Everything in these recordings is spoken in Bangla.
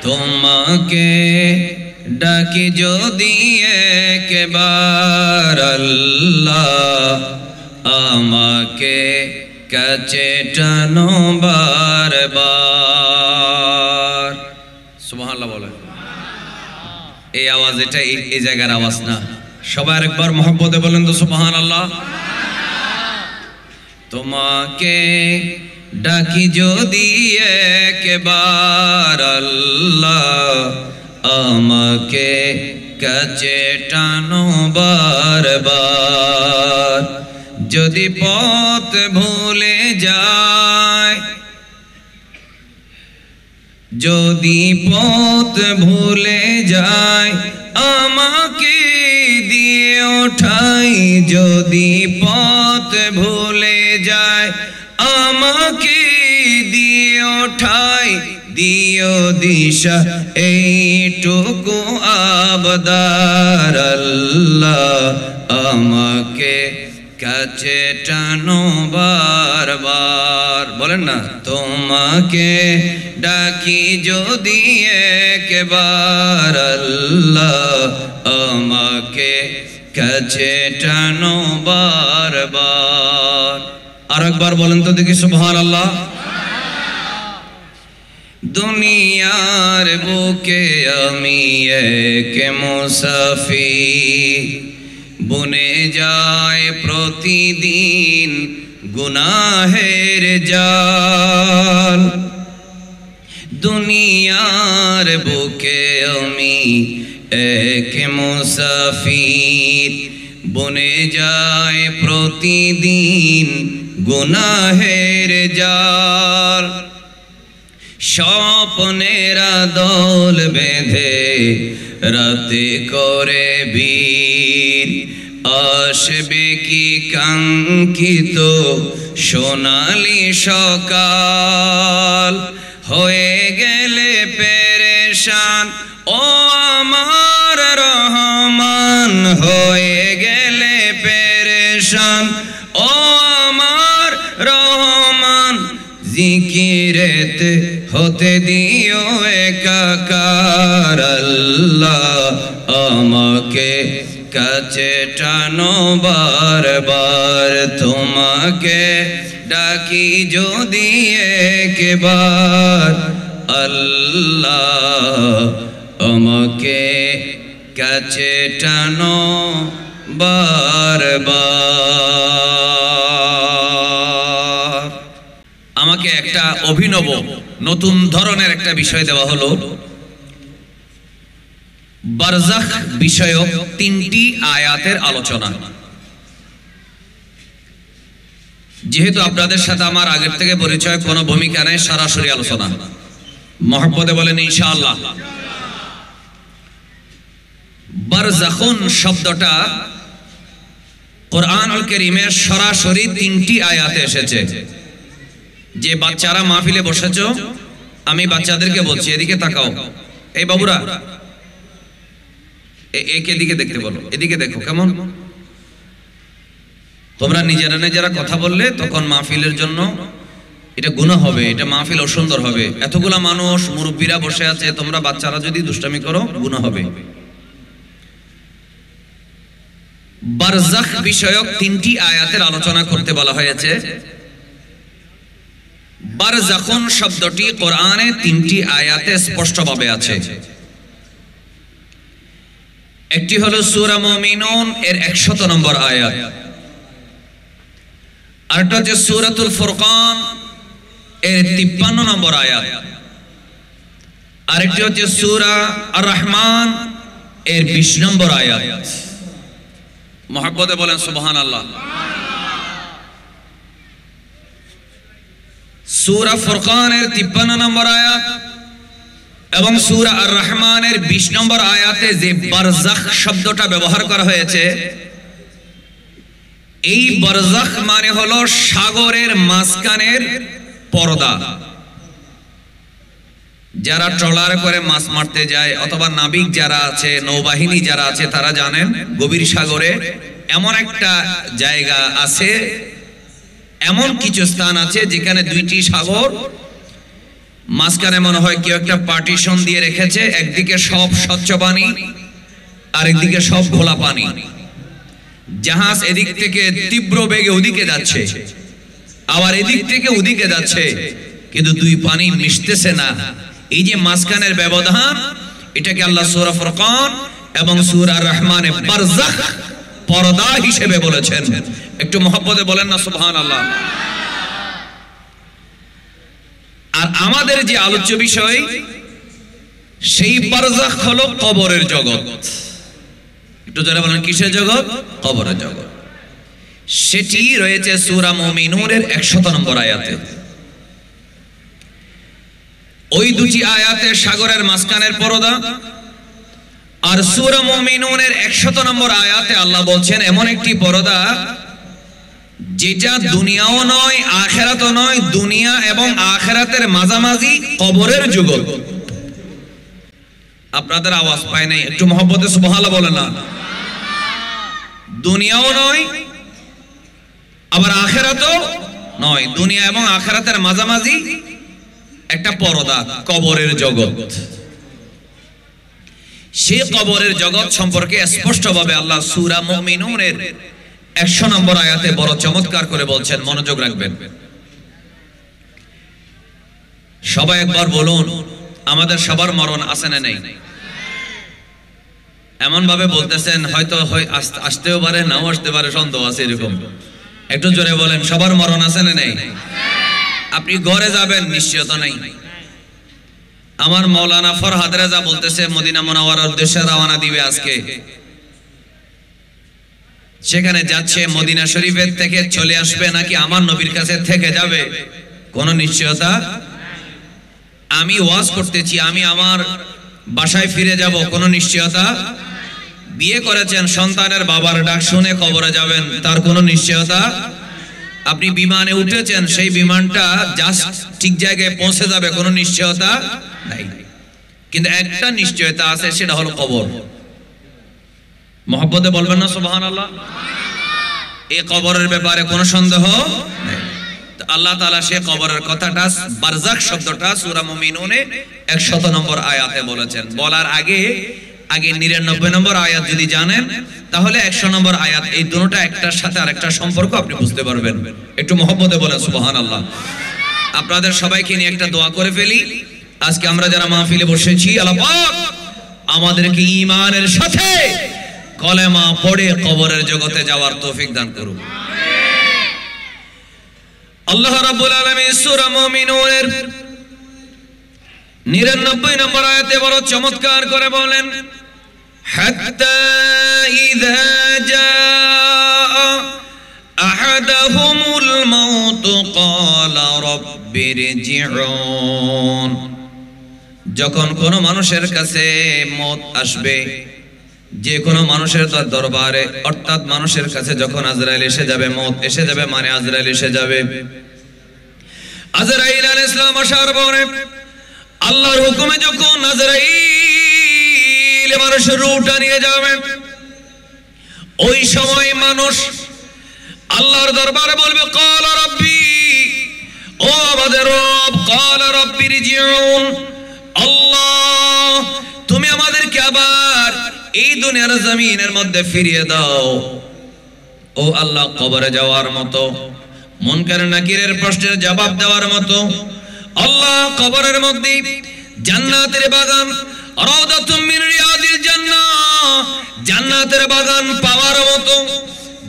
তোমাকে ডাকি যদি একবার আল্লাহ আমাকে কাছে টানো বারবার। সুবহানাল্লাহ বলেন। এই আওয়াজ, এটা এই জায়গার আওয়াজ না। সবাই আরেকবার মহব্বতে বলেন তো সুবহানাল্লাহ। তোমাকে ডাকি যদি একবার আল্লাহ আমাকে কাছে টানো বারবার। যদি পথ ভুলে যায়, যদি পথ ভুলে যায় আমাকে দিয়ে ওঠাই। যদি পথ ভুলে যায় আমাকে দিয়ে ওঠাই। দিও দিশা এইটুকু আবদার আল্লাহ আমাকে কাছে টানো বারবার। বলেন না, তোমাকে ডাকি যদি একবার আল্লাহ আমাকে কাছে টানো বারবার। আর একবার বলেন তো দেখি সুবহানাল্লাহ। দুনিয়ার বুকে আমি এক মুসাফির, বনে যায় প্রতিদিন গুনাহের জাল। দুনিয়ার বুকে আমি এক মুসাফির, বনে যায় প্রতিদিন গুনাহের জাল। স্বপ্নেরা দল বেঁধে রাতে করে বীর, আসবে কি কাঙ্ক্ষিত সোনালি সকাল। হয়ে গেলে পেরেশান ও আমার রহমান, হয়ে গেলে পেরেশান ও আমার রহমান। জিকিরেতে হতে দিও একাকার আল্লাহ আমাকে কাছে টানো বারবার। তোমাকে ডাকি যদি একবার আল্লাহ আমাকে কাছে টানো বারবার। আমাকে একটা অভিনব নতুন ধরনের একটা বিষয় দেওয়া হলো, বারজাখ বিষয়ক 3টি আয়াতের আলোচনা। যেহেতু আপনাদের সাথে আমার আগের থেকে পরিচয়, কোনো ভূমিকা নেই, সরাসরি আলোচনা। মহব্বতে বলেন ইনশাআল্লাহ। বারজাখুন শব্দটা কোরআনুল কারীমের সরাসরি 3টি আয়াতে এসেছে। যে বাচ্চারা মাহফিলে বসেছো, আমি বাচ্চাদেরকে বলছি এদিকে তাকাও। এই বাবুরা একে দিকে দেখতে বলো, এদিকে দেখো কেমন। তোমরা নিজেরা নিজেরা কথা বললে তখন মাহফিলের জন্য এটা গুনাহ হবে, এটা মাহফিল অসুন্দর হবে। এতগুলা মানুষ মুরব্বীরা বসে আছে, তোমরা বাচ্চারা যদি দুষ্টামি করো গুনাহ হবে। বারজাখ বিষয়ক 3টি আয়াতের আলোচনা করতে বলা হয়েছে। বারজাখুন শব্দটি কোরআনে 3টি আয়াতে স্পষ্টভাবে আছে। একটি হলো সূরা মুমিনুন এর 100 নম্বর আয়াত, আরেকটা হচ্ছে সূরাতুল ফুরকান এর 53 নম্বর আয়াত, আরেকটি হচ্ছে সূরা আর রহমান এর 20 নম্বর আয়াত। মহব্বতে বলেন সুবহানাল্লাহ। সূরা ফুরকানের 53 নম্বর আয়াত এবং সূরা আর রহমানের 20 নম্বর আয়াতে যে বারজাখ শব্দটা ব্যবহার করা হয়েছে, এই বারজাখ মানে হলো সাগরের মাঝখানের পর্দা। যারা ট্রলার করে মাছ মারতে যায় অথবা নাবিক যারা আছে, নৌবাহিনী যারা আছে, তারা জানেন গভীর সাগরে এমন একটা জায়গা আছে, এমন কিছু স্থান আছে যেখানে 2টি সাগর মাঝখানে মনে হয় কেউ একটা পার্টিশন দিয়ে রেখেছে, একদিকে সব স্বচ্ছ পানি আর একদিকে সব ঘোলা পানি। জাহাজ এদিক থেকে তীব্র বেগে ওদিকে যাচ্ছে, আবার এদিক থেকে ওদিকে যাচ্ছে, কিন্তু দুই পানি মিশতেছে না। এই যে মাঝখানের ব্যবধান, এটাকে আল্লাহ সূরা ফুরকান এবং সূরা রহমানে বারযাখ পর্দা হিসেবে বলেছেন। একটু মহব্বতে বলেন না সুবহানাল্লাহ। আর আমাদের যে আলোচ্য বিষয়, সেই বারযাখ হলো কবরের জগৎ। একটু জোরে বলেন, কিসের জগৎ? কবরের জগৎ। সেটি রয়েছে সূরা মুমিনুনের 100 নম্বর আয়াতে। ওই দুটি আয়াতে সাগরের মাঝখানের পর্দা, আর সূরা মুমিনুনের 100 নম্বর আয়াতে আল্লাহ বলছেন এমন একটি পর্দা যেটা দুনিয়াও নয় আখিরাতও নয়, দুনিয়া এবং আখিরাতের মাঝামাঝি কবরের জগৎ। আপনাদের আওয়াজ পায় নাই, একটু মহব্বতে সুবহানাল্লাহ বলেন না। দুনিয়াও নয় আবার আখিরাতও নয়, দুনিয়া এবং আখিরাতের মাঝামাঝি একটা পর্দা, কবরের জগৎ। সেই কবরের জগৎ সম্পর্কে স্পষ্টভাবে আল্লাহ সূরা মুমিনুনের 100 নম্বর আয়াতে বড় চমৎকার করে বলছেন, মনোযোগ রাখবেন। সবাই একবার বলুন, আমাদের সবার মরণ আছে না নেই? এমন ভাবে বলতেছেন হয়তো আসতেও পারে, নাও আসতে পারে, সন্দেহ আছে এরকম। একটু জোরে বলেন, সবার মরণ আছে না নেই? আপনি ঘরে যাবেন, নিশ্চয়তা নেই। আমার মাওলানা ফরহাদ রেজা বলতেছে মদিনা মুনাওয়ারার উদ্দেশ্যে রওনা দিবে আজকে, সেখানে যাচ্ছে, মদিনা শরীফের থেকে চলে আসবে নাকি আমার নবীর কাছে থেকে যাবে, কোনো নিশ্চয়তা। আমি ওয়াজ করতেছি, আমি আমার বাসায় ফিরে যাব, কোনো নিশ্চয়তা। বিয়ে করেছেন, সন্তানের বাবার ডাক শুনে কবরে যাবেন, তার কোনো নিশ্চয়তা। আপনি বিমানে উঠেছেন, সেই বিমানটা জাস্ট ঠিক জায়গায় পৌঁছে যাবে, কোনো নিশ্চয়তা নাই। কিন্তু একটা নিশ্চয়তা আছে, সেটা হলো কবর। মহব্বতে বলবেন না সুবহানাল্লাহ। এই কবরের ব্যাপারে কোনো সন্দেহ নেই। আল্লাহ তাআলা সে কবরের কথাটা, বারযাখ শব্দটা সূরা মুমিনুনে 100 নম্বর আয়াতে বলেছেন। বলার আগে 99 নম্বর আয়াত যদি জানেন, তাহলে 100 নম্বর আয়াত, এই দুটোটা একটার সাথে আরেকটা সম্পর্ক আপনি বুঝতে পারবেন। একটু মহব্বতে বলেন সুবহানাল্লাহ। আপনাদের সবাইকে নিয়ে একটা দোয়া করে ফেলি। আজকে আমরা যারা মাহফিলে বসেছি, আল্লাহ পাক আমাদেরকে ঈমানের সাথে কলেমা পড়ে কবরের জগতে যাওয়ার তৌফিক দান করুন। আল্লাহ রাব্বুল আলামিন সূরা মুমিনুনের 99 নম্বর আয়াতে বড় চমৎকার করে বলেন, হাত্তা ইযা জাআ আহাদাহুমুল মাউত ক্বালা রাব্বিরজিউন। যখন কোন মানুষের কাছে মওত আসবে, যে কোনো মানুষের দরবারে, অর্থাৎ মানুষের কাছে যখন আজরাইল এসে যাবে, মওত এসে যাবে, মানে আজরাইল এসে যাবে। আজরাইল আলাইহিস সালাম আসার পরে আল্লাহর হুকুমে যখন আজরাইল মানুষের রূহটা নিয়ে যাবে, ওই সময় মানুষ আল্লাহর দরবারে বলবে, ক্বালা রাব্বি, ও আমাদের রব, ক্বালা রাব্বিরজিউন, আল্লাহ তুমি আমাদেরকে আবার এই দুনিয়ার জমিনের মধ্যে ফিরিয়ে দাও। ও আল্লাহ, কবরে যাওয়ার মতো, মুনকার নাকিরের প্রশ্নের জবাব দেওয়ার মতো, আল্লাহ কবরের মধ্যে জান্নাতের বাগান, রাউদাতুম মিন রিয়াদিল জান্নাহ, জান্নাতের বাগান পাওয়ার মতো,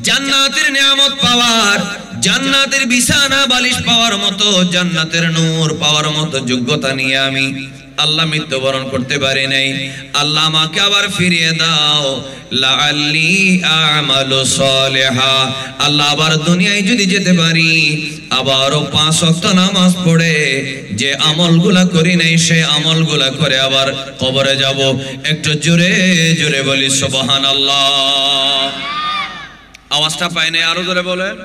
জান্নাতের নিয়ামত পাওয়ার, জান্নাতের বিছানা বালিশ পাওয়ার মতো, জান্নাতের নূর পাওয়ার মতো যোগ্যতা নিয়ে আমি আল্লাহ মৃত্যুবরণ করতে পারি নাই। আল্লাহ আমাকে আবার ফিরিয়ে দাও, লাআল্লি আমালু সালিহা। আল্লাহ আবার দুনিয়ায় যদি যেতে পারি, আবারও 5 ওয়াক্ত নামাজ পড়ে যে আমলগুলা করি নাই, সে আমলগুলা করে আবার কবরে যাব। একটু জোরে জোরে বলি সুবহানাল্লাহ। আওয়াজটা পাই নাই, আরো জোরে বলেন।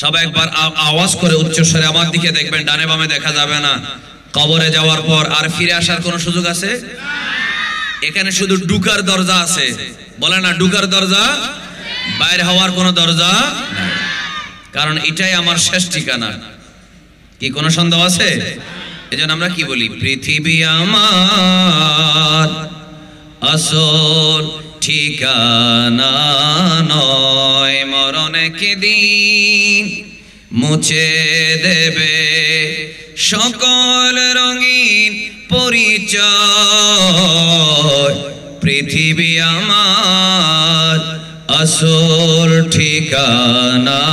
সবাই একবার আওয়াজ করে উচ্চস্বরে আমার দিকে দেখবেন, ডানে বামে দেখা যাবে না। কবরে যাওয়ার পর আর ফিরে আসার কোন সুযোগ আছে? এখানে শুধু ঢুকার দরজা আছে, বলে না ঢুকার দরজা, বাইরে হওয়ার কোন দরজা নাই। কারণ এটাই আমার শেষ ঠিকানা। কি কোনো সন্দেহ আছে? এজন্য আমরা কি বলি? পৃথিবী আমার আসল ঠিকানা নয়, মরণ একদিন মুছে দেবে সকল রঙিন পরিচয়। পৃথিবী আমার আসল ঠিকানা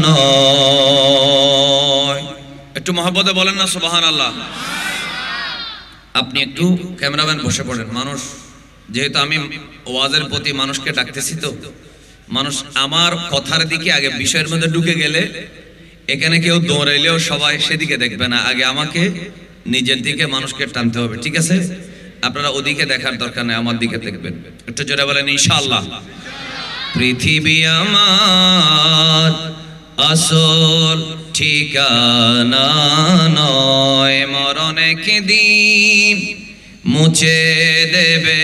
নয়। একটু মহব্বতে বলেন না সুবহানাল্লাহ। আপনি একটু ক্যামেরাম্যান বসে পড়েন। মানুষ যেহেতু আমি ওয়াজের প্রতি মানুষকে ডাকতেছি, তো মানুষ আমার কথার দিকে আগে বিষয়ের মধ্যে ঢুকে গেলে এখানে কেউ দৌড়াইলেও সবাই সেদিকে দেখবে না, আগে আমাকে নিজের দিকে মানুষকে টানতে হবে। ঠিক আছে? আপনারা ওদিকে দেখার দরকার নেই, আমার দিকে দেখবেন। একটু জোরে বলেন ইনশাআল্লাহ। পৃথিবী আমার আসল ঠিকানা নয়, মরণ একদিন মুছে দেবে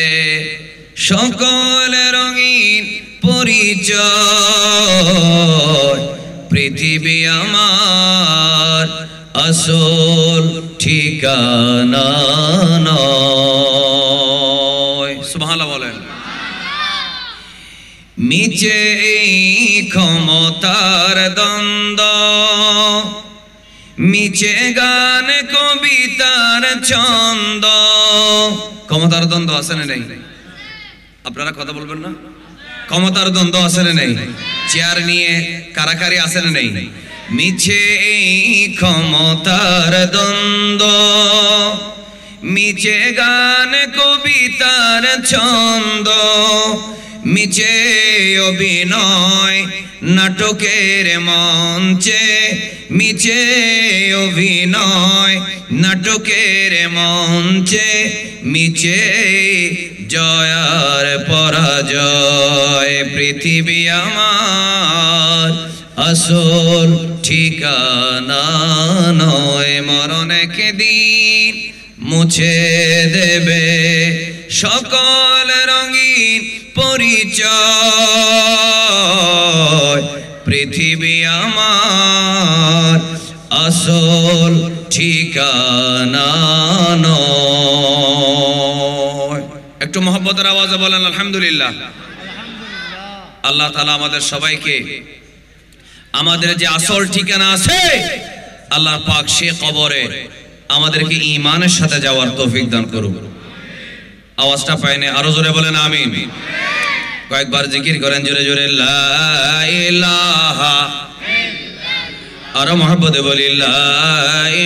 সকল রঙিন পরিচয়। পৃথিবী আমার আসল ঠিকানা নয়। সুবহানাল্লাহ বলেন। মিছে এই ক্ষমতার দ্বন্দ্ব, মিছে গান কবিতার ছন্দ। ক্ষমতার দ্বন্দ্ব আছে না নেই? আপনারা কথা বলবেন না? ক্ষমতার দ্বন্দ্ব আছে না নেই? চেয়ার নিয়ে কারাকারি আছে না নেই? মিছে এই ক্ষমতার দ্বন্দ্ব, মিছে গান কবিতার ছন্দ, মিছে অভিনয় নাটকের মঞ্চে, মিছে অভিনয় নাটকের মঞ্চে, মিছে জয়ার পরাজয়। পৃথিবী আমার আসল ঠিকানা নয়, মরণ একদিন মুছে দেবে সকল রঙিন পরিচয়। পৃথিবী আমার আসল ঠিকানা নয়। একটু মহব্বতের আওয়াজে বলেন আলহামদুলিল্লাহ। আল্লাহ তাআলা আমাদের সবাইকে আমাদের যে আসল ঠিকানা আছে আল্লাহ পাক সে কবরে আমাদেরকে ঈমানের সাথে যাওয়ার তৌফিক দান করুন। আওয়াজটা পাইনি, আরো জোরে বলেন আমিন। কয়েকবার জিকির করেন জোরে জোরে, লা ইলাহা ইল্লাল্লাহ। আরো মহব্বতে বলি, লা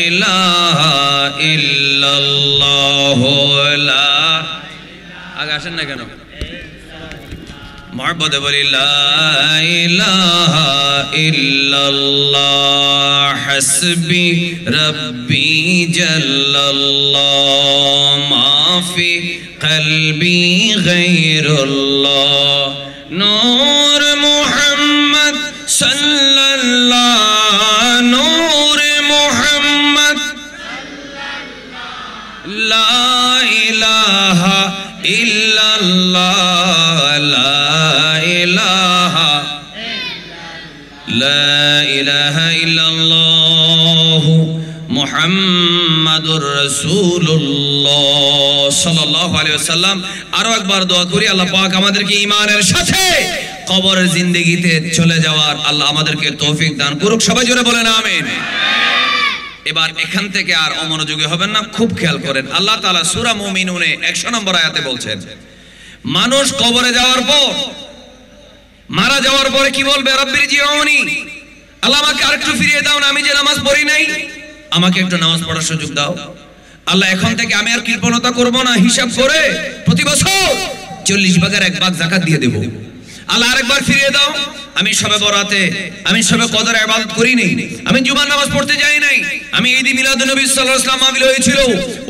ইলাহা ইল্লাল্লাহ। আগে আসেন না কেন? মহব্বতে বলি, লা ইলাহা ইল্লাল্লাহ। হাসবি রব্বি জাল্লাল্লাহ, মাফি কলবি গায়রুল্লাহ। নূর মুহাম্মদ সাল্লাল্লাহ, নূর মুহাম্মদ সাল্লাল্লাহ। লা ইলাহা ইল্লাল্লাহ, লা ইলাহা লা ইলাহা ইল্লাল্লাহ মুহাম্মাদুর রাসূলুল্লাহ সাল্লাল্লাহু আলাইহি ওয়াসাল্লাম। আরো একবার দোয়া করি আল্লাহ পাক আমাদেরকে ঈমানের সাথে কবরের জিন্দেগিতে চলে যাওয়ার আল্লাহ আমাদেরকে তৌফিক দান করুক। সবাই জোরে বলেন আমিন। এবার এখান থেকে আর অমনোযোগী হবেন না, খুব খেয়াল করেন। আল্লাহ তাআলা সূরা মুমিনুনে 100 নম্বর আয়াতে বলছেন, মানুষ কবরে যাওয়ার পর, মারা যাওয়ার পরে কি বলবে? রব্বির জিউনি, আল্লাহ আমাকে আরেকটু ফিরিয়ে দাও না, আমি যে নামাজ পড়ি নাই, আমাকে একটু নামাজ পড়ার সুযোগ দাও। আল্লাহ এখন থেকে আমি আর কৃপণতা করব না, হিসাব করে প্রতি বছর 40 ভাগের 1 ভাগ যাকাত দিয়ে দেব। আল্লাহ আরেকবার ফিরিয়ে দাও, আমি সবে বরাতে, আমি সবে কদরে ইবাদত করি নাই, আমি জুমার নামাজ পড়তে যাই নাই, আমি ঈদ মিলাদুন নবী সাল্লাল্লাহু আলাইহি ওয়াসাল্লাম মাহফিল হয়েছিল,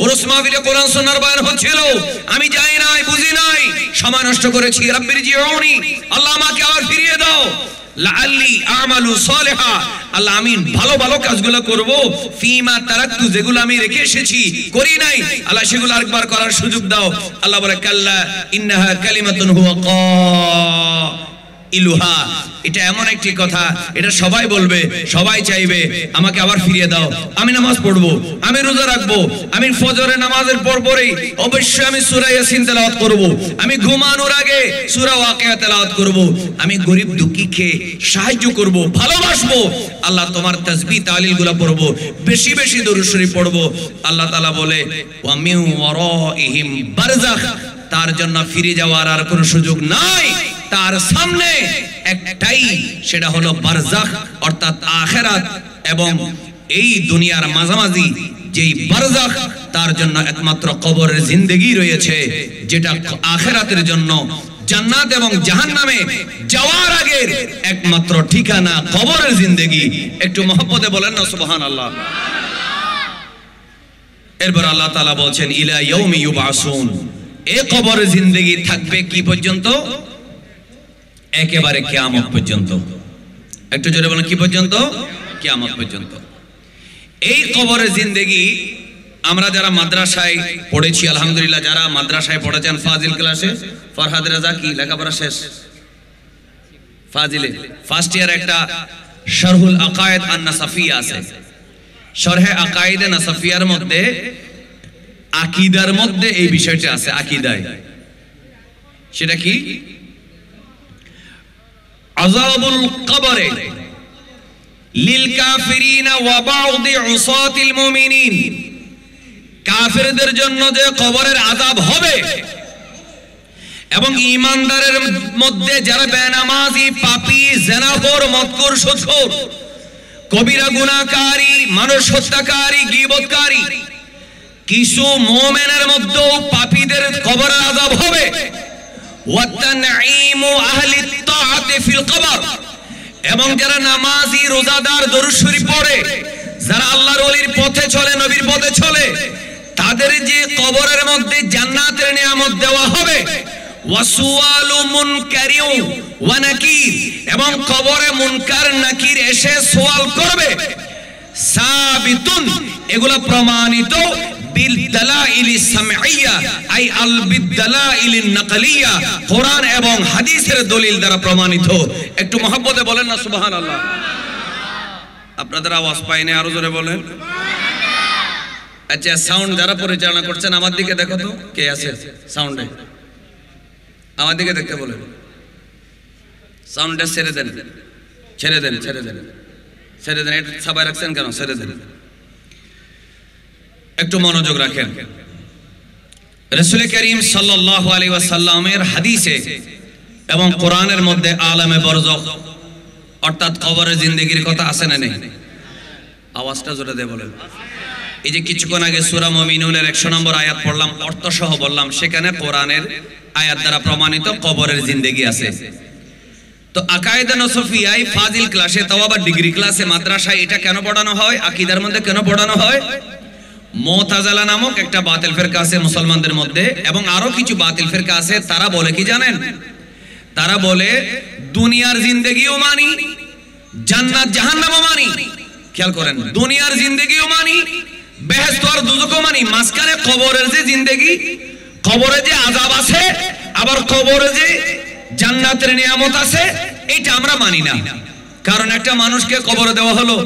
ওরস মাহফিলে কোরআন সুন্নাহর বয়ান হচ্ছিল, আমি যাই নাই, বুঝি নাই, সময় নষ্ট করেছি। রব্বির জিউনি, আল্লাহ আমাকে আবার ফিরিয়ে দাও। লাআল্লি আমালু সালিহা, আল্লাহ আমি ভালো ভালো কাজগুলো করব। ফিমা তারাকতু, যেগুলো আমি রেখে এসেছি করি নাই, আল্লাহ সেগুলো আরেকবার করার সুযোগ দাও। আল্লাহ বলে, কাল্লা ইন্নাহা কালিমাতুন হুয়া ইলুহা, এটা এমন একটি কথা, এটা সবাই বলবে, সবাই চাইবে আমাকে আবার ফিরিয়ে দাও। আমি নামাজ পড়বো, আমি রোজা রাখবো, আমি ফজরের নামাজের পরপরই অবশ্যই আমি সূরা ইয়াসিন তেলাওয়াত করব, আমি ঘুমানোর আগে সূরা ওয়াকিয়া তেলাওয়াত করব, আমি গরিব দুঃখীকে সাহায্য করব, ভালোবাসবো। আল্লাহ তোমার তাসবিহ তাহলিলগুলো পড়বো, বেশি বেশি দরুদ শরীফ পড়বো। আল্লাহ তাআলা বলে ওয়া মিন ওয়ারাইহিম বারযাখ, তার জন্য ফিরে যাওয়ার আর কোনো সুযোগ নাই, তার সামনে একটাই, সেটা হলো বারযাখ অর্থাৎ আখিরাত। এবং এই দুনিয়ার মাঝামাঝি যেই বারযাখ, তার জন্য একমাত্র কবরের জিন্দেগি রয়েছে, যেটা আখিরাতের জন্য জান্নাত এবং জাহান্নামে যাওয়ার আগের একমাত্র ঠিকানা কবরের জিন্দেগি। একটু মহব্বতে বলেন না সুবহানাল্লাহ। এরপর আল্লাহ তাআলা বলছেন ইলা ইয়াউমি ইউবআসুন, এই কবরের জিন্দেগি থাকবে কি পর্যন্ত? একেবারে কিয়ামত পর্যন্ত। একটু জোরে বলেন কি পর্যন্ত? কিয়ামত পর্যন্ত। এই কবরের জিন্দেগি আমরা যারা মাদ্রাসায় পড়েছি, আলহামদুলিল্লাহ যারা মাদ্রাসায় পড়েছেন ফাজিল ক্লাসে, ফরহাদ রাজা কি লেখাপড়া শেষ? ফাজিলে ফার্স্ট ইয়ার একটা শরহুল আকায়েদ আন-নাসাফিয়া আছে। শরহে আকায়েদে নাসাফিয়ার মধ্যে আকীদার মধ্যে এই বিষয়টা আছে, আকীদায়। সেটা কি? আযাবুল কবরে লিল কাফিরিনা ওয়া বা'দি উসাতিল মুমিনিন, কাফেরদের জন্য যে কবরের আযাব হবে এবং ঈমানদারের মধ্যে যারা বেনামাজি, পাপী, জিনাখোর, মদখোর, সুদখোর, কবিরা গুনাহকারী, মানুষ হত্যাকারী, গীবতকারী, কিছু মুমিনের মধ্যেও পাপীদের কবরের আযাব হবে। ওয়া তানঈমু আহলি তাআতি ফিল কবর, এবং যারা নামাজি, রোজাদার, দরুদ শরীফ পড়ে, যারা আল্লাহর ওলির পথে চলে, নবীর পথে চলে, তাদের যে কবরের মধ্যে জান্নাতের নিয়ামত দেওয়া হবে। ওয়াসুয়ালু মুনকারিউ ওয়া নাকির, এবং কবরে মুনকার নাকির এসে সওয়াল করবে। সাবিতুন, এগুলা প্রমাণিত বিল দালাইলি সামঈয়া আই আল বিদালাইলিন নাকলিয়া, কোরআন এবং হাদিসের দলিল দ্বারা প্রমাণিত। একটু মহব্বতে বলেন না সুবহানাল্লাহ। আপনাদের আওয়াজ পাই না, আরো জোরে বলেন। আচ্ছা, সাউন্ড যারা পরিচালনা করছেন আমার দিকে দেখো তো কে আছে সাউন্ডে, আমার দিকে দেখতে বলেন। সাউন্ডটা ছেড়ে দেন, ছেড়ে দেন, ছেড়ে দেন, ছেড়ে দেন। এটা সবাই রাখছেন কেন? ছেড়ে দেন, একটু মনোযোগ রাখেন। রাসূল করিম সাল্লাল্লাহু আলাইহি ওয়াসাল্লামের হাদিসে এবং কোরআনের মধ্যে আলামে বরজখ অর্থাৎ কবরের জিন্দেগির কথা আছে না নেই? আওয়াজটা জোরে দিয়ে বলেন। এই যে কিছুক্ষণ আগে সূরা মুমিনুনের 100 নম্বর আয়াত পড়লাম, অর্থ সহ বললাম, সেখানে কোরআনের আয়াত দ্বারা প্রমাণিত কবরের জিন্দেগি আছে। তো আকায়েদে নাসাফিয়ায় ফাজিল ক্লাসে, তাও আবার ডিগ্রি ক্লাসে, মাদ্রাসায় এটা কেন পড়ানো হয়? আকীদার মধ্যে কেন পড়ানো হয়? মুতাজিলা নামক একটা বাতিল ফিরকা আছে মুসলমানদের মধ্যে, এবং আরো কিছু বাতিল ফিরকা আছে। তারা বলে কি জানেন? তারা বলে দুনিয়ার জিন্দেগিও মানি, জান্নাত জাহান্নামও মানি। খেয়াল করেন, দুনিয়ার জিন্দেগিও মানি, বেহেশত আর দোজখও মানি, মাঝখানে কবরের যে জিন্দেগি, কবরে যে আযাব আছে, আবার কবরে যে জান্নাতের নিয়ামত আছে, এটা আমরা মানি না। কারণ একটা মানুষকে কবরে দেওয়া হলো,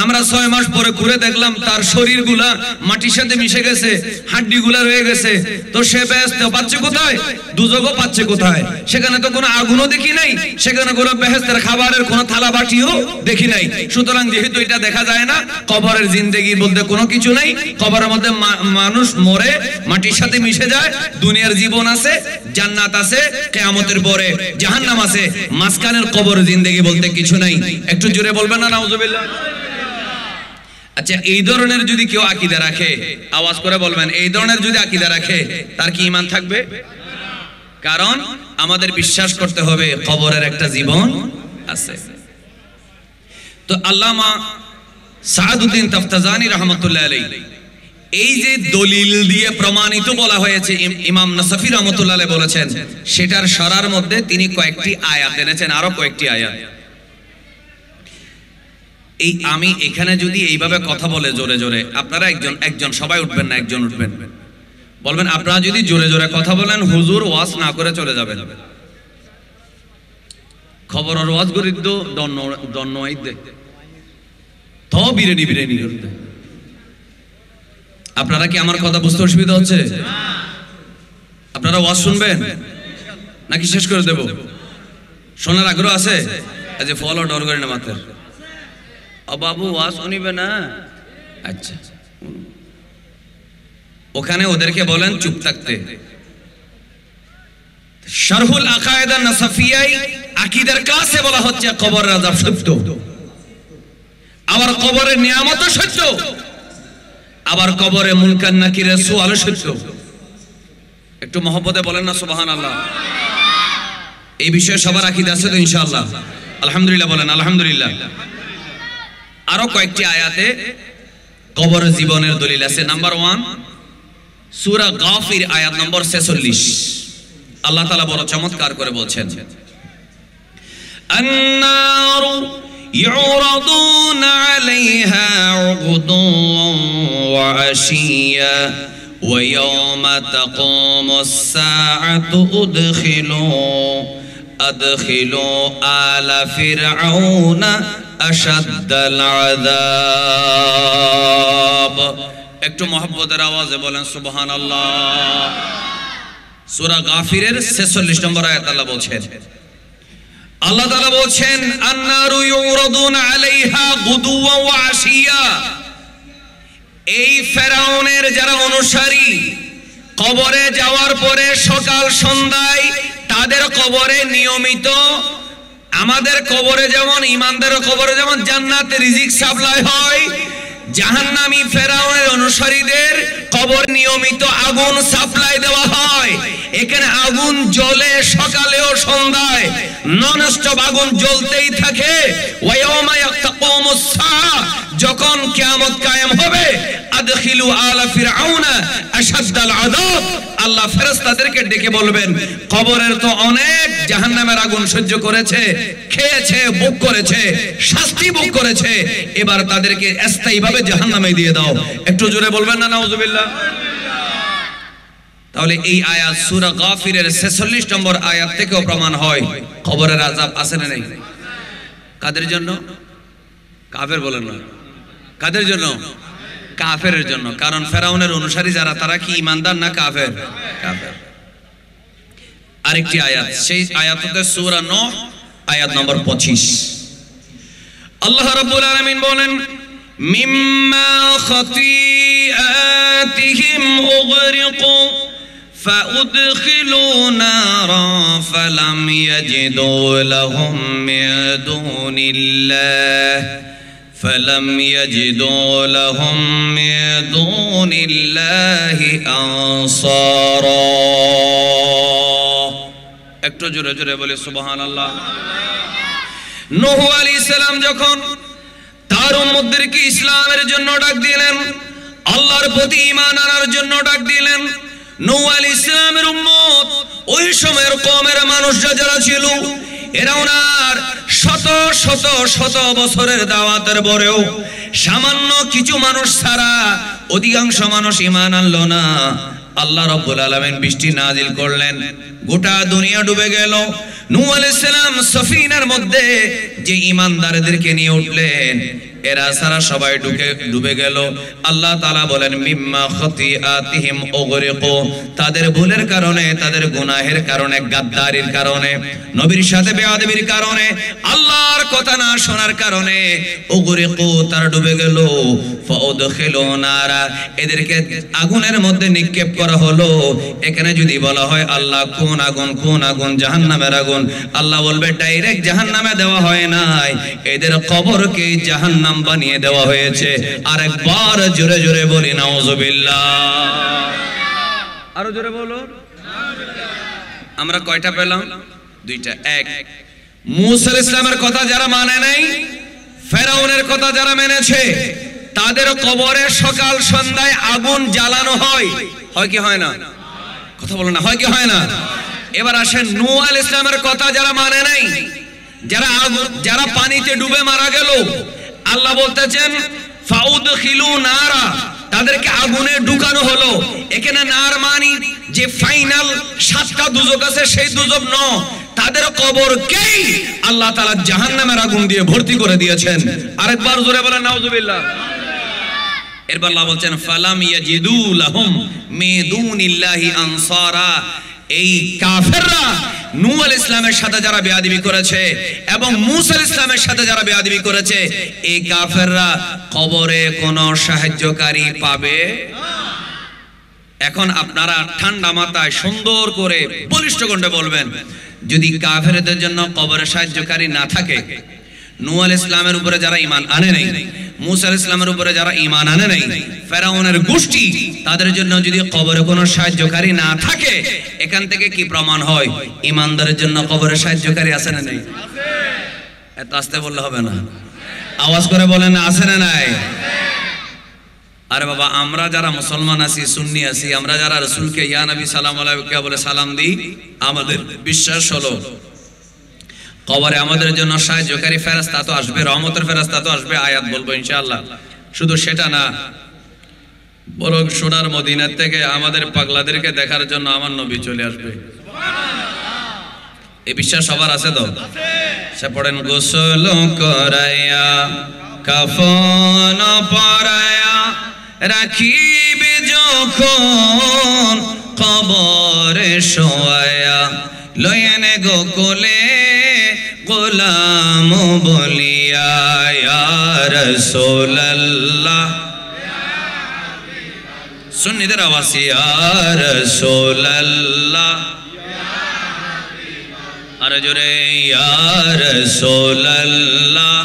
আমরা 6 মাস পরে ঘুরে দেখলাম তার শরীরগুলা মাটির সাথে মিশে গেছে, হাড্ডিগুলা রয়ে গেছে। তো সে বেহেশত পাচ্ছে কোথায়? দুজখও পাচ্ছে কোথায়? সেখানে তো কোনো আগুনও দেখি নাই, সেখানে কোনো বেহেশতের খাবারের কোনো থালা বাটিও দেখি নাই। সুতরাং যেহেতু এটা দেখা যায় না, কবরের জিন্দেগি বলতে কোনো কিছু নাই। কবরের মধ্যে মানুষ মরে মাটির সাথে মিশে যায়। দুনিয়ার জীবন আছে, জান্নাত আছে, কিয়ামতের পরে জাহান্নাম আছে, মাঝখানের কবরের জিন্দেগি বলতে কিছু নাই। একটু জোরে বলবেন না নাউজুবিল্লাহ। আচ্ছা, এই ধরনের যদি কেউ আকীদা রাখে, আওয়াজ করে বলবেন, এই ধরনের যদি আকীদা রাখে, তার কি ঈমান থাকবে? কারণ আমাদের বিশ্বাস করতে হবে কবরের একটা জীবন আছে। তো আল্লামা সাআদউদ্দিন তাফতাজানি রাহমাতুল্লাহ আলাইহি এই যে দলিল দিয়ে প্রমাণিত বলা হয়েছে, ইমাম নাসাফি রাহমাতুল্লাহ আলাইহি বলেছেন, সেটার সরার মধ্যে তিনি কয়েকটি আয়াত এনেছেন, আরো কয়েকটি আয়াত। এই আমি এখানে যদি এইভাবে কথা বলে জোরে জোরে, আপনারা একজন সবাই উঠবেন না, একজন উঠবেন, বলবেন আপনারা যদি জোরে জোরে কথা বলেন হুজুর ওয়াজ না করে চলে যাবেন। খবরের ওয়াজ করি তো দন্ন আইতে তো বিরেনি বিরেনি করতে। আপনারা কি আমার কথা বুঝতে অসুবিধা হচ্ছে? আপনারা ওয়াজ শুনবেন নাকি শেষ করে দেব? শোনার আগ্রহ আছে? আজ ফলো ডর করি না মাত্র ও বাবু ওয়াজ শুনিবে না? আচ্ছা, ওখানে ওদেরকে বলেন চুপ থাকতে। শারহুল আকায়েদা নাসাফিয়ায় আকীদার কাছে বলা হচ্ছে কবরের আযাব সত্য, আবার কবরের নিয়ামত সত্য, আবার কবরে মুনকার নাকিরের সুয়াল সত্য। একটু মহব্বতে বলেন না সুবহানাল্লাহ। এই বিষয়ে সবার আকীদা আছে তো ইনশাআল্লাহ? আলহামদুলিল্লাহ বলেন আলহামদুলিল্লাহ। আরো কয়েকটি আয়াতে কবর জীবনের দলিল আছে। নাম্বার 1 সূরা গাফির আয়াত নম্বর 46। আল্লাহ তাআলা বড় চমৎকার করে বলছেন, আন-নারু ইউরাদুনা আলাইহা গুদুওয়ান ওয়া আশিয়া ওয়া ইয়াওমা তাকুমুস সাআতু আদখিলু আলা ফিরআউনা আশাদ্দাল আযাব। একটু মহব্বতের আওয়াজে বলেন সুবহানাল্লাহ। সূরা গাফিরের 46 নম্বর আয়াত আল্লাহ বলছেন, আল্লাহ তাআলা বলছেন আন-নারু ইউরাদুনা আলাইহা গুদুওয়া ওয়া আশিয়া। এই ফেরাউনের যারা অনুসারী কবরে যাওয়ার পরে সকাল সন্ধ্যায় তাদের কবরে নিয়মিত, আমাদের কবরে যেমন ঈমানদারের কবরে যেমন জান্নাতের রিজিক সাপ্লাই হয়, জাহান্নামী ফেরাউনের অনুসারীদের কবর নিয়মিত আগুন সাপ্লাই দেওয়া হয়। এখানে আগুন জ্বলে সকালে ও সন্ধ্যায়, নন স্টপ আগুন জ্বলতেই থাকে। ওয়ায়াউমা ইয়াকতাকুমুস সাআ, যখন কিয়ামত কায়েম হবে, আদখিলু আলা ফিরআউনা আশাদ্দাল আযাব, আল্লাহ ফেরেশতাদেরকে ডেকে বলবেন কবরের তো অনেক জাহান্নামের আগুন সহ্য করেছে, খেয়েছে, ভোগ করেছে, শাস্তি ভোগ করেছে, এবার তাদেরকে স্থায়ীভাবে জাহান্নামে দিয়ে দাও। একটু জোরে বলবেন না নাউজুবিল্লাহ। তাহলে এই আয়াত সূরা গাফিরের 46 নম্বর আয়াত থেকেও প্রমাণ হয় কবরের আযাব আছে না নাই? কাদের জন্য? কাফের বলেন না, কাদের জন্য? কাফেরের জন্য। কারণ ফেরাউনের অনুসারী যারা তারা কি ঈমানদার না কাফের? কাফের। আরেকটি আয়াত, সেই আয়াত হচ্ছে সূরা নূহ আয়াত নম্বর 25। আল্লাহ রাব্বুল আলামিন বলেন, মিম্মা খাতিআতিহিম উগরিকু فأدخلوا نارا فلم يجدوا لهم من دون الله أنصارا। একটু জোরে জোরে বলে সুবহানাল্লাহ। নূহ আলাইহিস সালাম যখন তার উম্মতদেরকে ইসলামের জন্য ডাক দিলেন, আল্লাহর প্রতি ঈমান আনার জন্য ডাক দিলেন, নূহ আলাইহিস সালামের উম্মত ওই সময়ের কওমের মানুষরা যারা ছিল, এরা ওনার শত শত শত বছরের দাওয়াতের পরেও সামান্য কিছু মানুষ ছাড়া অধিকাংশ মানুষ ঈমান আনলো না। আল্লাহ রাব্বুল আলামিন বৃষ্টি নাজিল করলেন, গোটা দুনিয়া ডুবে গেল। নূহ আলাইহিস সালাম সফিনার মধ্যে যে ঈমানদারদেরকে নিয়ে উঠলেন, এরা সারা সবাই ডুবে গেল। আল্লাহ তাআলা বলেন, মিম্মা খাতিআতিহিম উগরিকু, তাদের ভুলের কারণে, তাদের গুনাহের কারণে, গাদ্দারির কারণে, নবীর সাথে বেয়াদবির কারণে, আল্লাহর কথা না শোনার কারণে উগরিকু, তারা ডুবে গেল। ফাউদখিলু নারা, এদেরকে আগুনের মধ্যে নিক্ষেপ করা হলো। এখানে যদি বলা হয় আল্লাহ কোন আগুন, কোন আগুন? জাহান্নামের আগুন। আল্লাহ বলবে ডাইরেক্ট জাহান্নামে দেওয়া হয় নাই, এদের কবরকে জাহান্নাম বানিয়ে দেওয়া হয়েছে। আরেকবার জোরে জোরে বলি নাউজুবিল্লাহ। আরো জোরে বলো নাউজুবিল্লাহ। আমরা কয়টা পেলাম? দুইটা। এক, মূসা আলাইহিস সালামের কথা যারা মানে নাই, ফেরাউনের কথা যারা মেনেছে, তাদের কবরে সকাল সন্ধ্যায় আগুন জ্বালানো হয়। হয় কি হয় না? কথা বলো না, হয় কি হয় না? এবার আসেন নূহ আলাইহিস সালামের কথা যারা মানে নাই, যারা পানিতে ডুবে মারা গেল, আল্লাহ বলতেছেন ফাউদখিলু নারা, তাদেরকে আগুনে ঢুকানো হলো। এখানে নার মানি যে ফাইনাল 7টা দুজক আছে সেই দুজক ন, তাদের কবরকেই আল্লাহ তাআলা জাহান্নামের আগুন দিয়ে ভর্তি করে দিয়েছেন। আরেকবার জোরে বলেন নাউজুবিল্লাহ। এরপর আল্লাহ বলছেন ফালাম ইয়াজিদু লাহুম মিন দুনিল্লাহি আনসারা। এই কাফেররা নূহ আলাইহিস সালামের সাথে যারা বেয়াদবি করেছে এবং মূসা আলাইহিস সালামের সাথে যারা বেয়াদবি করেছে, এই কাফেররা কবরে কোনো সাহায্যকারী পাবে না। এখন আপনারা ঠান্ডা মাথায় সুন্দর করে বলিষ্ঠ কণ্ঠে বলবেন, যদি কাফেরদের জন্য কবরে সাহায্যকারী না থাকে, নূহ আলাইহিস সালামের উপরে যারা ঈমান আনে নাই, মূসা আলাইহিস সালামের উপরে যারা ঈমান আনে নাই, ফেরাউনের গোষ্ঠী, তাদের জন্য যদি কবরে কোনো সাহায্যকারী না থাকে, এখান থেকে কি প্রমাণ হয় ঈমানদারের জন্য কবরে সাহায্যকারী আছে না নেই? এত আস্তে বললে হবে না, আওয়াজ করে বলেন আছে না নাই? আরে বাবা, আমরা যারা মুসলমান আছি, সুন্নি আছি, আমরা যারা রাসূলকে ইয়া নবী সালাম আলাইকা বলে সালাম দিই, আমাদের বিশ্বাস হলো কবরে আমাদের জন্য সাহায্যকারী ফেরেশতা তো আসবে, রহমতের ফেরেশতা তো আসবে, আয়াত বলবো ইনশাআল্লাহ। শুধু সেটা না, বরং সোনার মদিনা থেকে আমাদের পাগলাদেরকে দেখার জন্য আমার নবী চলে আসবে। এই বিশ্বাস সবার আছে তো? সে পড়েন গোসল করাইয়া কাফন পরায়া রাখিবে যখন কবরে শোয়ায়া, লয়েনে গোকুলে গোলাম বলিয়া ইয়া রাসূলুল্লাহ। সুন্নিদের আওয়াজ ইয়া রাসূলুল্লাহ, আরে জোরে ইয়া রাসূলুল্লাহ।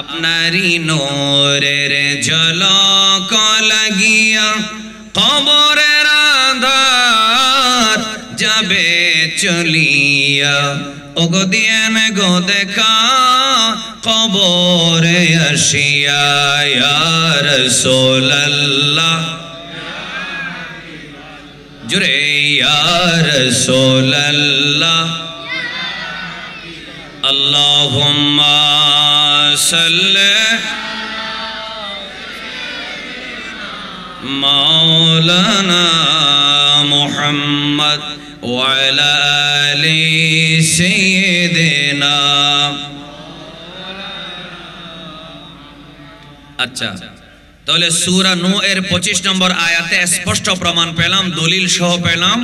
আপনারই নূরের ঝলক লাগিয়া কবরের আঁধার যাবে চলিয়া, ওগো দিয়েন গো দেখা কবরে আসিয়া ইয়া রাসূলুল্লাহ, জোরে ইয়া রাসূলুল্লাহ। আল্লাহুম্মা সাল্লি মাওলানা মুহাম্মদ ওয়া আলা আলি সাইয়্যিদিনা। আচ্ছা, তাহলে সূরা নূহ এর 25 নম্বর আয়াতে স্পষ্ট প্রমাণ পেলাম, দলিল সহ পেলাম,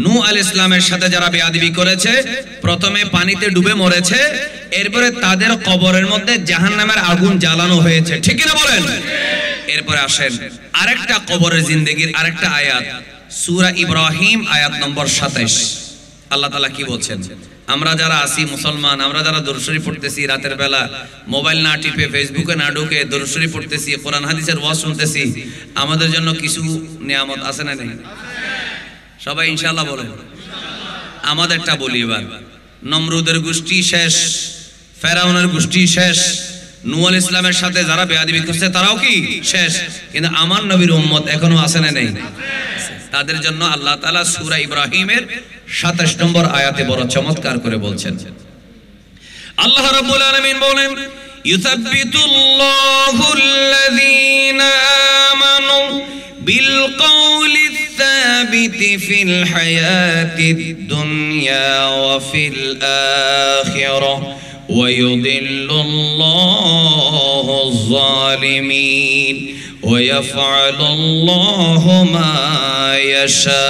নূহ আলাইহিস সালামের সাথে যারা বেয়াদবি করেছে প্রথমে পানিতে ডুবে মরেছে, এরপরে তাদের কবরের মধ্যে জাহান্নামের আগুন জ্বালানো হয়েছে। ঠিক কি না বলেন? এরপরে আসেন আরেকটা কবরের জিন্দেগির আরেকটা আয়াত, সূরা ইব্রাহিম আয়াত নম্বর 27। আল্লাহ তাআলা কি বলছেন? আমরা যারা আছি মুসলমান, আমরা যারা দরুদ শরীফ পড়তেছি, রাতের বেলা মোবাইল না টিপে ফেসবুকে না ঢুকে দরুদ শরীফ পড়তেছি, কোরআন হাদিসের ওয়াজ শুনতেছি, আমাদের জন্য কিছু নিয়ামত আছে না নেই? সবাই ইনশাআল্লাহ বলেন। আমাদেরটা বলি এবার, নমরুদের গোষ্ঠী শেষ, ফেরাউনের গোষ্ঠী শেষ, নূহ আলাইহিস সালামের সাথে যারা বেয়াদবি করছে তারাও কি শেষ, কিন্তু আমার নবীর উম্মত এখনো আছে না নেই? তাদের জন্য আল্লাহ তাআলা সূরা ইব্রাহিমের 27 নম্বর আয়াতে বড় চমৎকার করে বলছেন। আল্লাহ রাব্বুল আলামিন বলেন, ইউসাব্বিতুল্লাহুল্লাযীনা আমানু বিল কওলিস সাবিতি ফিল হায়াতিদ দুনিয়া ওয়া ফিল আখিরাহ ওয়া ইউদিল্লুল্লাহুয যালিমিন ওয়া ইয়াফআলুল্লাহু মা ইয়াশা।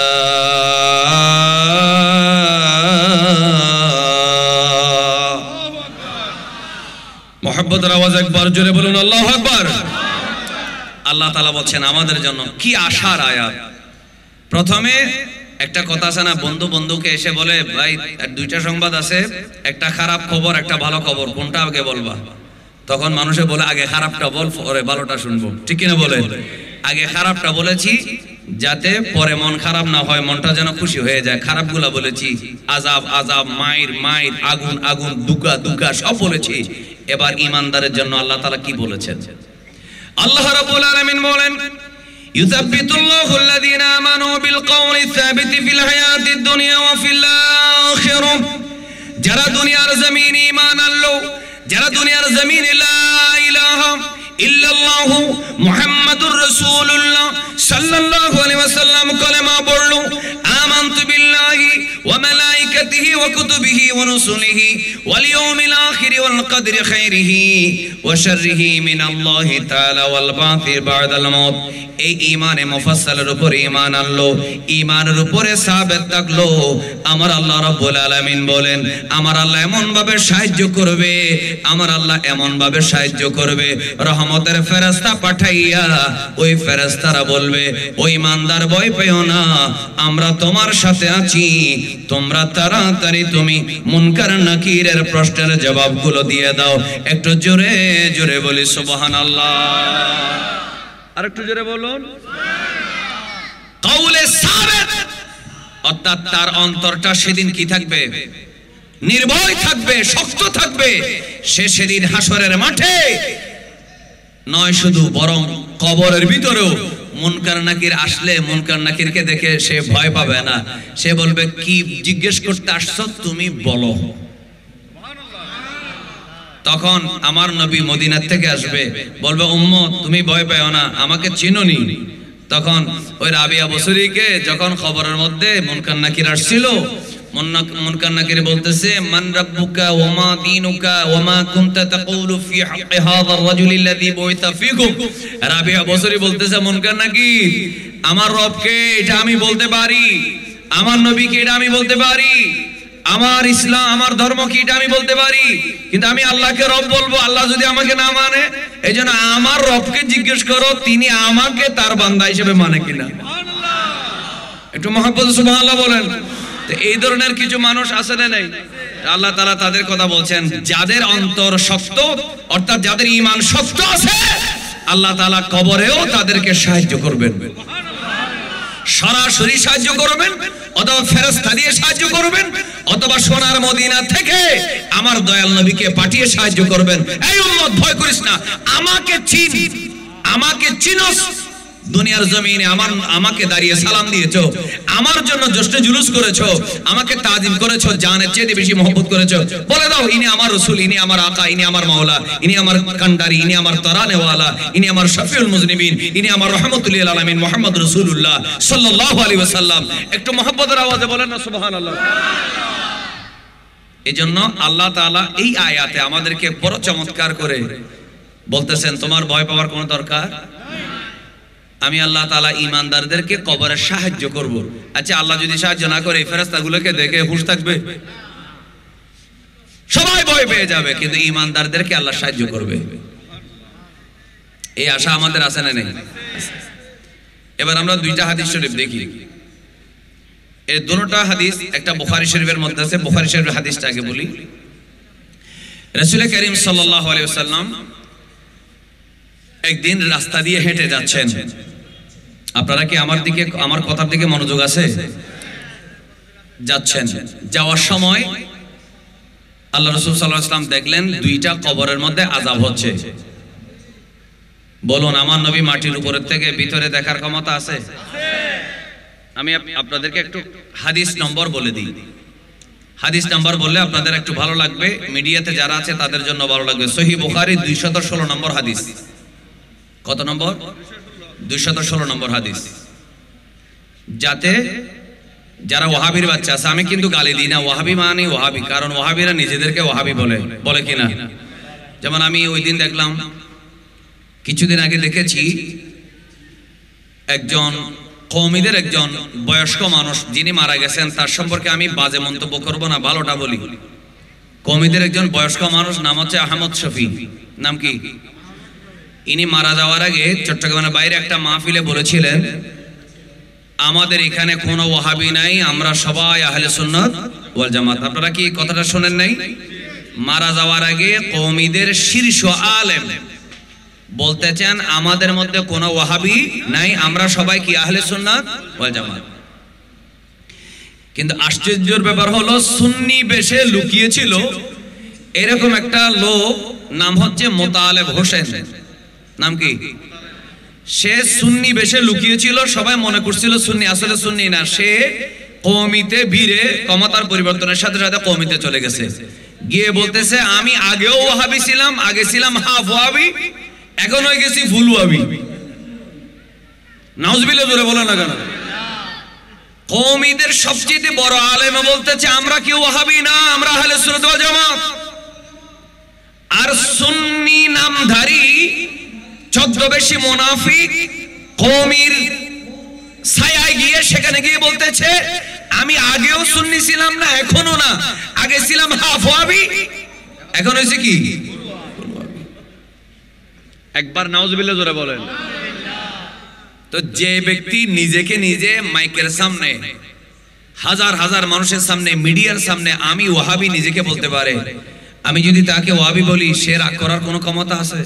মুহাব্বতের আওয়াজ একবার জোরে বলুন আল্লাহু আকবার। আল্লাহ তাআলা বলছেন আমাদের জন্য কি আশার আয়াত। প্রথমে একটা কথা আছে না, বন্ধু বন্ধুকে এসে বলে ভাই দুইটা সংবাদ আছে, একটা খারাপ খবর একটা ভালো খবর, কোনটা আগে বলবা? তখন মানুষে বলে আগে খারাপটা বল, পরে ভালোটা শুনবো। ঠিক কিনা বলেন? আগে খারাপটা বলেছি যাতে পরে মন খারাপ না হয়, মনটা যেন খুশি হয়ে যায়। খারাপগুলা বলেছি, আযাব আযাব, মাইর মাইর, আগুন আগুন, দুকা দুকা সব বলেছি। এবার ঈমানদারের জন্য আল্লাহ তাআলা কি বলেছেন? আল্লাহ রাব্বুল আলামিন বলেন, ইউসাব্বিতুল্লাহুল্লাযীনা আমানু বিল কওলি সাবিতি ফিল হায়াতিদ দুনিয়া ওয়া ফিল আখিরাহ। যারা দুনিয়ার জমিনে ঈমান আনলো, যারা দুনিয়ার জমিনে লা ইলাহা ইল্লাল্লাহু মুহাম্মাদুর রাসূলুল্লাহ সাল্লাল্লাহু আলাইহি ওয়াসাল্লাম ওয়া কুতুবিহি ওয়া রুসুলিহি ওয়াল ইয়াউমিল আখির ওয়াল কদরি খাইরিহি ওয়া শাররিহি মিনাল্লাহি তাআলা ওয়াল বাতি বা'দাল মাউত। এই ঈমানে মুফাসসালের উপরে ঈমান আনলো, ঈমানের উপরে সাবিত থাকলো। আমার আল্লাহ রাব্বুল আলামিন বলেন, আমার আল্লাহ এমন ভাবে সাহায্য করবে, আমার আল্লাহ এমন ভাবে সাহায্য করবে, রহমতের ফেরেশতা পাঠাইয়া ওই ফেরেশতারা বলবে, ও ঈমানদার ভয় পেও না, আমরা তোমার সাথে আছি, তোমরা তাড়াতাড়ি তুমি মুনকার নাকিরের প্রশ্নের জবাবগুলো দিয়ে দাও। একটু জোরে জোরে বলি সুবহানাল্লাহ। আর একটু জোরে বলুন কাউলে সাবিত। অর্থাৎ তার অন্তরটা সেদিন কি থাকবে? নির্ভয় থাকবে, শক্ত থাকবে। সে সেদিন হাসরের মাঠে নয় শুধু, বরং কবরের ভিতরেও মুনকার নাকির আসলে মুনকার নাকিরকে দেখে সে ভয় পাবে না। সে বলবে, কি জিজ্ঞেস করতে আসছো তুমি বলো। তখন আমার নবী মদিনার থেকে আসবে, বলবে, উম্মত তুমি ভয় পেও না, আমাকে চিনোনি। তখন ওই রাবিয়া বসরিকে যখন খবরের মধ্যে মুনকার নাকির আসছিল, মুনকার নাকির বলতেছে, মান রাব্বুকা ওয়া মা দীনুকা ওয়া মা কুনতা তাকুলু ফি হাক্কি হাযা আর-রাজুলি আল্লাযী বুইতা ফীকুম। রাবিয়া বসরি বলতেছে, মুনকার নাকির, আমার রবকে এটা আমি বলতে পারি, আমার নবীকে এটা আমি বলতে পারি, আমার ইসলাম আমার ধর্ম কি এটা আমি বলতে পারি, কিন্তু আমি আল্লাহকে রব বলবো, আল্লাহ যদি আমাকে না মানে, এইজন্য আমার রবকে জিজ্ঞেস করো তিনি আমাকে তার বান্দা হিসেবে মানে কিনা। একটু মহব্বত সুবহানাল্লাহ বলেন। তো এই ধরনের কিছু মানুষ আছে না নাই? আল্লাহ তাআলা তাদের কথা বলছেন, যাদের অন্তর শক্ত, অর্থাৎ যাদের ঈমান শক্ত আছে, আল্লাহ তাআলা কবরেও তাদেরকে সাহায্য করবেন, সরাসরি সাহায্য করবেন, অথবা ফেরেশতা দিয়ে সাহায্য করবেন, অথবা সোনার মদিনা থেকে আমার দয়াল নবীকে পাঠিয়ে সাহায্য করবেন। এই উম্মত ভয় করিস না, আমাকে চিন, আমাকে চিনোস। দুনিয়ার জমিনে আমাকে দাঁড়িয়ে সালাম দিয়েছো, আমার জন্য জশ্নে জুলুস করেছো, আমাকে তাজিম করেছো, জানের চেয়ে বেশি মহব্বত করেছো, বলে দাও ইনি আমার রাসূল, ইনি আমার আকা, ইনি আমার মাওলা, ইনি আমার কান্ডারি, ইনি আমার তারানেওয়ালা, ইনি আমার শফিউল মুজনিবিন, ইনি আমার রাহমাতুল লিল আলামিন মুহাম্মদ রাসূলুল্লাহ সাল্লাল্লাহু আলাইহি ওয়াসাল্লাম। একটু মহব্বতের আওয়াজে বলেন না সুবহানাল্লাহ। এজন্য আল্লাহ তাআলা এই আয়াতে আমাদেরকে বড় চমৎকার করে বলতেছেন, তোমার ভয় পাওয়ার কোনো দরকার, আমি আল্লাহ তাআলা ঈমানদারদেরকে কবরে সাহায্য করব। আচ্ছা, আল্লাহ যদি সাহায্য না করে ফেরেশতাগুলোকে দেখে হুঁশ থাকবে? সবাই ভয় পেয়ে যাবে, কিন্তু ঈমানদারদেরকে আল্লাহ সাহায্য করবে, এই আশা আমাদের আছে না নেই? এবার আমরা দুইটা হাদিস শরীফ দেখি। এই দুটোটা হাদিস, একটা বুখারী শরীফের মধ্যে আছে। বুখারী শরীফের হাদিসটা আগে বলি। রাসূল করিম সাল্লাল্লাহু আলাইহি ওয়াসাল্লাম একদিন রাস্তা দিয়ে হেঁটে যাচ্ছেন। আপনারা কি আমার কথার দিকে মনোযোগ আছে? যাচ্ছেন, যাওয়ার সময় আল্লাহ রাসূল সাল্লাল্লাহু আলাইহি ওয়াসাল্লাম দেখলেন দুইটা কবরের মধ্যে আযাব হচ্ছে। বলুন, আমার নবী মাটির উপরের থেকে ভিতরে দেখার ক্ষমতা আছে? আমি আপনাদেরকে একটু হাদিস নম্বর বলে দিই। হাদিস নাম্বার বললে আপনাদের একটু ভালো লাগবে, মিডিয়াতে যারা আছে তাদের জন্য ভালো লাগবে। সহিহ বুখারী 216 নম্বর হাদিস। কত নম্বর? 216 নম্বর হাদিস। যাতে যারা ওয়াহাবির বাচ্চা আছে, আমি কিন্তু গালি দিই না, ওয়াহাবি মানে ওয়াহাবি, কারণ ওয়াহাবিরা নিজেদেরকে ওয়াহাবি বলে কিনা। যেমন আমি ওই দিন দেখলাম, কিছুদিন আগে দেখেছি একজন কওমিদের একজন বয়স্ক মানুষ যিনি মারা গেছেন, তার সম্পর্কে আমি বাজে মন্তব্য করব না, ভালোটা বলি। কওমিদের একজন বয়স্ক মানুষ, নাম হচ্ছে আহমদ শফি। নাম কি? ইনি মারা যাওয়ার আগে চট্টগ্রামের বাইরে একটা মাহফিলে বলেছিলেন, আমাদের এখানে কোনো ওয়াহাবি নাই, আমরা সবাই আহলে সুন্নাত ওয়াল জামাত। আপনারা কি কথাটা শুনেন নাই? মারা যাওয়ার আগে কওমিদের শীর্ষ আলেম বলতেছেন, আমাদের মধ্যে কোনো ওয়াহাবি নাই, আমরা সবাই কি আহলে সুন্নাত ওয়াল জামাত। কিন্তু আশ্চর্যের ব্যাপার হলো, সুন্নি বেশে লুকিয়েছিল এরকম একটা লোক, নাম হচ্ছে মোতালেব হোসেন। নাম কি? সে সুন্নি বেশে লুকিয়েছিল, সবাই মনে করছিল সুন্নি, আসলে সুন্নি না। সে কওমিতে ভিড়ে ক্ষমতার পরিবর্তনের সাথে সাথে কওমিতে চলে গেছে, গিয়ে বলতেছে, আমি আগেও ওয়াহাবি ছিলাম, আগে ছিলাম হাফ ওয়াহাবি, এখন হয়ে গেছি ফুল ওয়াহাবি। নাউজুবিল্লাহ, জোরে বলে না কেন? কওমীদের সবচেয়ে বড় আলেম বলতেছে আমরা কি ওয়াহাবি না, আমরা আহলে সুন্নাত ওয়াল জামাত। আর সুন্নি নামধারী ছদ্মবেশী মুনাফিক কওমীর ছায়ায় গিয়ে সেখানে গিয়ে বলতেছে আমি আগেও সুন্নি ছিলাম না, এখনো না, আগে ছিলাম হাফ ওয়াহাবি, এখন হয়েছে কি। একবার নাউজুবিল্লাহ জোরে বলেন। তো যে ব্যক্তি নিজেকে নিজে মাইকের সামনে হাজার হাজার মানুষের সামনে মিডিয়ার সামনে আমি ওয়াহাবি নিজেকে বলতে পারে, আমি যদি তাকে ওয়াহাবি বলি সে রাগ করার কোনো ক্ষমতা আছে?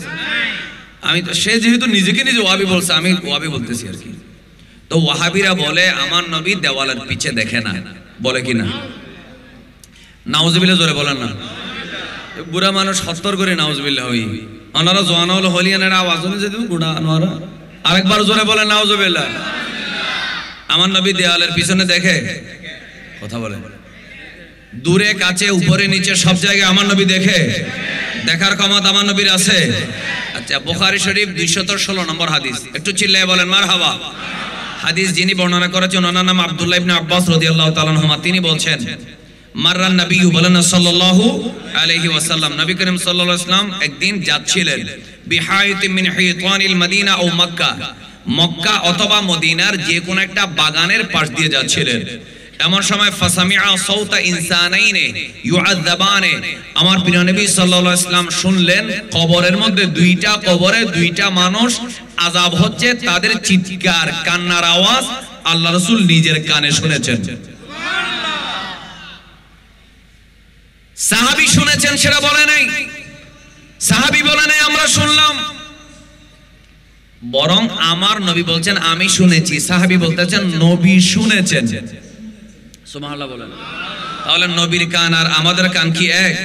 আমি তো সে যেহেতু নিজেকে নিজে ওয়াহাবি বলছে আমি ওয়াহাবি বলতেছি আর কি। তো ওয়াহাবিরা বলে আমার নবী দেওয়ালের পিছে দেখে না, বলে কি না? নাউজুবিল্লাহ জোরে বলেন না। বুড়া মানুষ সত্তর করে নাউজুবিল্লাহ হই, ওনারা জোয়ান হলো হলিয়ানের আওয়াজ শুনে যদি বুড়া আনোয়ারা আরেকবার জোরে বলে নাউজুবিল্লাহ। আমার নবী দেওয়ালের পিছনে দেখে, কথা বলে, দূরে কাছে উপরে নিচে সব জায়গায় আমার নবী দেখে, দেখার ক্ষমতা আমার নবীর আছে। আচ্ছা, বুখারী শরীফ 216 নম্বর হাদিস, একটু চিল্লায়ে বলেন মারহাবা। হাদিস যিনি বর্ণনা করেছেন ওনার নাম আব্দুল্লাহ ইবনে আব্বাস রাদিয়াল্লাহু তাআলা আনহুমা। তিনি বলছেন মাররান নবী বলেন সাল্লাল্লাহু আলাইহি ওয়াসাল্লাম, নবী করিম সাল্লাল্লাহু আলাইহি ওয়াসাল্লাম একদিন যাচ্ছিলেন বিহাইতিন মিন হিতানিল মদিনা ও মক্কা, মক্কা অথবা মদিনার যে কোন একটা বাগানের পাশ দিয়ে যাচ্ছিলেন। এমন সময় ফাসামিআ সাউতা ইনসানাইনে ইউআযাবানে, আমার প্রিয় নবী সাল্লাল্লাহু আলাইহি ওয়াসাল্লাম শুনলেন কবরের মধ্যে দুইটা কবরে দুইটা মানুষ আযাব হচ্ছে, তাদের চিৎকার কান্নার আওয়াজ আল্লাহ রাসূল নিজের কানে শুনেছেন। সাহাবী শুনেছেন সেটা বলে নাই, সাহাবী বলে নাই আমরা শুনলাম, বরং আমার নবী বলছেন আমি শুনেছি, সাহাবী বলতেছেন নবী শুনেছেন। সুবহানাল্লাহ বলেন। তাহলে নবীর কান আর আমাদের কান কি এক?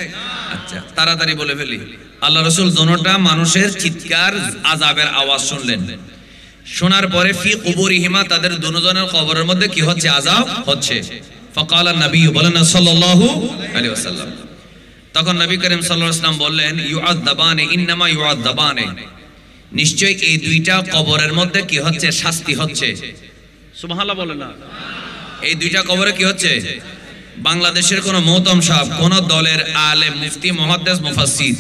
আচ্ছা তাড়াতাড়ি বলে ফেলি, আল্লাহ রাসূল দোনোটা মানুষের চিৎকার আযাবের আওয়াজ শুনলেন। শোনার পরে ফি কুবুরিহিমা, তাদের দুজনের কবরের মধ্যে কি হচ্ছে? আযাব হচ্ছে। ফাকালা নবী বলেন সাল্লাল্লাহু আলাইহি ওয়াসাল্লাম, তখন নবী করিম সাল্লাল্লাহু আলাইহি ওয়াসাল্লাম বললেন ইউআযাবানে ইন্নামা ইউআযাবানে, নিশ্চয় এই দুইটা কবরের মধ্যে কি হচ্ছে? শাস্তি হচ্ছে। সুবহানাল্লাহ বলেন না। এই দুইটা কবরে কি হচ্ছে? বাংলাদেশের কোন মুহতাম সাহেব, কোন দলের আলেম, মুফতি, মুহাদ্দিস, মুফাসসির,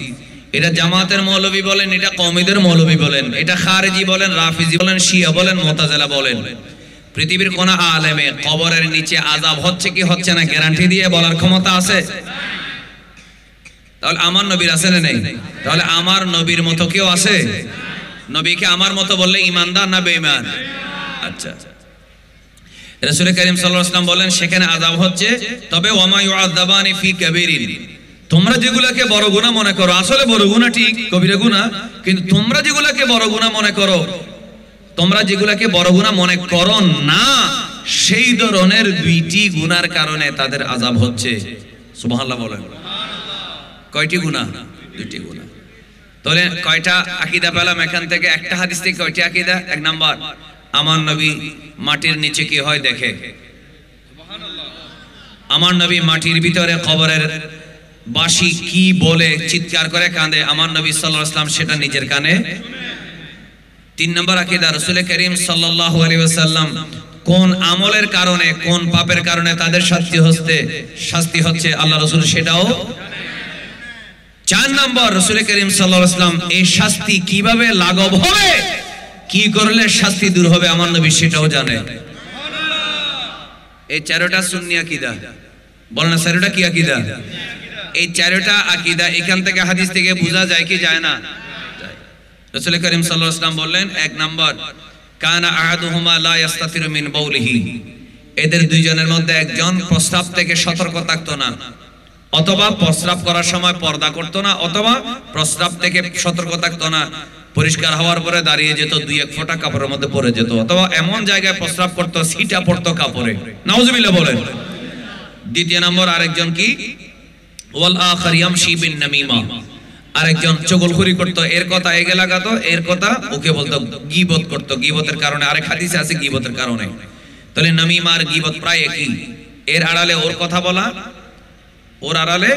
এটা জামাতের মৌলভী বলেন, এটা কওমীদের মৌলভী বলেন, এটা খারেজি বলেন, রাফিজি বলেন, শিয়া বলেন, মুতাজিলা বলেন, পৃথিবীর কোন আলেমে কবরের নিচে আযাব হচ্ছে কি হচ্ছে না গ্যারান্টি দিয়ে বলার ক্ষমতা আছে? তাহলে আমার নবীর আছে না নেই? তাহলে আমার নবীর মতো কেউ আছে? নবীকে আমার মতো বললে ঈমানদার না বেঈমান? আচ্ছা, রাসূল কারীম সাল্লাল্লাহু আলাইহি ওয়াসাল্লাম বলেন সেখানে আযাব হচ্ছে, তবে ওয়ামা ইউআযাবানি ফি কাবীরিন, তোমরা যেগুলোকে বড় গুনাহ মনে করো, আসলে বড় গুনাহ ঠিক, কবিরা গুনাহ, কিন্তু তোমরা যেগুলোকে বড় গুনাহ মনে করো, তোমরা যেগুলোকে বড় গুনাহ মনে করো না, সেই ধরনের দুইটি গুনার কারণে তাদের আযাব হচ্ছে। সুবহানাল্লাহ বলেন। কয়টি গুনাহ? দুইটি গুনাহ। তাহলে কয়টা আকীদা পেলাম এখান থেকে? একটা হাদিস থেকে কয়টি আকীদা? এক নাম্বার, আমার নবী মাটির নিচে কি হয় দেখে, আমার নবী মাটির ভিতরে কবরের বাঁশি কি বলে চিৎকার করে কাঁদে, আমার নবী সাল্লাল্লাহু আলাইহি ওয়াসাল্লাম সেটা নিজের কানে। তিন নম্বর আকীদা, রাসূল করিম সাল্লাল্লাহু আলাইহি ওয়াসাল্লাম কোন আমলের কারণে, কোন পাপের কারণে তাদের শাস্তি হচ্ছে আল্লাহ রাসূল সেটাও। চার নম্বর, রাসূল করিম সাল্লাল্লাহু আলাইহি ওয়াসাল্লাম এই শাস্তি কিভাবে লাঘব হবে, কি করলে শাস্তি দূর হবে, আমার নবী সেটাও জানে। এই চারটা সুন্নি আকীদা, বলেন না চারটা কি আকীদা? এই চারটা আকীদা এখান থেকে হাদিস থেকে বোঝা যায় কি যায় না? রাসূল করিম সাল্লাল্লাহু আলাইহি ওয়াসাল্লাম বললেন এক নাম্বার, কানা আহাদুহুমা লা ইস্তাতিরু মিন বাউলিহি, এদের দুইজনের মধ্যে একজন প্রস্রাব থেকে সতর্ক থাকতো না, অথবা প্রস্রাব করার সময় পর্দা করতো না, অথবা প্রস্রাব থেকে সতর্ক থাকতো না, পরিষ্কার হওয়ার পরে দাঁড়িয়ে যেত, দুই এক ফোঁটা কাপড়ের মধ্যে পড়ে যেত, অথবা এমন জায়গায় প্রস্রাব করতো ছিটা পড়তো কাপড়ে। নাউজুবিল্লাহ বলেন। দ্বিতীয় নম্বর, আরেকজন কি? ওয়াল আখার ইয়ামশি বিন নামিমা, আরেকজন চগলখুরি করতো, এর কথা এগে লাগাতো, এর কথা ওকে বলতো, গীবত করতো, গীবতের কারণে। আরেক হাদিসে আছে গীবতের কারণে। তাহলে নামিমা আর গীবত প্রায় একই, এর আড়ালে ওর কথা বলা, ওর আড়ালে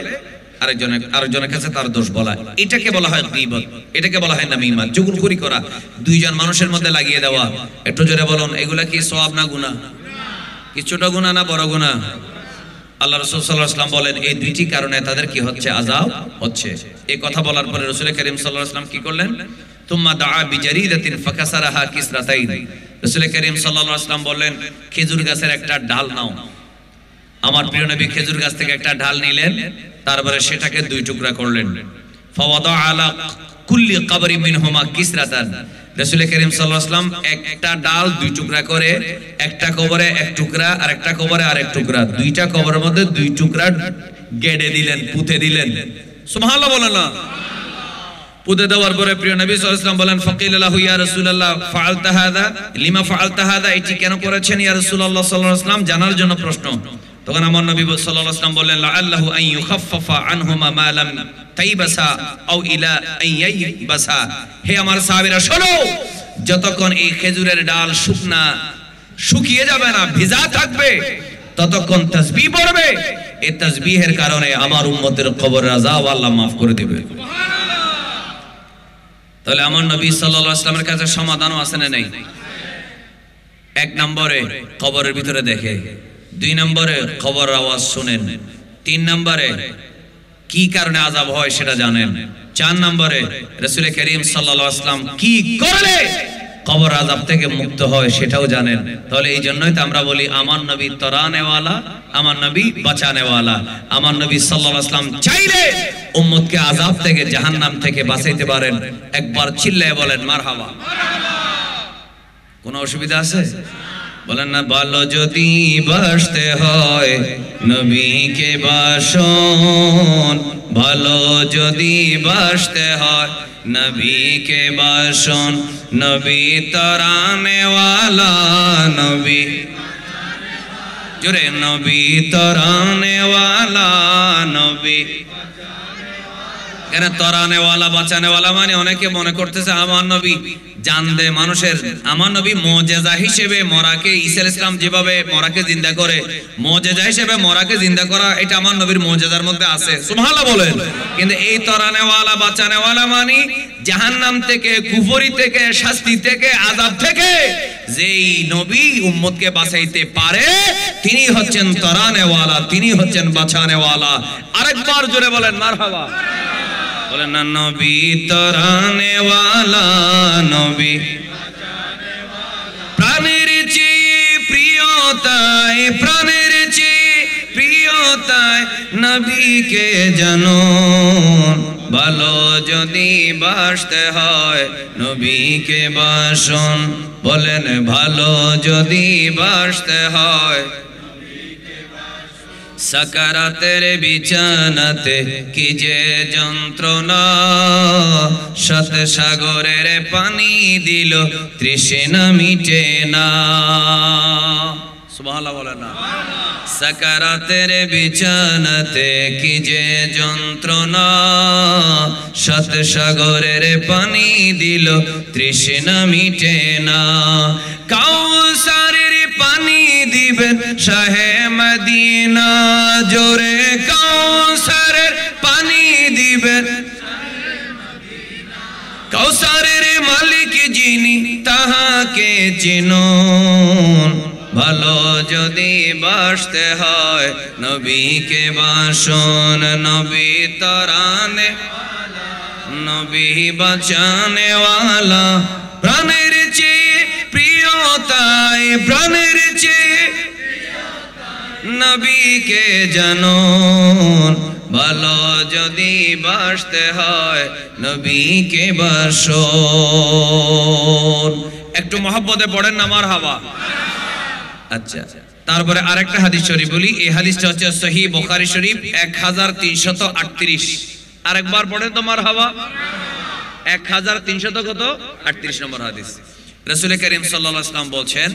আরেকজনের কাছে তার দোষ বলা, এটাকে বলা হয় গীবত, এটাকে বলা হয় নামিমা, চগলখুরি করা, দুইজন মানুষের মধ্যে লাগিয়ে দেওয়া। একটু জোরে বলুন, এগুলা কি সওয়াব না গুনাহ? কি ছোট গুনাহ না বড় গুনাহ? আল্লাহ রাসূল সাল্লাল্লাহু আলাইহি ওয়াসাল্লাম বলেন এই দুইটি কারণে তাদের কি হচ্ছে? আযাব হচ্ছে। এই কথা বলার পরে রাসূল করিম সাল্লাল্লাহু আলাইহি ওয়াসাল্লাম কি করলেন? তুম্মা দাআ বিজারিদাতিন ফাকাসারাহা কিসরাতাইন। রাসূল করিম সাল্লাল্লাহু আলাইহি ওয়াসাল্লাম বললেন খেজুর গাছের একটা ডাল নাও। আমার প্রিয় নবী খেজুর গাছ থেকে একটা ডাল নিলেন, তারপরে সেটাকে দুই টুকরা করলেন। ফাওয়াদা আলা কুল্লি কবরি মিনহুমা কিসরাতান। রাসূল করিম সাল্লাল্লাহু আলাইহি ওয়াসাল্লাম একটা ডাল দুই টুকরা করে, একটা কবরে এক টুকরা আর একটা কবরে আরেক টুকরা, দুইটা কবরের মধ্যে দুই টুকরা গেড়ে দিলেন, পুঁতে দিলেন। সুবহানাল্লাহ বলেন না? পুঁতে দেওয়ার পরে প্রিয় নবী সাল্লাল্লাহু আলাইহি ওয়াসাল্লাম বলেন ফাকিল লাহু ইয়া রাসূলুল্লাহ ফাআলতা হাযা লিমা ফাআলতা হাযা, এটি কেন করেছেন ইয়া রাসূলুল্লাহ সাল্লাল্লাহু আলাইহি ওয়াসাল্লাম? জানার জন্য প্রশ্ন। তখন আমার নবী সাল্লাল্লাহু আলাইহি ওয়াসাল্লাম বললেন লাআল্লাহু আন ইউখাফফাফা আনহুমা মা লাম তাইবাসা আও ইলা আন ইয়াইবাসা। হে আমার সাহাবীরা শোনো, যতক্ষণ এই খেজুরের ডাল শুকিয়ে যাবে না, ভিজা থাকবে, ততক্ষণ তাসবিহ পড়বে। এই তাসবিহের কারণে আমার উম্মতের কবরের আযাব আল্লাহ maaf করে দিবে। তাহলে আমার নবী সাল্লাল্লাহু আলাইহি ওয়াসাল্লামের কাছে সমাধানও আছে না নাই? এক নম্বরে কবরের ভিতরে দেখে, দুই নম্বরে কবরের আওয়াজ শুনেন, তিন নম্বরে কি কারণে আযাব হয় সেটা জানেন, চার নম্বরে রাসূল করিম সাল্লাল্লাহু আলাইহি ওয়াসাল্লাম কি করলে কবর আযাব থেকে মুক্ত হয় সেটাও জানেন। তাহলে এই জন্যই তো আমরা বলি আমার নবী তরানেওয়ালা, আমার নবী বাঁচানেওয়ালা। আমার নবী সাল্লাল্লাহু আলাইহি ওয়াসাল্লাম চাইলে উম্মতকে আযাব থেকে, জাহান্নাম থেকে বাঁচাইতে পারেন। একবার চিল্লায়ে বলেন মারহাবা। কোনো অসুবিধা আছে? বলেন না, ভালো যদি বাসতে হয় নবীকে বাসন, ভালো যদি বাসতে হয় নবীকে বাসন। নবী তরানেওয়ালা, নবী জোরে, নবী তরানেওয়ালা, নবী। কেন তরানেওয়ালা বাঁচানেওয়ালা মানে? অনেকে মনে করতেছে আমার নবী জান দে মানুষের, আমার নবী মুজিজা হিসেবে মরাকে, ঈসা আলাইহিস সালাম যেভাবে মরাকে জিন্দা করে, মুজিজা হিসেবে মরাকে জিন্দা করা, এটা আমার নবীর মুজিজার মধ্যে আছে। সুবহানাল্লাহ বলেন। কিন্তু এই তরানেওয়ালা বাঁচানেওয়ালা মানে জাহান্নাম থেকে, কুফরি থেকে, শাস্তি থেকে, আযাব থেকে যেই নবী উম্মতকে বাঁচাইতে পারে তিনি হচ্ছেন তরানেওয়ালা, তিনি হচ্ছেন বাঁচানেওয়ালা। আরেকবার জোরে বলেন মারহাবা। বলেন না, নবী তরানেওয়ালা, নবী প্রাণের চেয়ে প্রিয়তায়, প্রাণের চেয়ে প্রিয়তায় নবীকে জানো। ভালো যদি বাসতে হয় নবীকে বাসন। বলেন ভালো যদি বাসতে হয়, সাকারাতের বিছানাতে কি যে যন্ত্রণা, শত সাগরের পানি দিল তৃষ্ণা মিটে না। সুবহানাল্লাহ বলেন না? সাকারাতের বিছানাতে কি যে যন্ত্রণা, শত সাগরের পানি দিল তৃষ্ণা মিটে না। কাউসারের পানি দিবেন শাহে মদিনা, জোরে কাউসারের পানি দিবেন। কাউসারের মালিক যিনি তাহাকে চিনুন। ভালো যদি বাসতে হয় নবীকে বাসন। নবী তরানে, নবী বাঁচানেওয়ালা, প্রাণের চেয়ে প্রিয়তায়, প্রাণের চেয়ে নবীকে জানুন। ভালো যদি বাসতে হয় নবীকে বাসন। একটু মহব্বতে পড়েন না মারহাবা। আচ্ছা, তারপরে আরেকটা হাদিস শরীফ বলি। এই হাদিসটা হচ্ছে সহিহ বুখারী শরীফ 1338। আরেকবার পড়েন তো মারহাবা। 1338 নম্বর হাদিস। রাসূল করিম সাল্লাল্লাহু আলাইহি ওয়াসাল্লাম বলছেন,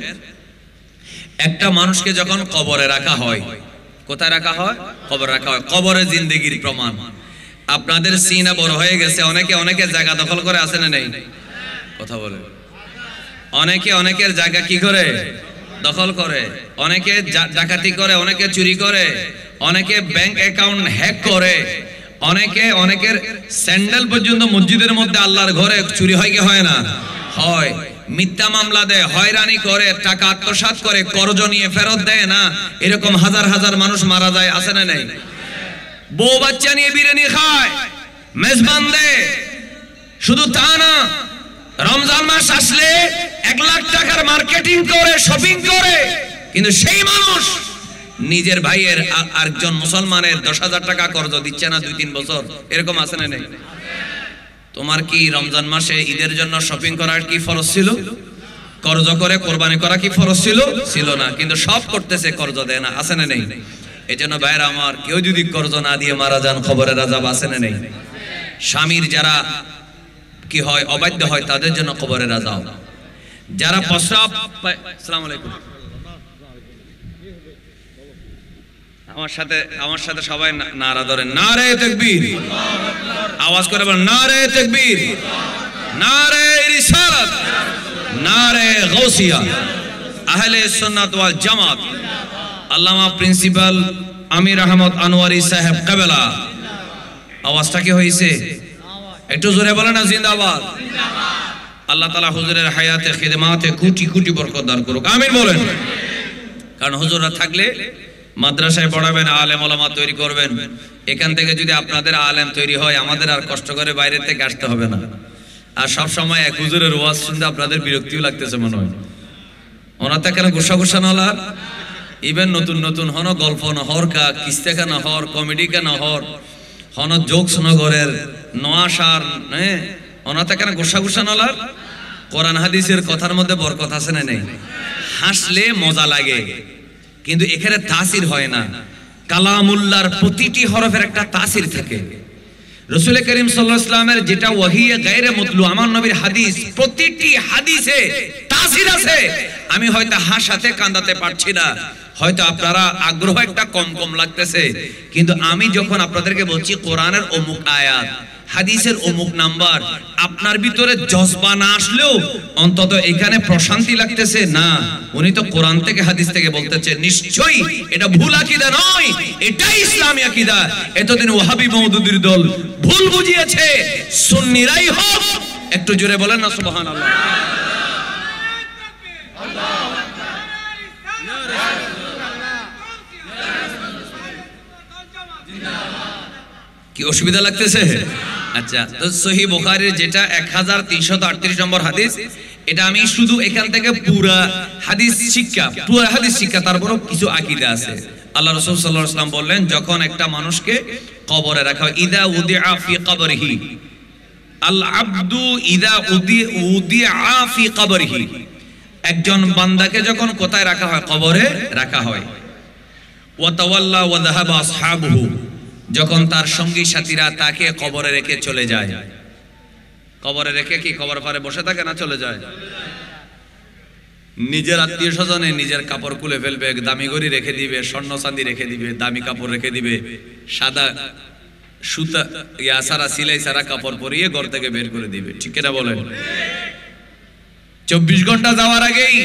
একটা মানুষকে যখন কবরে রাখা হয়, কোথায় রাখা হয়? কবরে রাখা হয়। কবরে জিন্দেগির প্রমাণ। আপনাদের সিনা বড় হয়ে গেছে, অনেকে অনেকের জায়গা দখল করে আছে না নেই? কথা বলে। অনেকে অনেকের জায়গা কি করে? দখল করে। অনেকে ডাকাতি করে, অনেকে চুরি করে, অনেকে ব্যাংক অ্যাকাউন্ট হ্যাক করে, অনেকে অনেকের স্যান্ডেল পর্যন্ত মসজিদের মধ্যে, আল্লাহর ঘরে চুরি হয় কি হয় না? হয়। মিথ্যা মামলা দেয়, হয়রানি করে, টাকা আত্মসাৎ করে, কর্জ নিয়ে ফেরত দেয় না, এরকম হাজার হাজার মানুষ মারা যায়, আছে না নেই? বউ বাচ্চা নিয়ে বিরিয়ানি খায়, মেজবান দেয়। শুধু তা না, রমজান মাস আসলে 1 লাখ টাকার মার্কেটিং করে, শপিং করে, কিন্তু সেই মানুষ নিজের ভাইয়ের আরেকজন মুসলমানের 10,000 টাকা কর্জ দিচ্ছে না 2-3 বছর, এরকম আছে না নেই? তোমার কি রমজান মাসে ঈদের জন্য শপিং করার কি ফরজ ছিল? কর্জ করে কোরবানি করা কি ফরজ ছিল? ছিল না, কিন্তু সব করতেছে, কর্জ দেয় না, আছে না নেই? এজন্য ভাইরা আমার, কেউ যদি কর্জ না দিয়ে মারা যান, খবরের আযাব আছে না নেই? স্বামীর যারা কি হয়, অবাধ্য হয়, তাদের জন্য কবরের আযাব। যারা প্রস্রাব, আসসালামু আলাইকুম, আমার সাথে সবাই নারা ধরেন, নারে তাকবীর, আওয়াজ করে বলেন নারে তাকবীর, নারে রিসালাত, নারে গাউসিয়া, আহলে সুন্নাত ওয়াল জামাত। আল্লামা প্রিন্সিপাল আমির আহমদ আনোয়ারি সাহেব কাবেলা, আওয়াজটা কি হয়েছে? একটু জোরে বলেন না জিন্দাবাদ। আল্লাহ তাআলা হুজুরের হায়াতে খিদমাতে কোটি কোটি বরকত দান করুক, আমিন বলেন। কারণ হুজুররা থাকলে মাদ্রাসায় পড়াবেন, আলেম ওলামা তৈরি করবেন। এখান থেকে যদি আপনাদের আলেম তৈরি হয়, আমাদের আর কষ্ট করে বাইরে থেকে আসতে হবে না। আর সব সময় এক হুজুরের ওয়াজ শুনতে আপনাদের বিরক্তিও লাগতেছে মনে হয়। ওনার তো কেন গোসা গোসা নলার, ইভেন নতুন নতুন হন গল্প নহর কা কিস্তে কা নহর, কমেডি কা নহর হন, জোকস নগরের নোয়াশার, হ্যাঁ, ওনার তো কেন গোসা গোসা নলার। কোরআন হাদিসের কথার মধ্যে বরকত আছে না নেই? হাসলে মজা লাগে, কিন্তু এখানে তাসির হয় না। কালামুল্লাহর প্রতিটি হরফের একটা তাসির থাকে। রাসূল করিম সাল্লাল্লাহু আলাইহি ওয়াসাল্লামের যেটা ওয়াহিয়ে গায়রে মতলু, আমার নবীর হাদিস, প্রতিটি হাদিসে তাসির আছে। আমি হয়তো হাসাতে কান্দাতে পারছি না, হয়তো আপনারা আগ্রহ একটা কম কম লাগতেছে, কিন্তু আমি যখন আপনাদেরকে বলছি কোরআনের অমুক আয়াত, হাদিসের অমুক নাম্বার, আপনার ভিতরে জজবা না আসলেও অন্তত এখানে প্রশান্তি লাগতেছে না, উনি তো কোরআন থেকে হাদিস থেকে বলতেছে, নিশ্চয়ই এটা ভুল আকীদা নয়, এটাই ইসলামী আকীদা। এতদিন ওয়াহাবি মওদুদির দল ভুল বুঝিয়েছে, সুন্নিরাই হোক। একটু জোরে বলেন না সুবহানাল্লাহ। কি অসুবিধা লাগতেছে? আচ্ছা, তো সহিহ বুখারীর যেটা 1338 নম্বর হাদিস, এটা আমি শুধু এখান থেকে পুরা হাদিস শিক্ষা, তারপরও কিছু আকীদা আছে। আল্লাহ রাসূল সাল্লাল্লাহু আলাইহি ওয়াসাল্লাম বললেন, যখন একটা মানুষকে কবরে রাখা হয়, ইদা উদিআ ফি কবরিহি, আল আবদু ইদা উদিআ ফি কবরিহি, একজন বান্দাকে যখন কোথায় রাখা হয়? কবরে রাখা হয়। ওয়া তাওয়াল্লা ওয়া যাহাবা আসহাবুহু, যখন তার সঙ্গী সাথীরা তাকে কবরে রেখে চলে যায়। কবরে রেখে কি কবর পারে বসে থাকে না? চলে যায়। নিজের আত্মীয় স্বজনে নিজের কাপড় খুলে ফেলবে, দামি ঘড়ি রেখে দিবে, স্বর্ণ চাঁদি রেখে দিবে, দামি কাপড় রেখে দিবে, সাদা সুতা সারা সিলাই সারা কাপড় পরিয়ে ঘর থেকে বের করে দিবে, ঠিক কিনা বলেন? 24 ঘন্টা যাওয়ার আগেই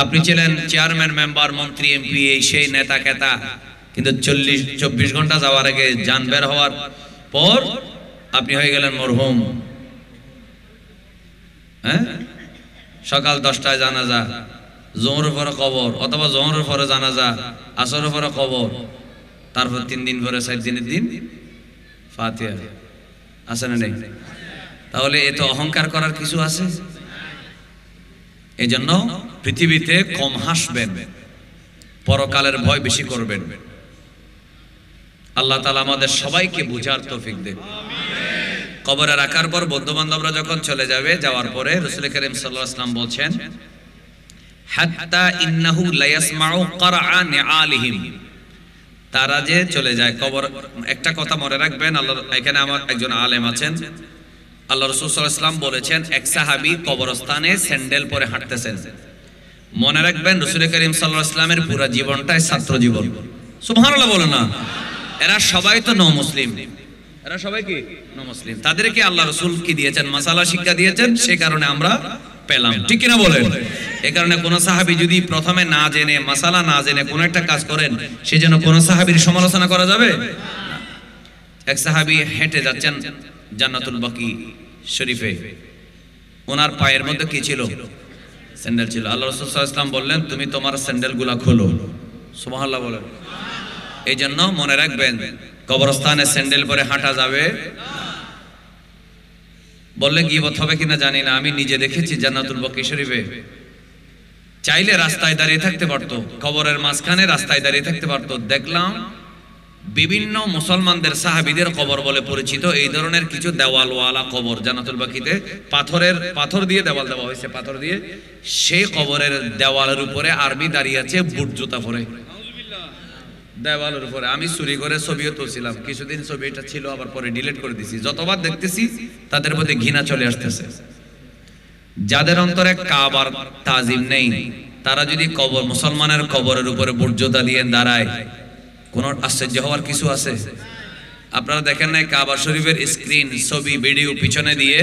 আপনি ছিলেন চেয়ারম্যান, মেম্বার, মন্ত্রী, এমপি, এই সেই নেতা কেতা, কিন্তু 24 ঘন্টা যাওয়ার আগে জান বের হওয়ার পর আপনি হয়ে গেলেন মরহুম। হ্যাঁ, সকাল 10টায় জানাজা, জোহরের পরে কবর, অথবা জোহরের পরে জানাজা, আসরের পরে কবর, তারপর 3 দিন পরে 4 দিনের দিন ফাতিহা। আছে না নেই? তাহলে এত অহংকার করার কিছু আছে? এই জন্য পৃথিবীতে কম হাসবেন, পরকালের ভয় বেশি করবেন। আল্লাহ তাআলা আমাদের সবাইকে বুঝার তৌফিক দেন। কবরে রাখার পর বন্ধু বান্ধবরা যখন চলে যাবে, যাওয়ার পরে রাসূল করিম সাল্লাল্লাহু আলাইহি ওয়াসাল্লাম বলছেন, হাত্তা ইন্নাহু লা ইয়াসমাউ ক্বরআ নিআলিহিম, তারা যে চলে যায় কবর। একটা কথা মনে রাখবেন, আল্লাহ, এখানে আমার একজন আলেম আছেন, আল্লাহ রাসূল সাল্লাল্লাহু আলাইহি ওয়াসাল্লাম বলেছেন, এক সাহাবী কবরস্থানে স্যান্ডেল পরে হাঁটতেছেন। মনে রাখবেন, রাসূল করিম সাল্লাল্লাহু আলাইহি ওয়াসাল্লামের পুরো জীবনটাই ছাত্র জীবন। সুবহানাল্লাহ বলেন না? এরা সবাই তো নও মুসলিম, এরা সবাই কি নও মুসলিম। তাদেরকে আল্লাহ রাসূল কি দিয়েছেন? মাসালা শিক্ষা দিয়েছেন, সেই কারণে আমরা পেলাম, ঠিক কিনা বলেন? এই কারণে কোন সাহাবী যদি প্রথমে না জেনে, মাসালা না জেনে কোন একটা কাজ করেন, সেজন্য কোন সাহাবীর সমালোচনা করা যাবে না। এক সাহাবী হেঁটে যাচ্ছেন জান্নাতুল বাকি শরীফে, ওনার পায়ের মধ্যে কি ছিল? স্যান্ডেল ছিল। আল্লাহ রাসূল সাল্লাল্লাহু আলাইহি ওয়াসাল্লাম বললেন, তুমি তোমার স্যান্ডেলগুলা খোলো। সুবহানাল্লাহ বলেন। এই জন্য মনে রাখবেন, কবরস্থানে স্যান্ডেল পরে হাঁটা যাবে বললে গীবত হবে কিনা জানি না, আমি নিজে দেখেছি জান্নাতুল বাকি শরীফে চাইলে রাস্তায় দাঁড়িয়ে থাকতে পারতো, কবরের মাঝখানে রাস্তায় দাঁড়িয়ে থাকতে পারতো। দেখলাম বিভিন্ন মুসলমানদের সাহাবীদের কবর বলে পরিচিত এই ধরনের কিছু দেওয়ালওয়ালা কবর জান্নাতুল বাকিতে, পাথর দিয়ে দেওয়াল দেওয়া হয়েছে, পাথর দিয়ে। সেই কবরের দেওয়ালের উপরে আরবি দাঁড়িয়ে আছে বুট জুতা পরে দেওয়ালের উপরে। আমি চুরি করে ছবিও তুলছিলাম কিছুদিন, ছবিটা ছিল আবার পরে ডিলিট করে দিছি। যতবার দেখতেছি তাদের প্রতি ঘৃণা চলে আসতেছে। যাদের অন্তরে কাবার তাজিম নেই তারা যদি কবর, মুসলমানের কবরের উপরে বুট জুতা দিয়ে দাঁড়ায়, কোন আশ্চর্য হওয়ার কিছু আছে? আপনারা দেখেন নাই কাবা শরীফের স্ক্রিন, ছবি, ভিডিও পিছনে দিয়ে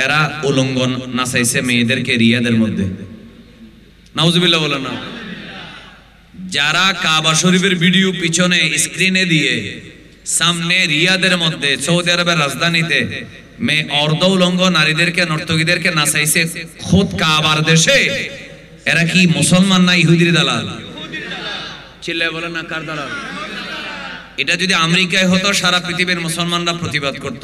এরা উলঙ্গ নাচাইছে মেয়েদেরকে রিয়াদের মধ্যে। নাউজুবিল্লাহ বলেন না। যারা কাবা শরীফের ভিডিও পিছনে স্ক্রিনে দিয়ে সামনে রিয়াদের মধ্যে সৌদি আরবের রাজধানীতে মেয়ে অর্ধ উলঙ্গ নারীদেরকে, নর্তকীদেরকে নাচাইছে খোদ কাবার দেশে, এরা কি মুসলমান না ইহুদির দালাল? চিল্লায় বলেন না, কার দালাল? এটা যদি আমেরিকায় হতো সারা পৃথিবীর মুসলমানরা প্রতিবাদ করত।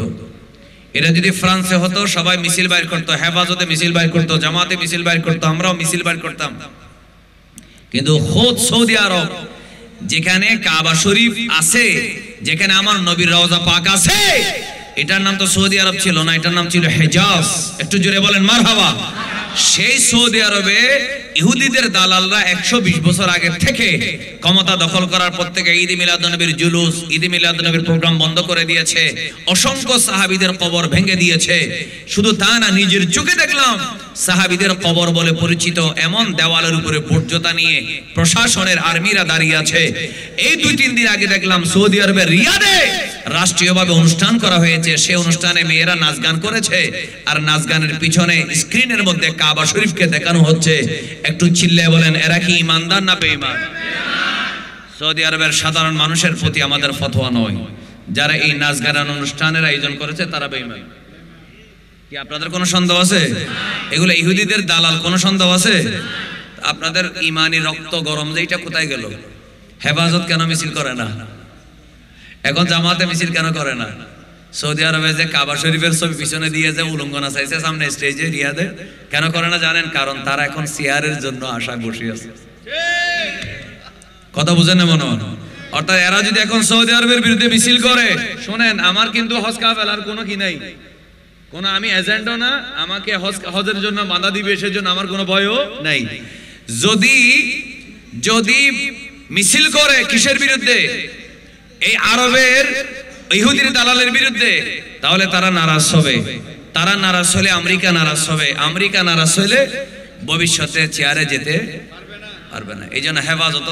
এটা যদি ফ্রান্সে হতো সবাই মিছিল বাইর করতো, হেফাজতে মিছিল বাইর করতো, জামাতে মিছিল বাইর করতো, আমরাও মিছিল বাইর করতাম। কিন্তু খোদ সৌদি আরব, যেখানে কাবা শরীফ আছে, যেখানে আমার নবীর রওজা পাক আছে, এটার নাম তো সৌদি আরব ছিল না, এটার নাম ছিল হেজাজ। একটু জোরে বলেন মারহাবা। সেই সৌদি আরবে ইহুদিদের দালালরা 120 বছর আগে থেকে ক্ষমতা দখল করার পর থেকে ঈদ মিলাদুন্নবীর জুলুস, ঈদ মিলাদুন্নবীর প্রোগ্রাম বন্ধ করে দিয়েছে, অসংখ্য সাহাবীদের কবর ভেঙে দিয়েছে। শুধু তা না, নিজের চোখে দেখলাম সাহাবীদের কবর বলে পরিচিত এমন দেওয়ালের উপরে বুটজোতা নিয়ে প্রশাসনের আর্মিরা দাঁড়িয়ে আছে। এই 2-3 দিন আগে দেখলাম সৌদি আরবের রিয়াদে রাষ্ট্রীয়ভাবে অনুষ্ঠান করা হয়েছে, সেই অনুষ্ঠানে মেয়েরা নাচ গান করেছে, আর নাচ গানের পিছনে স্ক্রিনের মধ্যে কাবা শরীফকে দেখানো হচ্ছে। একটু চিল্লায় বলেন, এরা কি ইমানদার না বেঈমান? সৌদি আরবের সাধারণ মানুষের প্রতি আমাদের ফতোয়া নয়, যারা এই নাচ গান অনুষ্ঠানের আয়োজন করেছে তারা বেঈমান। কি আপনাদের কোনো সন্দেহ আছে? এগুলো ইহুদিদের দালাল, কোনো সন্দেহ আছে? আপনাদের ইমানি রক্ত গরম যে এটা কোথায় গেল? হেফাজত কেন মিছিল করে না? এখন জামাতে মিছিল কেন করে না? সৌদি আরবে যে কাবা শরীফের ছবি পিছনে দিয়ে যে উলঙ্গ নাচাইছে সামনে স্টেজে রিয়াদে, কেন করে না জানেন? কারণ তারা এখন সিয়ারের জন্য আশায় বসে আছে। কথা বুঝেন না মনে হয়? অর্থাৎ এরা যদি এখন সৌদি আরবের বিরুদ্ধে মিছিল করে, শোনেন, আমার কিন্তু হজ কাফেলার কোনো কি নাই, কোনো আমি এজেন্টও না, আমাকে হজের জন্য বাধা দিবে সেজন্য আমার কোনো ভয়ও নাই। যদি মিছিল করে কিসের বিরুদ্ধে? এই আরবের ইহুদির দালালের বিরুদ্ধে, তাহলে তারা নারাজ হবে। তারা নারাজ হলে আমেরিকা নারাজ হবে, আমেরিকা নারাজ হলে ভবিষ্যতে চেয়ারে যেতে পারবে না। এই জন্য হেফাজত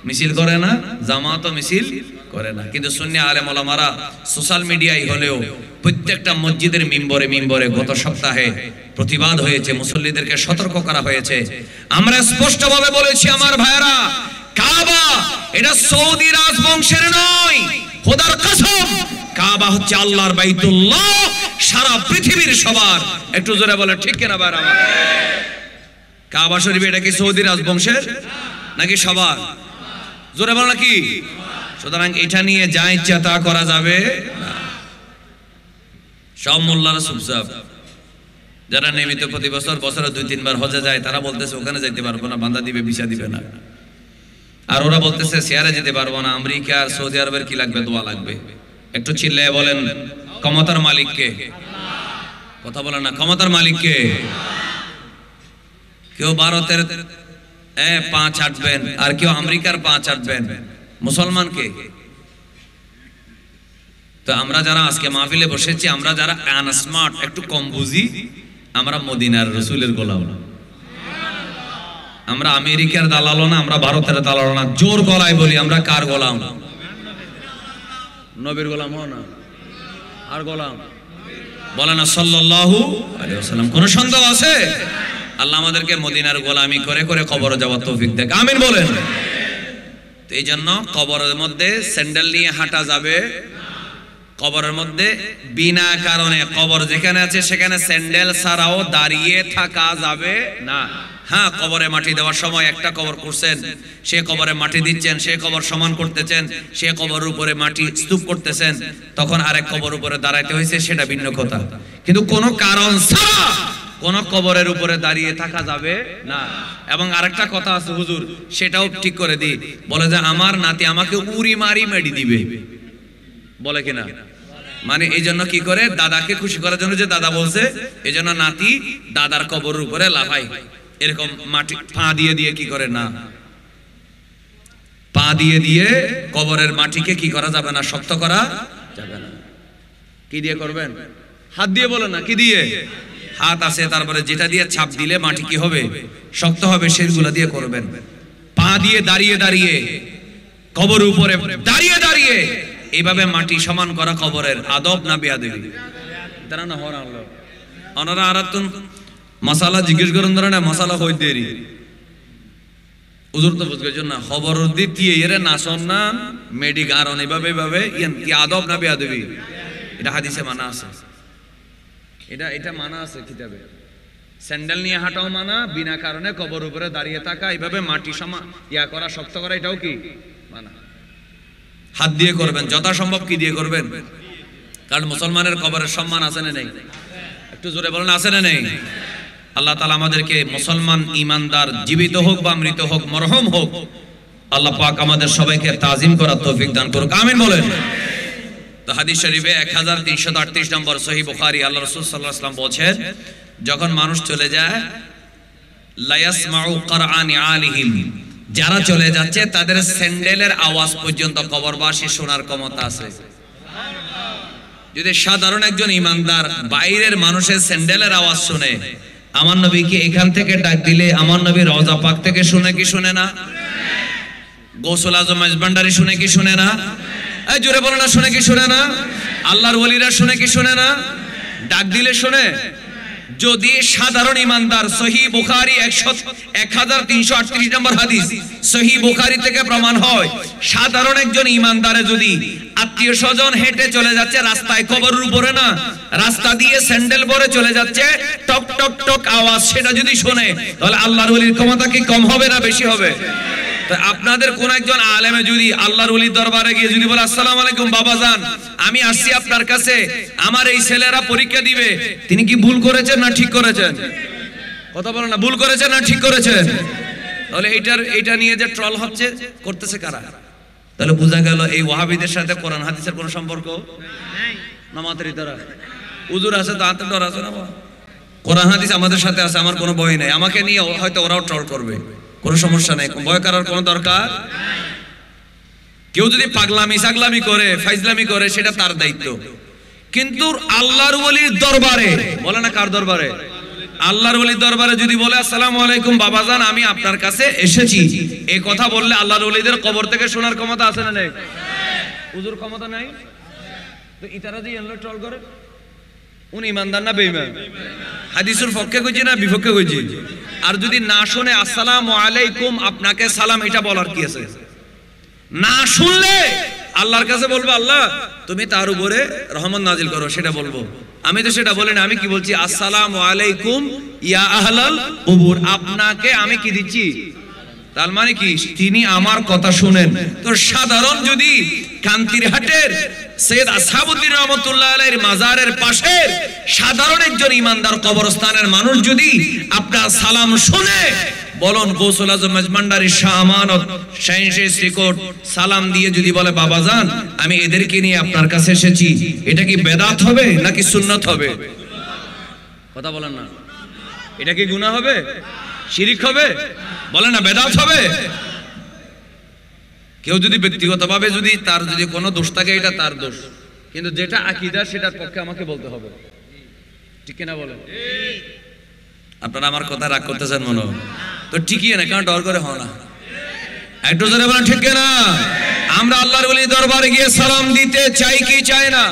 মিছিল করে না, জামাতও মিছিল করে না। কিন্তু সুন্নি আলেম ওলামারা সোশ্যাল মিডিয়ায় হলেও প্রত্যেকটা মসজিদের মিম্বরে গত সপ্তাহে প্রতিবাদ হয়েছে, মুসল্লিদেরকে সতর্ক করা হয়েছে। আমরা স্পষ্টভাবে বলেছি আমার ভাইরা, কাবা এটা সৌদি রাজবংশের নয়, খোদার কসম কাবা হচ্ছে আল্লাহর বাইতুল্লাহ, সারা পৃথিবীর সবার। একটু জোরে বলে ঠিক কিনা ভাইরা আমার? কাবা শরীফ এটা কি সৌদি রাজবংশের নাকি সবার? জোরে বলো নাকি? সুতরাং এটা নিয়ে যা ইচ্ছা তা করা যাবে না। সব মোল্লারা চুপচাপ, যারা নিয়মিত প্রতি বছরে 2-3 বার হজে যায় তারা বলতেছে ওখানে যাইতে পারবো না, বান্দা দিবে, ভিসা দিবে না। আর ওরা বলতেছে সিয়ারে যেতে পারবো না। আমেরিকা আর সৌদি আরবের কি লাগবে? দোয়া লাগবে। একটু চিল্লায় বলেন, ক্ষমতার মালিক কে? কথা বলেন না, ক্ষমতার মালিক কে? কেউ ভারতের 5 চাটবেন আর কেউ আমেরিকার 5 চাটবেন, মুসলমান কে? তো আমরা যারা আজকে মাহফিলে বসেছি, আমরা যারা আনস্মার্ট, একটু কম বুঝি, আমরা মদিনার রাসূলের গোলাম না, আমরা আমেরিকার দালালও না, আমরা ভারতের দালালও না। জোর গলায় বলি, আমরা কার গোলাম? নবীর গোলাম হও না, আর গোলাম বলে না সাল্লাল্লাহু আলাইহি ওয়াসাল্লাম। কোন সন্দেহ আছে? আল্লাহ আমাদেরকে মদিনার গোলামি করে করে কবরে যাওয়ার তৌফিক দেখ, আমিন বলেন। এই জন্য কবরের মধ্যে স্যান্ডেল নিয়ে হাঁটা যাবে কবরের মধ্যে বিনা কারণে কবর যেখানে আছে সেখানে স্যান্ডেল ছাড়াও দাঁড়িয়ে থাকা যাবে না। হ্যাঁ, কবরে মাটি দেওয়ার সময় একটা কবর করছেন, সে কবরে মাটি দিচ্ছেন, সে কবর সমান করতেছেন, সে কবরের উপরে মাটি স্তূপ করতেছেন, তখন আরেক কবর উপরে দাঁড়াইতে হয়েছে, সেটা ভিন্ন কথা। কিন্তু কোনো কারণ ছাড়া কোন কবরের উপরে দাঁড়িয়ে থাকা যাবে না। এবং আরেকটা কথা আছে হুজুর, সেটাও ঠিক করে দিই, বলে যে আমার নাতি আমাকে উড়ি মারি মেডি দিবে, বলে কিনা? মানে এই জন্য কি করে, দাদাকে খুশি করার জন্য যে দাদা বলছে, এই জন্য নাতি দাদার কবরের উপরে লাফাই, এরকম মাটি পা দিয়ে দিয়ে কি করে না, পা দিয়ে দিয়ে কবরের মাটিকে কি করা যাবে না, শক্ত করা যাবে না। কি দিয়ে করবেন? হাত দিয়ে বলো না, কি দিয়ে? হাত আছে, তারপরে যেটা দিয়ে ছাপ দিলে মাটি কি হবে, শক্ত হবে, সেগুলো দিয়ে করবেন। পা দিয়ে দাঁড়িয়ে দাঁড়িয়ে কবরের উপরে দাঁড়িয়ে দাঁড়িয়ে এইভাবে মাটি সমান করা কবরের আদব না বেয়াদবি? তারা না হওয়ার আল্লাহ ওনারা আরাতুন মশালা জিজ্ঞেস করেন, ধরে না মশালা হই দেরি উজুর তো বুঝবার জন্য খবর দিতে এর নাসন না মেডি কারণ এইভাবে এইভাবে কি আদব না বেয়াদবি? এটা হাদিসে মানা আছে, এটা মানা আছে কিতাবে। স্যান্ডেল নিয়ে হাঁটাও মানা, বিনা কারণে কবর উপরে দাঁড়িয়ে থাকা, এইভাবে মাটি সমা ইয়া করা, শক্ত করা, এটাও কি মানা। হাত দিয়ে করবেন যথাসম্ভব, কি দিয়ে করবেন? কারণ মুসলমানের কবরের সম্মান আছে না নেই? একটু জোরে বলেন, আছে না নেই? আল্লাহ তাআলা আমাদেরকে মুসলমান ইমানদার জীবিত হোক বা মৃত হোক, মরহুম হোক, আল্লাহ পাক আমাদের সবাইকে তাজিম করার তৌফিক দান করুক, আমিন বলেন। তো হাদিস শরীফে 1338 নম্বর সহিহ বুখারী, আল্লাহ রাসূল সাল্লাল্লাহু আলাইহি ওয়াসাল্লাম বলেন, যখন মানুষ চলে যায়, লা ইয়াসমাউ কারআনি আলিহিম, যারা চলে যাচ্ছে তাদের স্যান্ডেলের আওয়াজ পর্যন্ত কবরবাসী শোনার ক্ষমতা আছে। যদি সাধারণ একজন ইমানদার বাইরের মানুষের স্যান্ডেলের আওয়াজ শুনে, আমার নবীকে এখান থেকে ডাক দিলে আমার নবী রওজা পাক থেকে শুনে কি শুনে না? গৌসুল আজম মেজবান্ডারি শুনে কি শুনে না? এই জোরে বলো না, শুনে কি শুনে না? আল্লাহর ওলিরা শুনে কি শুনে না? ডাক দিলে শুনে। যদি সাধারণ ইমানদার, সহিহ বুখারী 1338 নম্বর হাদিস, সহিহ বুখারী থেকে প্রমাণ হয়, সাধারণ একজন ইমানদারে যদি আত্মীয় স্বজন হেঁটে চলে যাচ্ছে রাস্তায়, কবরের উপরে না, রাস্তা দিয়ে স্যান্ডেল পরে চলে যাচ্ছে, টক টক টক আওয়াজ, সেটা যদি শুনে, তাহলে আল্লাহর ওলির ক্ষমতা কি কম হবে না বেশি হবে? তো আপনাদের কোন একজন আলেমে যদি আল্লাহর ওলির দরবারে গিয়ে যদি বলে, আসসালামু আলাইকুম বাবাজান, আমি আসছি আপনার কাছে, আমার এই ছেলেরা পরীক্ষা দিবে, তিনি কি ভুল করেছেন না ঠিক করেছেন? কথা বলেন না, ভুল করেছেন না ঠিক করেছেন? তাহলে এইটা নিয়ে যে ট্রল হচ্ছে, করতেছে কারা? তাহলে বোঝা গেল এই ওয়াহাবিদের সাথে কোরআন হাদিসের কোনো সম্পর্ক নাই। নামাতের দ্বারা উজুর আছে তো হাতে ডর আছে না? কোরআন হাদিস আমাদের সাথে আছে, আমার কোনো ভয় নাই। আমাকে নিয়ে হয়তো ওরাও ট্রল করবে, কোনো সমস্যা নেই, ভয় করার কোনো দরকার। কেউ যদি পাগলামি সাগলামি করে, ফাইজলামি করে, সেটা তার দায়িত্ব। কিন্তু আল্লাহর ওলির দরবারে বলে না, কার দরবারে? আল্লাহর ওলির দরবারে যদি বলে, আসসালামু আলাইকুম বাবাজান, আমি আপনার কাছে এসেছি, এই কথা বললে আল্লাহর ওলিদের কবর থেকে শোনার ক্ষমতা আছে না নেই? হুজুর ক্ষমতা নাই? তো ইতারা যে আল্লাহ ট্রল করে, উনি ইমানদার না বেঈমান? হাদিসের পক্ষে কইছি না বিপক্ষে কইছি? আর যদি না শুনে আসসালামু আলাইকুম, আপনাকে সালাম, এটা বলার কি আছে? না শুনলে আল্লাহর কাছে বলবো, আল্লাহ তুমি তার উপরে রহমত নাজিল করো, সেটা বলবো। আমি তো সেটা বলি না, আমি কি বলছি? আসসালামু আলাইকুম ইয়া আহলাল কুবুর, আপনাকে আমি কি দিচ্ছি? তার মানে কি, তিনি আমার কথা শুনেন। তো সাধারণ যদি কান্তিরহাটের সৈয়দ আসহাবউদ্দিন রহমাতুল্লাহ আলাইহির মাজারের পাশে সাধারণ একজন ইমানদার কবরস্থানের মানুষ যদি আপনার সালাম শুনে, বলুন গৌসুল আজম মেজবান্ডারি শাহ আমানত শাহিনশাহ শ্রীকোট সালাম দিয়ে যদি বলে, বাবাজান আমি এদেরকে নিয়ে আপনার কাছে এসেছি, এটা কি বেদাত হবে নাকি সুন্নাত হবে? কথা বলেন না, এটা কি গুনাহ হবে, শিরিক হবে? বলেন না, বেদাত হবে? কেউ যদি ব্যক্তিগতভাবে যদি তার যদি কোনো দোষ থাকে, এটা তার দোষ, কিন্তু যেটা আকীদা সেটার পক্ষে আমাকে বলতে হবে, ঠিক কিনা বলেন? আপনারা আমার কথা রাগ করতেছেন মনে হয় তো? ঠিকই না, কারণ ডর করে হয় না, একটু জোরে বলেন ঠিক কিনা? আমরা আল্লাহর ওলি দরবারে গিয়ে সালাম দিতে চাই কি চাই না?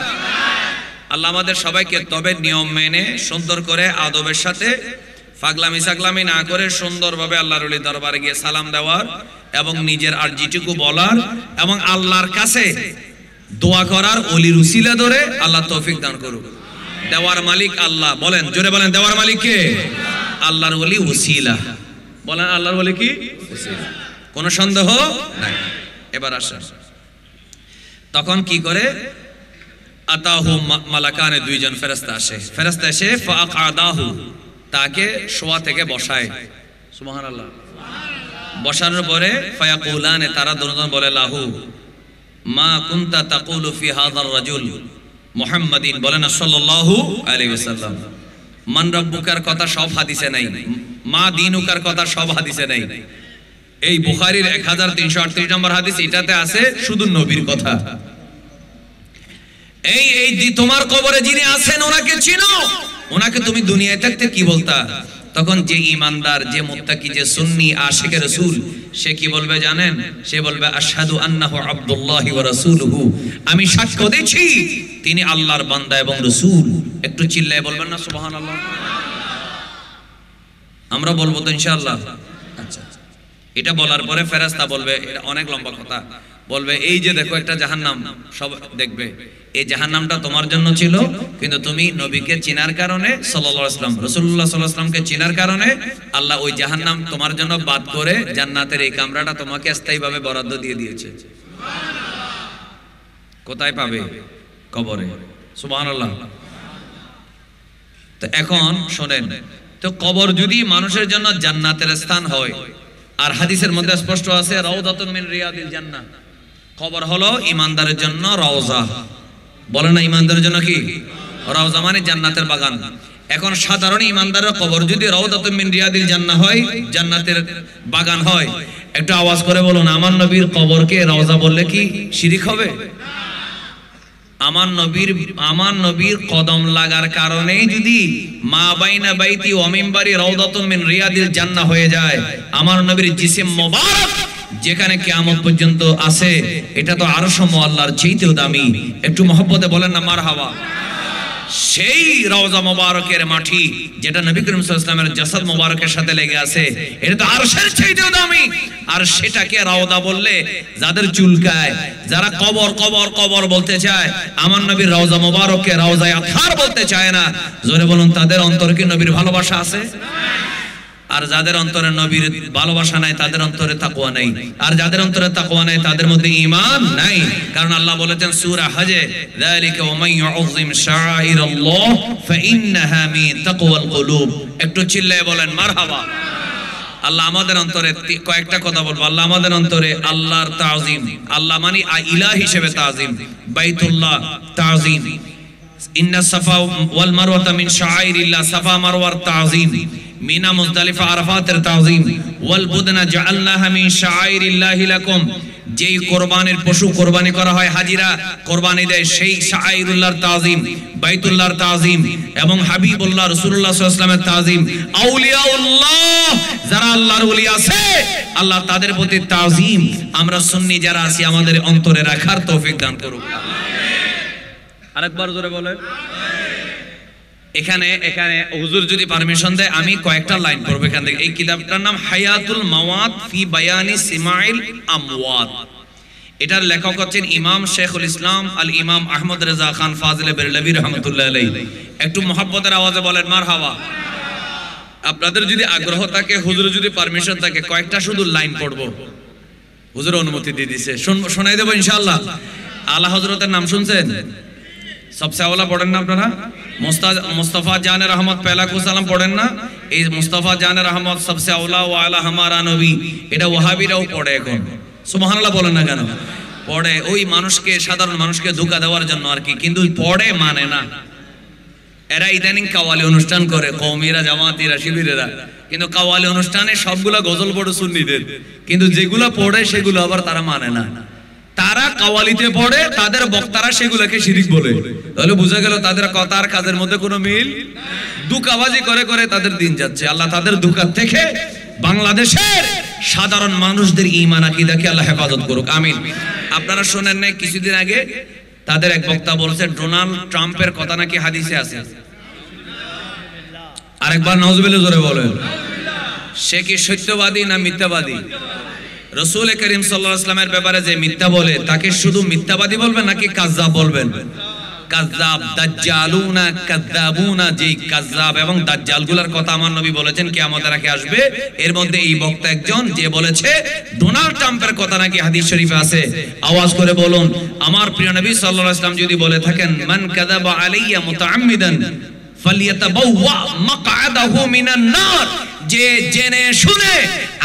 আল্লাহ আমাদের সবাইকে তবে নিয়ম মেনে সুন্দর করে আদবের সাথে, পাগলামি সাগলামি না করে সুন্দরভাবে আল্লাহর ওলি দরবারে গিয়ে সালাম দেওয়ার এবং নিজের আরজিটুকু বলার এবং আল্লাহর কাছে দোয়া করার ওলির উসিলা ধরে আল্লাহ তৌফিক দান করুক। দেওয়ার মালিক আল্লাহ, বলেন জোরে বলেন, দেওয়ার মালিক কে? আল্লাহর ওলি উসিলা, বলেন আল্লাহর ওলি কি? উসিলা, কোনো সন্দেহ নাই। এবার আসে, তখন কি করে? আতাহু মালাকানে, দুইজন ফেরেশতা আসে। ফেরেশতা এসে ফাআকাদাহু, তাকে শোয়া থেকে বসায়। সুবহানাল্লাহ। বসানোর পরে ফায়াকুলানে, তারা দুজন বলে লাহু মা কুনতা তাকুলু ফি হাযার রাজুল মুহাম্মাদিন, বলেন সাল্লাল্লাহু আলাইহি ওয়াসাল্লাম। মান রাব্বুকার কথা সব হাদিসে নাই, মা দিনুকার কথা সব হাদিসে নাই। এই বুখারীর 1338 নম্বর হাদিস, এটাতে আছে শুধু নবীর কথা। এই তোমার কবরে যিনি আছেন ওনাকে চিনো, ওনাকে তুমি দুনিয়ায় থাকতে কি বলতা? তখন যে ইমানদার, যে মুত্তাকি, যে সুন্নি আশিকে রাসূল, সে কি বলবে জানেন? সে বলবে আশহাদু আন্নাহু আব্দুল্লাহি ওয়া রাসূলুহু, আমি সাক্ষ্য দিচ্ছি তিনি আল্লাহর বান্দা এবং রাসূল। একটু চিল্লায়ে বলবেন না সুবহানাল্লাহ? আমরা বলবো তো ইনশাআল্লাহ। আচ্ছা, এটা বলার পরে ফেরেশতা বলবে, এটা অনেক লম্বা কথা, বলবে এই যে দেখো একটা জাহান্নাম, সব দেখবে এই জাহান্নামটা তোমার জন্য ছিল, কিন্তু তুমি নবীকে চিনার কারণে সাল্লাল্লাহু আলাইহি ওয়াসাল্লাম, রাসূলুল্লাহ সাল্লাল্লাহু আলাইহি ওয়াসাল্লামকে চিনার কারণে আল্লাহ ওই জাহান্নাম তোমার জন্য বাদ করে জান্নাতের এই কামরাটা তোমাকে স্থায়ীভাবে বরাদ্দ দিয়ে দিয়েছে। কোথায় পাবে? কবরে। সুবহানাল্লাহ। তো এখন শোনেন, তো কবর যদি মানুষের জন্য জান্নাতের স্থান হয়, আর হাদিসের মধ্যে স্পষ্ট আছে রাউদাতুন মিন রিয়াদিল জান্নাহ, কবর হলো ইমানদারের জন্য রওজা। বলে না ইমানদারের জন্য কি? রওজা মানে জান্নাতের বাগান। এখন সাধারণ ইমানদারের কবর যদি রাউদাতুন মিন রিয়াদিল জান্নাহ হয়, জান্নাতের বাগান হয়, একটু আওয়াজ করে বলুন, আমার নবীর কবরকে রওজা বললে কি শিরিক হবে? আমার নবীর কদম লাগার কারণেই যদি মা বাইনা বাইতি ওয়া মিনবারি রাউদাতুন মিন রিয়াদিল জান্নাহ হয়ে যায়, আমার নবীর জিসিম মোবারক যেখানে কিয়ামত পর্যন্ত আছে, এটা তো আরশ আল্লাহর চাইতেও দামি। একটু মহব্বতে বলেন না মারহাবা। সেই রওজা মোবারকের মাটি যেটা নবী করিম সাল্লাল্লাহু আলাইহি ওয়াসাল্লামের জাসাদ মোবারকের সাথে লেগে আছে, এটা তো আরশের চাইতেও দামি। আর সেটাকে রওজা বললে যাদের চুলকায়, যারা কবর কবর কবর বলতে চায়, আমার নবীর রওজা মোবারককে রওজায়ে আতহার বলতে চায় না, জোরে বলুন তাদের অন্তরে কি নবীর ভালোবাসা আছে? আর যাদের অন্তরে নবীর ভালোবাসা নাই, তাদের অন্তরে তাকওয়া নাই। আর যাদের অন্তরে তাকওয়া নাই, তাদের মধ্যে ঈমান নাই। কারণ আল্লাহ বলেছেন সূরা হজে, যালিকা ওয়া মান ইউযিম শাআইরাল্লাহ ফাইন্নাহা মিন তাকওয়াল কুলুব। একটু চিল্লায়ে বলেন মারহাবা। আল্লাহ আমাদের অন্তরে কয়েকটা কথা বলবো। আল্লাহ আমাদের অন্তরে আল্লাহর তাজিম, আল্লাহ মানে ইলাহ হিসেবে তাজিম, বাইতুল্লাহ তাজিম, ইন্না সাফা ওয়াল মারওয়াতা মিন শাআইরিল্লাহ, সাফা মারওয়ার তাজিম, মিনা মুজদালিফা আরাফাতের তাজিম, ওয়াল বুদনা জাআলনাহা মিন শাআইরিল্লাহি লাকুম, যেই কোরবানির পশু কোরবানি করা হয়, হাজিরা কোরবানি দেয়, সেই শাআইরুল্লাহর তাজিম, বাইতুল্লাহর তাজিম, এবং হাবিবুল্লাহ রাসূলুল্লাহ সাল্লাল্লাহু আলাইহি ওয়াসাল্লামের তাজিম, আউলিয়াউল্লাহ যারা আল্লাহর ওলি আছে, আল্লাহ তাদের প্রতি তাজিম আমরা সুন্নি যারা আছি আমাদের অন্তরে রাখার তৌফিক দান করুক। আরেকবার জোরে বলেন। এখানে হুজুর যদি পারমিশন দেয় আমি কয়েকটা লাইন পড়ব এখান থেকে। এই কিতাবটার নাম হায়াতুল মাওয়াত ফি বায়ানি সিমাইল আমওয়াত। এটার লেখক হচ্ছেন ইমাম শেখুল ইসলাম আল ইমাম আহমদ রেজা খান ফাজিলে বেরলভী রহমাতুল্লাহ আলাইহি। একটু মোহাব্বতের আওয়াজে বলেন মারহাবা। আপনাদের যদি আগ্রহ থাকে, হুজুর যদি পারমিশন থাকে, কয়েকটা শুধু লাইন পড়ব। হুজুর অনুমতি দিয়ে দিয়েছে, শোনাই দেব ইনশাআল্লাহ। আলা হযরতের নাম শুনছেন? সবসে আওলা পড়েন না আপনারা? মুস্তাফা জান রহমত পেলা কু সালাম পড়েন না? এই মুস্তাফা জান রহমত সবসে আওলা ওয়া আলা হামারা নবী, এটা ওয়াহাবিরাও পড়ে এখন। সুবহানাল্লাহ বলেন না কেন? পড়ে ওই মানুষকে, সাধারণ মানুষকে ধোঁকা দেওয়ার জন্য আর কি, কিন্তু পড়ে মানে না। এরা ইদানিং কাওয়ালি অনুষ্ঠান করে, কওমিরা, জামাতিরা, শিবিরেরা, কিন্তু কাওয়ালি অনুষ্ঠানে সবগুলা গজল পড়ে সুন্নিদের, কিন্তু যেগুলা পড়ে সেগুলো আবার তারা মানে না। তারা কাওয়ালিতে পড়ে, তাদের বক্তারা সেগুলোকে শিরিক বলে। তাহলে বোঝা গেল তাদের কথা আর কাজের মধ্যে কোনো মিল। দুকাবাজি করে করে তাদের দিন যাচ্ছে। আল্লাহ তাদের দুকার থেকে বাংলাদেশের সাধারণ মানুষদের ঈমান আকীদাকে আল্লাহ হেফাজত করুক, আমিন। আপনারা শুনেন না কিছুদিন আগে তাদের এক বক্তা বলছে ডোনাল্ড ট্রাম্পের কথা নাকি হাদিসে আছে। আরেকবার নাউজুবিল্লাহ জোরে বলেন। সে কি সত্যবাদী না মিথ্যাবাদী? রাসূল করিম সাল্লাল্লাহু আলাইহি ওয়াসাল্লামের ব্যাপারে যে মিথ্যা বলে তাকে শুধু মিথ্যাবাদী বলবেন নাকি কাযযাব বলবেন? কাযযাব, দাজ্জালুনা, কাযযাবুনা, যেই কাযযাব এবং দাজ্জালগুলোর কথা আমার নবী বলেছেন কিয়ামতের আগে আসবে। এর মধ্যে এই বক্তা একজন যে বলেছে ডোনাল্ড ট্রাম্পের কথা নাকি হাদিস শরীফে আছে। আওয়াজ করে বলুন, আমার প্রিয় নবী সাল্লাল্লাহু আলাইহি ওয়াসাল্লাম যদি বলে থাকেন মান কাযাবা আলাইয়া মুতাআম্মিদান ফালিয়াতাবাওয়া মাকআদাহু মিনান নার, যে জেনে শুনে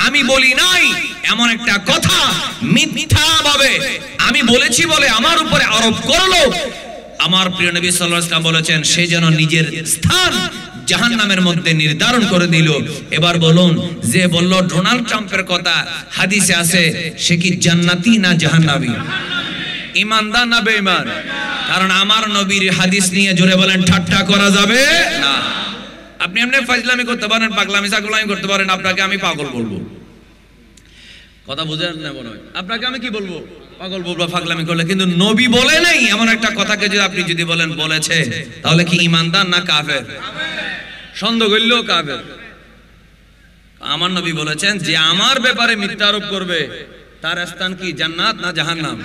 আমি বলি নাই এমন একটা কথা মিথ্যা ভাবে আমি বলেছি বলে আমার উপরে আরোপ করলো, আমার প্রিয় নবী সাল্লাল্লাহু আলাইহি ওয়াসাল্লাম বলেছেন সে যেন নিজের স্থান জাহান্নামের মধ্যে নির্ধারণ করে দিল। এবার বলুন, যে বলল ডোনাল্ড ট্রাম্পের কথা হাদিসে আছে সে কি জান্নাতি না জাহান্নামী? ঈমানদার না বেঈমান? কারণ আমার নবীর হাদিস নিয়ে জোরে বলেন ঠাট্টা করা যাবে না। আপনি এমনি ফাজলামি করতে পারেন, পাগলামি ছাগলামি করতে পারেন, আপনাকে আমি পাগল বলবো। কথা বুঝেন না মনে হয়? আপনাকে আমি কি বলবো? পাগল বলবো পাগলামি করলে। কিন্তু নবী বলে নাই এমন একটা কথাকে যদি আপনি যদি বলেন বলেছে, তাহলে কি ঈমানদার না কাফের? সন্দেহ করলেও কাফের। আমার নবী বলেছেন যে আমার ব্যাপারে মিথ্যা আরোপ করবে তার স্থান কি জান্নাত না জাহান্নাম?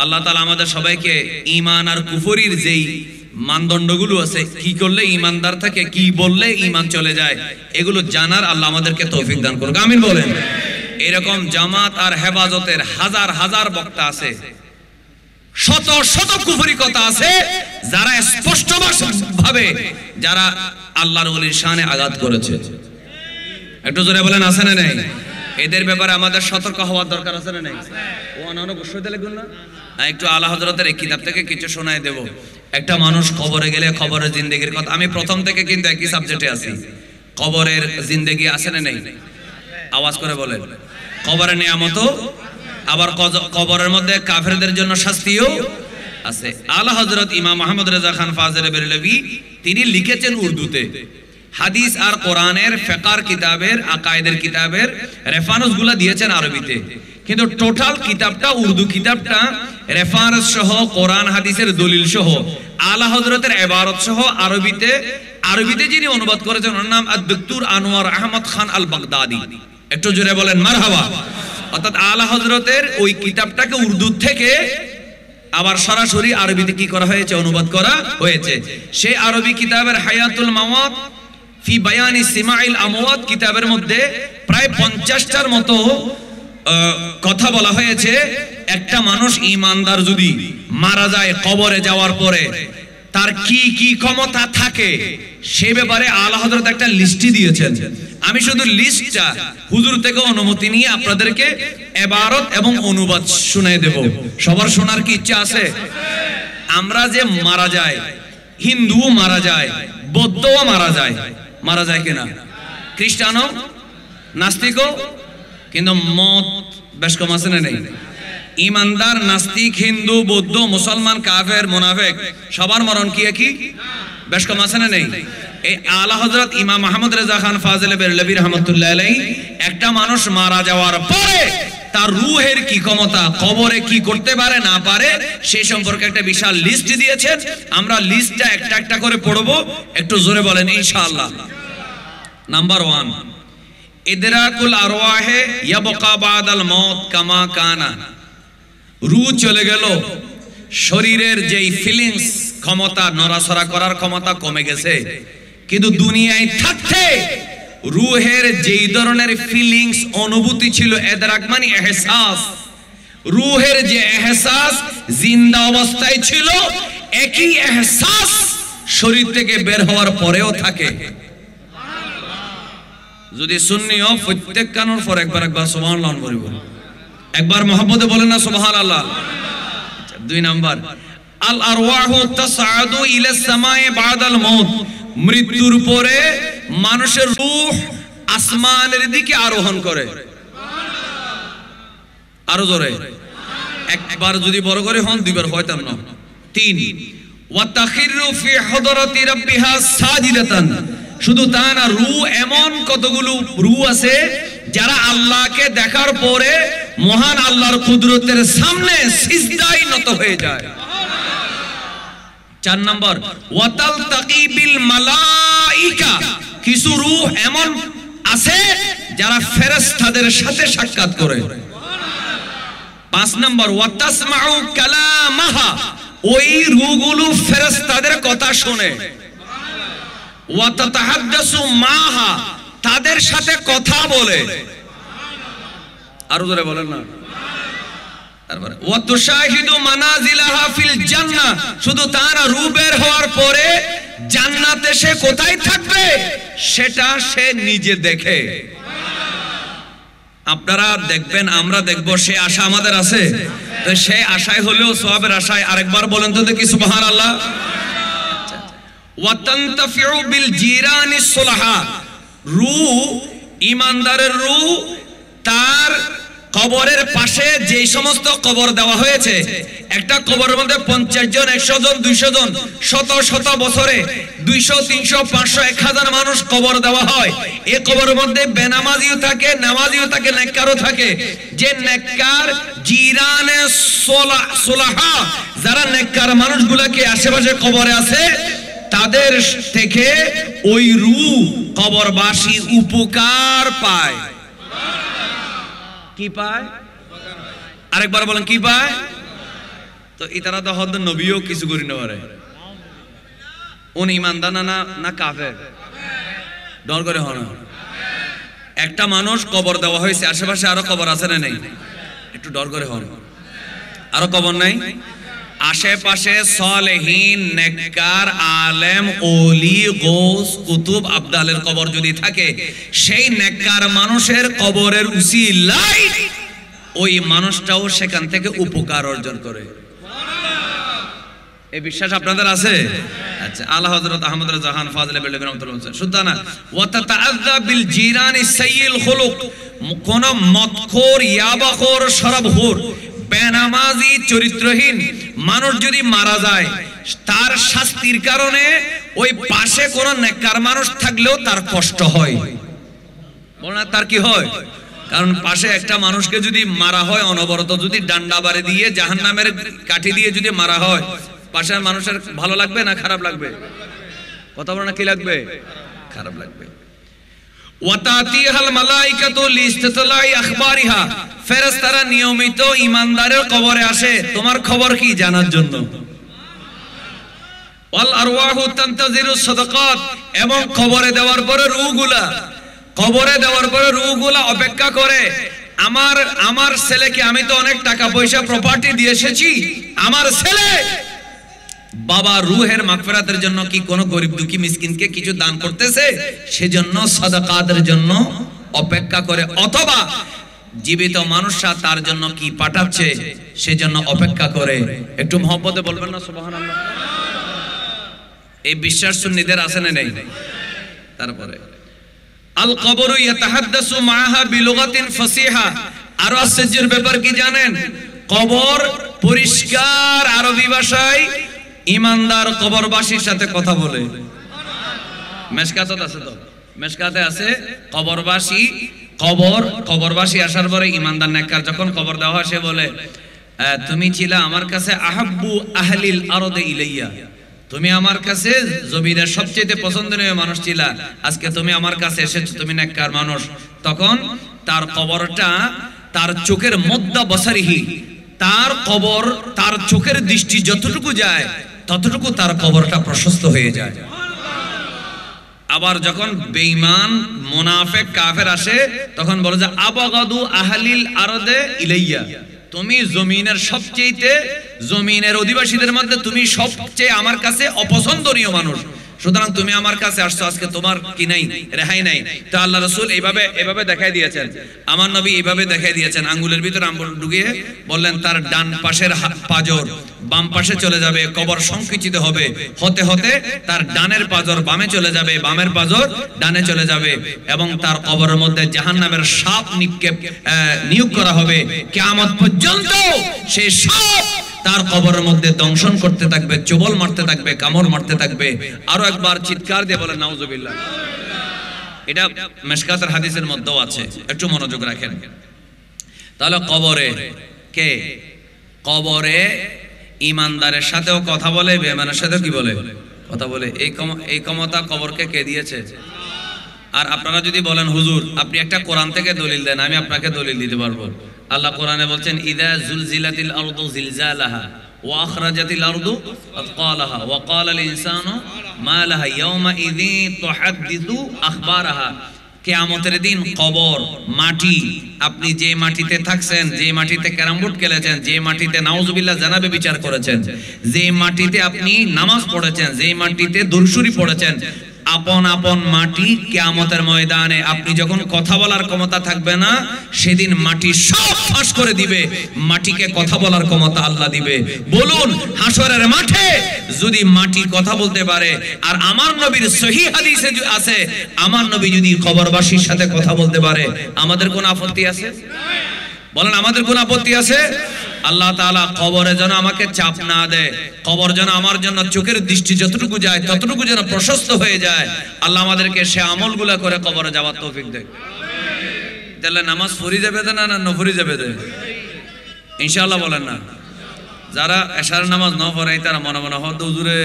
আল্লাহ তাআলা আমাদের সবাইকে ঈমান আর কুফরির যেই মানদণ্ডগুলো আছে, কি করলে ঈমানদার থাকে, কি বললে ঈমান চলে যায়, এগুলো জানার আল্লাহ আমাদেরকে তৌফিক দান করুক, আমিন বলেন। এরকম জামাত আর হেফাজতের হাজার হাজার বক্তা আছে, শত শত কুফরি কথা আছে, যারা স্পষ্ট ভাবে যারা আল্লাহর ওলির শানে আঘাত করেছে। একটু জোরে বলেন আছে না নাই? এদের ব্যাপারে আমাদের সতর্ক হওয়ার দরকার আছে না নাই? ও অনানো বসে দিলে গুণ না। একটু আলা হযরতের এই কিতাব থেকে কিছু শোনায় দেব। একটা মানুষ কবরে গেলে কবরের জিন্দেগির কথা, আমি প্রথম থেকে কিন্তু একই সাবজেক্টে আছি। কবরের জিন্দেগি আছে না নাই? আওয়াজ করে বলেন। কবরের নিয়ামত, আবার কবরের মধ্যে কাফেরদের জন্য শাস্তিও আছে। আলা হযরত ইমাম আহমদ রেজা খান ফাজলে বেরলভী তিনি লিখেছেন উর্দুতে, হাদিস আর কোরআনের ফিকহ কিতাবের আকায়েদের কিতাবের রেফারেন্স গুলো দিয়েছেন আরবিতে, কিন্তু টোটাল কিতাবটা উর্দু কিতাবটা রেফারেন্স সহ কোরআন হাদিসের দলিল সহ আলা হযরতের ইবারত সহ আরবিতে যিনি অনুবাদ করেছেন ওনার নাম আদ-দক্তর আনোয়ার আহমদ খান আল বাগদাদি। একটু জোরে বলেন মারহাবা। অর্থাৎ আলা হযরতের ওই কিতাবটাকে উর্দু থেকে আবার সরাসরি আরবিতে কি করা হয়েছে, অনুবাদ করা হয়েছে। সেই আরবি কিতাবের হায়াতুল মাওয়াত ফি বায়ানি সিমাইল আমওয়াত কিতাবের মধ্যে প্রায় 50টার মতো কথা বলা হয়েছে। একটা মানুষ ঈমানদার যদি মারা যায় কবরে যাওয়ার পরে তার কি কি ক্ষমতা থাকে সে ব্যাপারে আলা হযরত একটা লিস্টই দিয়েছেন। আমি শুধু লিস্টটা হুজুর থেকে অনুমতি নিয়ে আপনাদেরকে ইবারত এবং অনুবাদ শুনিয়ে দেব। সবার শোনার কি ইচ্ছা আছে? আমরা যে মারা যায়, হিন্দু মারা যায়, বৌদ্ধও মারা যায় কিনা? খ্রিস্টানও, নাস্তিকও, কিন্তু মত বেশ কম আছে না নেই? ঈমানদার, নাস্তিক, হিন্দু, বৌদ্ধ, মুসলমান, কাফের, মুনাফিক সবার মরণ কি একই? বেশ কম আছে না নেই? এই আলা হযরত ইমাম আহমদ রেজা খান ফাজলে বেরলভী রাহমাতুল্লাহ আলাইহি একটা মানুষ মারা যাওয়ার পরে তার রূহের কি ক্ষমতা, কবরে কি করতে পারে না পারে সেই সম্পর্কে একটা বিশাল লিস্ট দিয়েছেন। আমরা লিস্টটা একটা একটা করে পড়ব, একটু জোরে বলেন ইনশাআল্লাহ। নাম্বার 1, ইদরাকুল আরওয়াহে ইয়াবকা বাদাল মউত কামা কানা। রূহ চলে গেল, শরীরের যেই ফিলিংস ক্ষমতা, নড়াচড়া করার ক্ষমতা কমে গেছে, কিন্তু দুনিয়ায় থাকতে রূহের যেই ধরনের ফিলিংস অনুভূতি ছিল, ইদরাক মানে ইহসাস, রূহের যে ইহসাস জিন্দা অবস্থায় ছিল একই ইহসাস শরীর থেকে বের হওয়ার পরেও থাকে। যদি সুন্নিও প্রত্যেক কানোর পর একবার সুবহানাল্লাহ বলবেন, একবার মহব্বতে বলেন না সুবহানাল্লাহ। 2 নাম্বার, আল আরওয়াহু তাসআদু ইলা সামায়ে বাদাল মউত। মৃত্যুর পরে মানুষের রূহ আসমানের দিকে আরোহণ করে। আরো জোরে, একবার যদি বড় করে হন, 2বার হয়তাম না। 3, ওয়া তাখিরু ফি হযরতি রাব্বিহা সাজিদাতান। শুধু তা না, রূহ এমন কতগুলো রূহ আছে যারা আল্লাহকে দেখার পরে মহান আল্লাহর কুদরতের সামনে সিজদায় নত হয়ে যায়। 4 নাম্বার, ওয়াতাল তাকিবিল মালাইকা। কিছু রূহ এমন আছে যারা ফেরেশতাদের সাথে সাক্ষাৎ করে। 5 নম্বর ওয়াতাসমাউ কালামাহা, ওই রূহগুলো ফেরেশতাদের কথা শুনে। ওয়াতাতাহাদ্দাসু মাহা, তাদের সাথে কথা বলে। আরো জোরে বলেন না। তারপরে ওয়াতুশাহিদু মানাজিলাহা ফিল জান্নাহ, শুধু তারা রূহ বের হওয়ার পরে জান্নাতে সে কোথায় থাকবে সেটা সে নিজে দেখে। আপনারা দেখবেন, আমরা দেখব, সে আশা আমাদের আছে। তো সেই আশায় হলেও সওয়াবের আশায় আরেকবার বলেন তো দেখি সুবহানাল্লাহ। ওয়া তানতাফিউ বিল জিরানিস সুলাহা, রূহ, ঈমানদারের রূহ তার কবরের পাশে যে সমস্ত কবর দেওয়া হয়েছে, একটা কবরের মধ্যে 50 জন, 100 জন, 200 জন, শত শত বছরে 200, 300, 500, 1000 মানুষ কবর দেওয়া হয়। এই কবরের মধ্যে বেনামাজিও থাকে, নামাজিও থাকে, নেককারও থাকে। যে নেককার জিরানে সুলাহা, যারা নেককার মানুষগুলোকে আশেপাশে কবরে আছে, তাদের থেকে ওই রূহ কবরবাসী উপকার পায়। কি পায়? আরেকবার বলেন কি পায়? তো ইতারা তো হদ নবীও কিছু করি না পারে। উনি ইমানদার না কাফের? ডর করে হন। একটা মানুষ কবর দেওয়া হয়েছে, আশেপাশে আরো কবর আছে না নেই? একটু ডর করে হন। আরো কবর নাই? আশেপাশে সালেহীন, নেককার, আলেম, ওলি, গৌস, কুতুব, আবদালের কবর যদি থাকে, সেই নেককার মানুষের কবরের উসিলায় ওই মানুষটাও সেখান থেকে উপকার অর্জন করে। এই বিশ্বাস আপনাদের আছে? আচ্ছা, আলা হযরত আহমদ রাজা খান ফাজলে বেলবি রাহমাতুল্লাহ সুলতানা ওয়া তাতাআযযা বিল জিরানি সাইয়্যিল খুলুক, কোন মদখোর, ইয়াবাখোর, শরাবখোর, বেনামাজি, চরিত্রহীন মানুষ যদি মারা যায়, তার শাস্তির কারণে ওই পাশে কোন নেককার মানুষ থাকলেও তার কষ্ট হয়। বলনা তার কি হয়? কারণ পাশে একটা মানুষকে যদি মারা হয় অনবরত, যদি ডান্ডা বাড়ি দিয়ে জাহান্নামের কাঠি দিয়ে যদি মারা হয়, পাশের মানুষের ভালো লাগবে না খারাপ লাগবে? কথা বলো না, কি লাগবে? খারাপ লাগবে। ওয়াতাতিহাল মালাইকাতু লিইস্তিতলাই আখবারিহা, ফেরেশতারা নিয়মিত ঈমানদারের কবরে আসে তোমার খবর কি জানার জন্য। ওয়াল আরওয়াহু তানতাজিরু সাদাকাত, এবং কবরে দেওয়ার পরে রূহগুলা অপেক্ষা করে, আমার ছেলেকে আমি তো অনেক টাকা পয়সা প্রপার্টি দিয়ে এসেছি, আমার ছেলে বাবা রূহের মাগফিরাতের জন্য কি কোনো গরিব দুঃখী মিসকিনকে কিছু দান করতেছে, সেজন্য সাদাকাতের জন্য অপেক্ষা করে, অথবা জীবিত মানুষরা তার জন্য কি পাঠাচ্ছে সেজন্য অপেক্ষা করে। একটু মহব্বতে বলবেন না সুবহানাল্লাহ। এই বিশ্বাস সুন্নিদের আছে না নেই? তারপরে আল কবরু ইয়াতাহাদ্দাসু মাআহা বিলুগাতিন ফাসিহা, আর আশ্চর্যের ব্যাপার কি জানেন? কবর পরিষ্কার আরবি ভাষায় ঈমানদার কবরবাসীর সাথে কথা বলে। মেশকাতে আছে, তো মেশকাতে আছে কবরবাসী আসার পরে ঈমানদার নেককার যখন কবর দেওয়া হয়, সে বলে তুমি ছিলা আমার কাছে আহাব্বু আহলিল আরদি ইলাইয়া, তুমি আমার কাছে জমিনের সবচেয়ে পছন্দনীয় মানুষ ছিলা, আজকে তুমি আমার কাছে এসেছো, তুমি নেককার মানুষ। তখন তার কবরটা তার চোখের মদ্দা বসারিহি, তার কবর, তার চোখের দৃষ্টি যতটুকু যায় ততটুকু তার কবরটা প্রশস্ত হয়ে যায়। আবার যখন বেঈমান, মুনাফিক, কাফের আসে, তখন বলে যে আবাগাদু আহলিল আরদে ইলাইয়া, তুমি জমিনের অধিবাসীদের মধ্যে তুমি সবচেয়ে আমার কাছে অপছন্দনীয় মানুষ, সুতরাং তুমি আমার কাছে আসছো, আজকে তোমার কি নাই, রেহাই নাই। তো আল্লাহ রাসূল এইভাবে দেখাই দিয়েছেন, আমার নবী এইভাবে দেখাই দিয়েছেন, আঙ্গুলের ভিতরে আঙ্গুল ঢুকিয়ে বললেন তার ডান পাশের পাজর বাম পাশে চলে যাবে, কবর সংকুচিত হবে, হতে হতে তার ডানের পাজর বামে চলে যাবে, বামের পাজর ডানে চলে যাবে, এবং তার কবরের মধ্যে জাহান্নামের সাপ নিয়োগ করা হবে। কিয়ামত পর্যন্ত সেই সাপ তার কবরের মধ্যে দংশন করতে থাকবে, চোবল মারতে থাকবে, কামড় মারতে থাকবে। আরো একবার চিৎকার দিয়ে বলেন নাউজুবিল্লাহ। এটা মিশকাতের হাদিসের মধ্যেও আছে, একটু মনোযোগ রাখেন। তাহলে কবরে ঈমানদারের সাথেও কথা বলে, বেঈমানের সাথেও কি বলে? কথা বলে। এই ক্ষমতা কবরকে কে দিয়েছে? আর আপনারা যদি বলেন হুজুর আপনি একটা কোরআন থেকে দলিল দেন, আমি আপনাকে দলিল দিতে পারবো। আল্লাহ কোরআনে বলছেন ইযা জুলজিলাতিল আরদু জিলজালাহা ওয়া আখরাজাতিল আরদু আতকালাহা ওয়া ক্বালাল ইনসানু মা লাহা ইয়াওমা ইযিন তুহাদ্দিসু আখবারাহা। কিয়ামতের দিন কবর, মাটি, আপনি যে মাটিতে থাকছেন, যে মাটিতে ক্যারাম বোর্ড খেলেছেন, যে মাটিতে নাউজুবিল্লাহ জানাবে বিচার করেছেন, যে মাটিতে আপনি নামাজ পড়েছেন, যে মাটিতে দুরুশরী পড়েছেন, আপন আপন মাটি কিয়ামতের ময়দানে আপনি যখন কথা বলার ক্ষমতা থাকবে না, সেদিন মাটি সব ফাঁস করে দিবে, মাটিকে কথা বলার ক্ষমতা আল্লাহ দিবে। বলুন, হাসরের মাঠে যদি মাটি কথা বলতে পারে, আর আমার নবীর সহিহ হাদিসে আছে আমার নবী যদি কবরবাসীর সাথে কথা বলতে পারে, আমাদের কোনো আপত্তি আছে? বলেন, আমাদের কোনো আপত্তি আছে? আল্লাহ তাআলা কবরে যেন আমাকে চাপ না দেয়, কবর যেন আমার জন্য চোখের দৃষ্টি যতটুকু যায় ততটুকু যেন প্রশস্ত হয়ে যায়। আল্লাহ আমাদেরকে সে আমলগুলো করে কবরে যাওয়ার তৌফিক দেয়। তাহলে নামাজ পড়ি যাবে না না নফরি যাবে ইনশাআল্লাহ? বলেন না। যারা এশার নামাজ ন পড়ে তারা মনে মনে হতো হুজুরে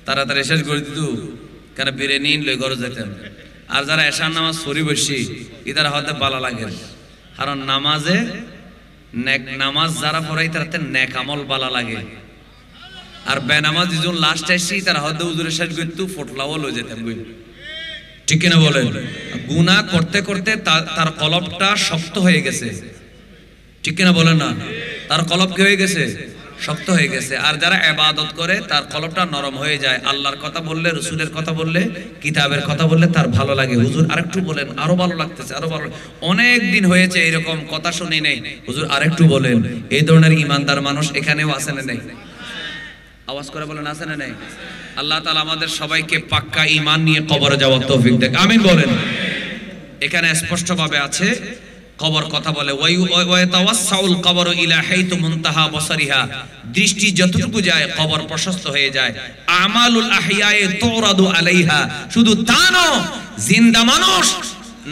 তাড়াতাড়ি শেষ করে দিত, কেন বিরিয়ানি লই ঘরে যেতেন। আর যারা এশার নামাজ পড়ি বসি ইতারা হতে ভালো লাগে, কারণ নামাজে নেক নামাজ যারা পড়াই তারাতে নেক আমল ভালো লাগে। আর বেনামাজ যখন লাস্ট আসছি তারা হতে হুজুরে শেষ করতো ফটলাও লই যেতেন। ঠিক কিনা বলেন? গুনাহ করতে করতে তার কলবটা শক্ত হয়ে গেছে। ঠিক কিনা বলেন না? তার কলব কি হয়ে গেছে? শক্ত হয়ে গেছে। আর যারা ইবাদত করে তার কলবটা নরম হয়ে যায়। আল্লাহর কথা বললে, রাসূলের কথা বললে, কিতাবের কথা বললে তার ভালো লাগে। হুজুর আরেকটু বলেন, আরো ভালো লাগতেছে, আরো ভালো। অনেক দিন হয়েছে এরকম কথা শুনি নেই, হুজুর আরেকটু বলেন। এই ধরনের ইমানদার মানুষ এখানেও আছে না নেই? আওয়াজ করে বলেন, আছে না নেই? আল্লাহ তাআলা আমাদের সবাইকে পাক্কা ঈমান নিয়ে কবরে যাওয়ার তৌফিক দেন, আমিন বলেন। এখানে স্পষ্টভাবে আছে কবর কথা বলে, ওয়ায়াতাওয়াসসাউল কবরু ইলা হাইতু মুনতাহা বসারিহা, দৃষ্টি যতটুকু যায় কবর প্রশস্ত হয়ে যায়। আমালুল আহইয়ায়ে তুরাদু আলাইহা, শুধু তা নয়, জিন্দা মানুষ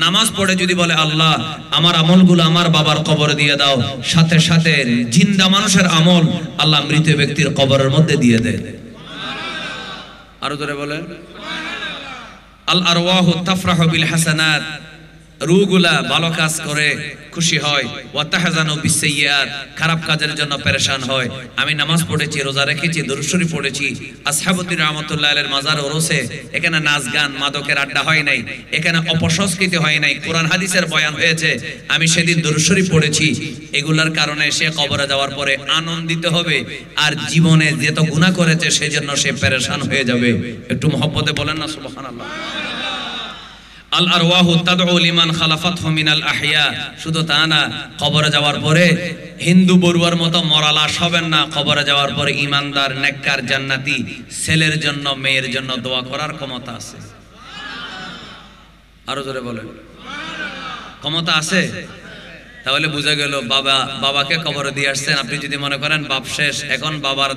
নামাজ পড়ে যদি বলে আল্লাহ আমার আমলগুলো আমার বাবার কবরে দিয়ে দাও, সাথে সাথে জিন্দা মানুষের আমল আল্লাহ মৃত ব্যক্তির কবরের মধ্যে দিয়ে দেয়। আরো জোরে বলেন, আল আরওয়াহু তাফরাহু বিল হাসানাত, রূহগুলা ভালো কাজ করে খুশি হয়, ওয়া তাহজানু বিসসাইয়্যাত, খারাপ কাজের জন্য পেরেশান হয়। আমি নামাজ পড়েছি, রোজা রেখেছি, দরুদ শরীফ পড়েছি, আসহাবুদ্দি রাহমাতুল্লাহ আলাইহির মাজার ওরসে এখানে নাচ গান মাদকের আড্ডা হয় নাই, এখানে অপসংস্কৃতি হয় নাই, কোরআন হাদিসের বয়ান হয়েছে, আমি সেদিন দরুদ শরীফ পড়েছি। এগুলার কারণে সে কবরে যাওয়ার পরে আনন্দিত হবে, আর জীবনে যত গুনাহ করেছে সেজন্য সে পেরেশান হয়ে যাবে। একটু মহব্বতে বলেন না সুবহানাল্লাহ। আল আরওয়াহু তাদউ লিমান খালাফাতহু মিনাল আহইয়া, শুধু তা না, কবরে যাওয়ার পরে হিন্দু বড়ুয়ার মতো মরা লাশ হবেন না। কবরে যাওয়ার পরে ঈমানদার নেককার জান্নাতি ছেলের জন্য মেয়ের জন্য দোয়া করার ক্ষমতা আছে। আরো জোরে বলেন, ক্ষমতা আছে? তাহলে বুঝা গেল বাবাকে কবরে দিয়ে আসছেন। আপনি যদি মনে করেন বাপ শেষ, এখন বাবার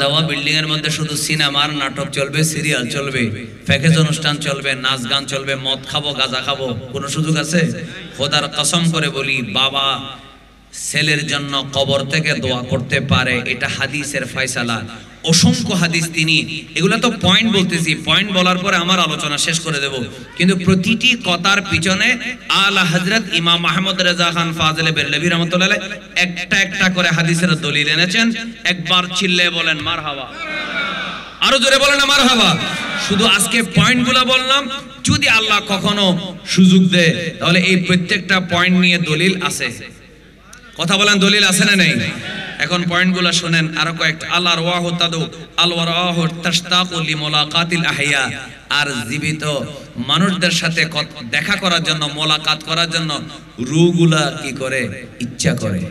দেওয়া বিল্ডিং এর মধ্যে শুধু সিনেমার নাটক চলবে, সিরিয়াল চলবে, প্যাকেজ অনুষ্ঠান চলবে, নাচ গান চলবে, মদ খাবো, গাঁজা খাবো, কোনো সুযোগ আছে? খোদার কসম করে বলি, বাবা ছেলের জন্য কবর থেকে দোয়া করতে পারে, এটা হাদিসের ফয়সালা। অসংখ্য হাদিস তিনি, এগুলা তো পয়েন্ট বলতেছি, পয়েন্ট বলার পরে আমার আলোচনা শেষ করে দেব, কিন্তু প্রতিটি কথার পিছনে আলা হযরত ইমাম আহমদ রেজা খান ফাজিলে বেরলভী রাহমাতুল্লাহ আলাইহি একটা একটা করে হাদিসের দলিল এনেছেন। একবার চিল্লে বলেন মারহাবা, আরো জোরে বলেন না মারহাবা। শুধু আজকে পয়েন্টগুলো বললাম, যদি আল্লাহ কখনো সুযোগ দেয় তাহলে এই প্রত্যেকটা পয়েন্ট নিয়ে দলিল আছে। কথা বলেন, দলিল আছে না নেই? এখন পয়েন্টগুলো শুনেন আরো কয়েকটা। আল্লাহর ওয়াহু তাদু আল ওয়ারাহু তাশতাকু লিমুলাকাতিল আহইয়া, আর জীবিত মানুষদের সাথে দেখা করার জন্য, মোলাকাত করার জন্য রূহগুলা কি করে? ইচ্ছা করে।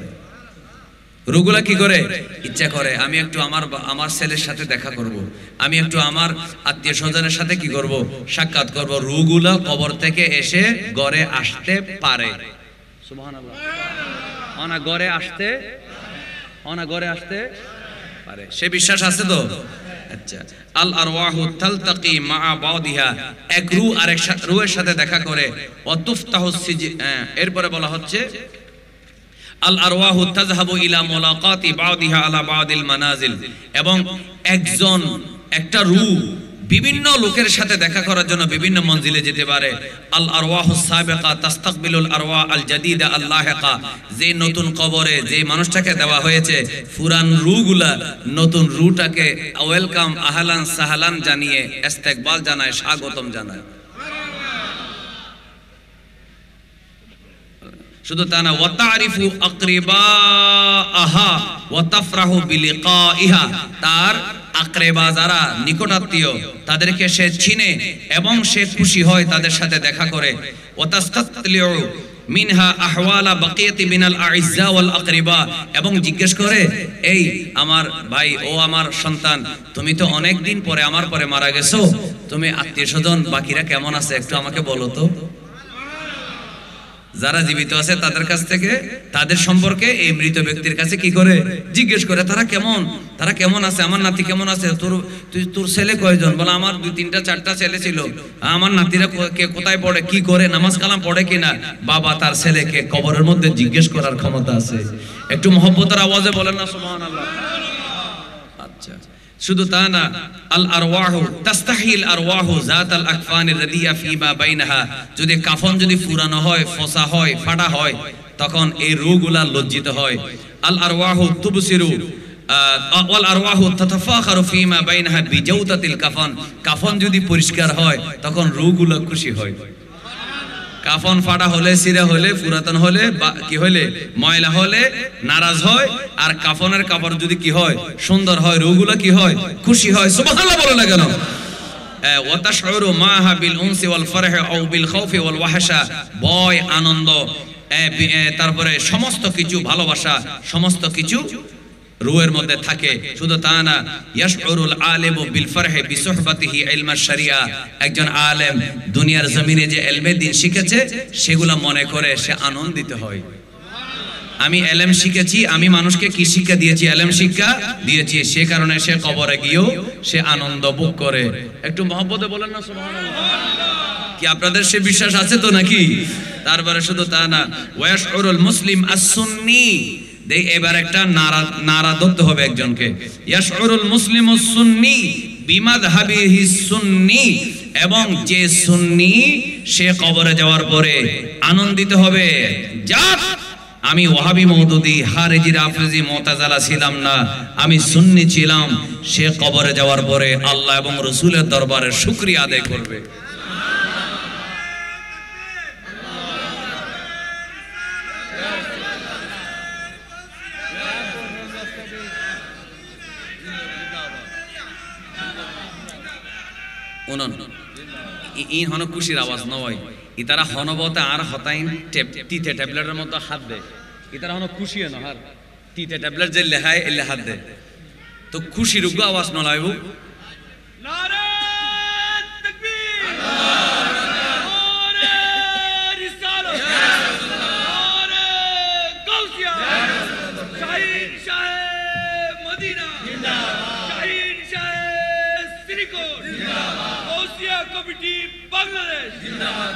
রূহগুলা কি করে? ইচ্ছা করে। আমি একটু আমার ছেলের সাথে দেখা করব, আমি একটু আমার আত্মীয় স্বজনের সাথে কি করব? সাক্ষাৎ করব। রূহগুলা কবর থেকে এসে ঘরে আসতে পারে। সুবহানাল্লাহ। ঘরে আসতে পারে, সে বিশ্বাস আছে তো? আচ্ছা, আল আরওয়াহু তালতাকি মা বাদিহা, এক রূহ আরেক রূহের সাথে দেখা করে। ওয়া তুফতাহু এরপরে বলা হচ্ছে আল আরওয়াহু তাযহাবু ইলা মুলাকাতি বাদিহা আলা বাদিল মানাজিল, এবং একটা রূহ বিভিন্ন লোকের সাথে দেখা করার জন্য বিভিন্ন মঞ্জিলে যেতে পারে। আল আরওয়াহুস সাবিকা তাস্তাকবিলুল আরওয়া আল জাদিদা আল লাহিকা, যে নতুন কবরে যে মানুষটাকে দেওয়া হয়েছে পুরান রূহগুলা নতুন রূহটাকে ওয়েলকাম আহলান সাহলান জানিয়ে ইস্তেকবাল জানায়, স্বাগতম জানায়। শুধু তা না, ওয়া তারিফু আকরিবাহা ওয়া তাফরাহু বিলিকাইহা, তার আকরেবা যারা নিকটাত্মীয় তাদেরকে সে চিনে এবং সে খুশি হয় তাদের সাথে দেখা করে। ওয়া তাস্তাতলিউ মিনহা আহওয়ালা বাকিয়াতি মিনাল আইজ্জা ওয়াল আকরিবা, এবং জিজ্ঞেস করে, এই আমার ভাই, ও আমার সন্তান, তুমি তো অনেক দিন পরে আমার পরে মারা গেছো, তুমি আত্মীয়স্বজন বাকিরা কেমন আছে একটু আমাকে বলো তো। যারা জীবিত আছে তাদের কাছ থেকে তাদের সম্পর্কে এই মৃত ব্যক্তির কাছে কি করে জিজ্ঞেস করে, তারা কেমন আছে, আমার নাতি কেমন আছে, তোর ছেলে কয়জন, বলে আমার 2, 3, 4টা ছেলে ছিল, আমার নাতিরা কে কোথায় পড়ে, কি করে, নামাজ কালাম পড়ে কিনা। বাবা তার ছেলেকে কবরের মধ্যে জিজ্ঞেস করার ক্ষমতা আছে। একটু মহব্বতের আওয়াজে বলেন না সুবহানাল্লাহ। আচ্ছা, শুধু তা না, আল আরওয়াহু তাস্তাহিল আরওয়াহু যাতাল আকফানির রাদিয়া ফিমা বাইনাহা, যদি কাফন যদি পুরানো হয়, ফসা হয়, ফাটা হয়, তখন এই রূহগুলা লজ্জিত হয়। আল আরওয়াহু তুবসিরু ওয়াল আরওয়াহু তাতাফাখারু ফিমা বাইনাহা বিজাওদাতিল কাফন, কাফন যদি পরিষ্কার হয় তখন রূহগুলা খুশি হয়। কাফন ফাটা হলে, সিরা হলে, পুরাতন হলে, কি হলে, ময়লা হলে নারাজ হয়, আর কাফনের কাপড় যদি কি হয়, সুন্দর হয়, রূহগুলো কি হয়, খুশি হয়। সুবহানাল্লাহ বলে না কেন? ওয়া তাশউরু মাহা বিল উনসি ওয়াল ফারহি আও বিল খাউফি ওয়াল ওয়াহশা, ভয়, আনন্দ, তারপরে সমস্ত কিছু, ভালোবাসা, সমস্ত কিছু রূহের মধ্যে থাকে। শুধু তা না, ইয়াশউরুল আলিমু বিল ফারহি বিসুহবাতিহি ইলমাশ শরিয়া, একজন আলেম দুনিয়ার জমিনে যে ইলমে দ্বীন শিখেছে সেগুলো মনে করে সে আনন্দিত হয়। আমি ইলম শিখেছি, আমি মানুষকে কি শিক্ষা দিয়েছি, ইলম শিক্ষা দিয়েছি, সে কারণে সে কবরে গিয়েও সে আনন্দ ভোগ করে। একটু মহব্বতে বলেন না সুবহানাল্লাহ। কি আপনাদের সে বিশ্বাস আছে তো নাকি? তারপরে শুধু তা না, ওয়াশউরুল মুসলিম আস-সুন্নি, এবার একটা নারা ধরতে হবে একজনকে। ইয়াশউরুল মুসলিমুস সুন্নি বিমাযহাবিহি সুন্নি, এবং যে সুন্নি সে কবরে যাওয়ার পরে আনন্দিত হবে, যাক আমি ওয়াহাবি মওদুদি হারিজি রাফিজি মুতাজালা ছিলাম না, আমি সুন্নি ছিলাম, সে কবরে যাওয়ার পরে আল্লাহ এবং রাসূলের দরবারে শুকরিয়া আদায় করবে। ইন হন খুশির আওয়াজ নয়, ইতারা হনবতে আর হতাইন তিতে ট্যাবলেটের মতো হাত দেয়, ইতারা হন খুশি না, আর তিতে ট্যাবলেট যে লেহায় এলে হাত দেয়, তো খুশির উগ্র আওয়াজ নলাইব। নারে তাকবীর, নারে রিসালাত, নারে গাউসিয়া, শাহিন শাহ মদিনা জিন্দাবাদ, শাহিন শাহ শ্রীকোট জিন্দাবাদ, গাউসিয়া কমিটি বাংলাদেশ জিন্দাবাদ।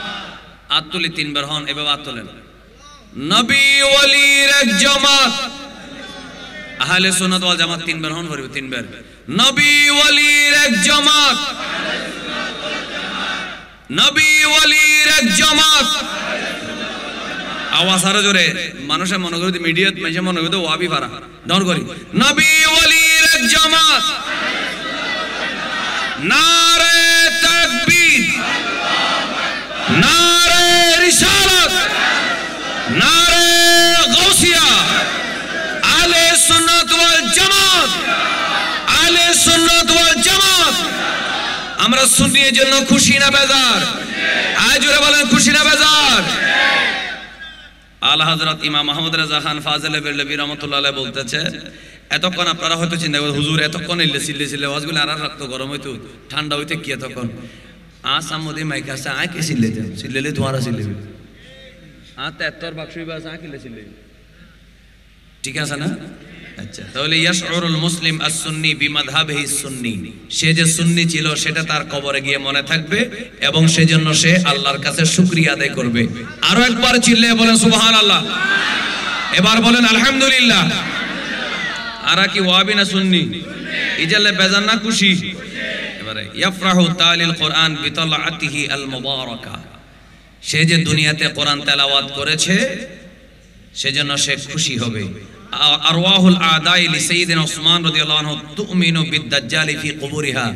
আত্তুলি 3 বার হন, এভাবে আত্তুলেন। নবী ওয়ালির এক জামাত, আহলে সুন্নাত ওয়াল জামাত 3 বার হন, বলবে 3 বার। নবী ওয়ালির এক জামাত, নবী ওয়ালির এক জামাত, আওয়াজ আরো জোরে, মানুষের মনে করে মিডিয়াত মাঝে মনে করে ওয়াবি পারা ডাউন করি। নবী ওয়ালির এক জামাত, নারে তাকবীর, নারে রিসালাত, নারে গাউসিয়া, আহলে সুন্নাত ওয়াল জামাত, আহলে সুন্নাত ওয়াল জামাত। আমরা সুন্নির জন্য খুশি না বেজার? আজ জোরে বলেন, খুশি না বেজার? আলা হযরত ইমাম মুহাম্মদ রাজা খান ফাজিল বেরলভী রাহমাতুল্লাহ আলাইহি বলতেছে, এতক্ষণ আপনারা হয়তো চিন্তা করেন হুজুর এতক্ষণ সিল্লে ওয়াজগুলো আর রাখত গরম হইতো, ঠান্ডা হইতে কি এতক্ষণ আসামদি মাইকা সা আকে সিল্লে তোমারা সিল্লে তেত্তর বাক্সই বাস আঁকিলে সিল্লে, ঠিক আছে না? আচ্ছা, তাহলে ইয়াশউরুল মুসলিম আস-সুন্নি বিমাযহাবিহি সুন্নি, সে যে সুন্নি ছিল সেটা তার কবরে গিয়ে মনে থাকবে এবং সেজন্য সে আল্লাহর কাছে শুকরিয়া আদায় করবে। আরো একবার চিল্লিয়ে বলেন সুবহানাল্লাহ, এবার বলেন আলহামদুলিল্লাহ। আরা কি ওয়াহাবি না সুন্নি? ইজালে বেজান না খুশি? এবার পারে। ইয়াফরাহু তালিল কোরআন বিতালাআতিহি আল মুবারাকা, সে যে দুনিয়াতে কোরআন তেলাওয়াত করেছে সেজন্য সে খুশি হবে। আরওয়াহুল আদাই লিসাইয়্যিদিনা উসমান রাদিয়াল্লাহু আনহু তুমিনু বিদ-দাজ্জালি ফি কুবুরিহা,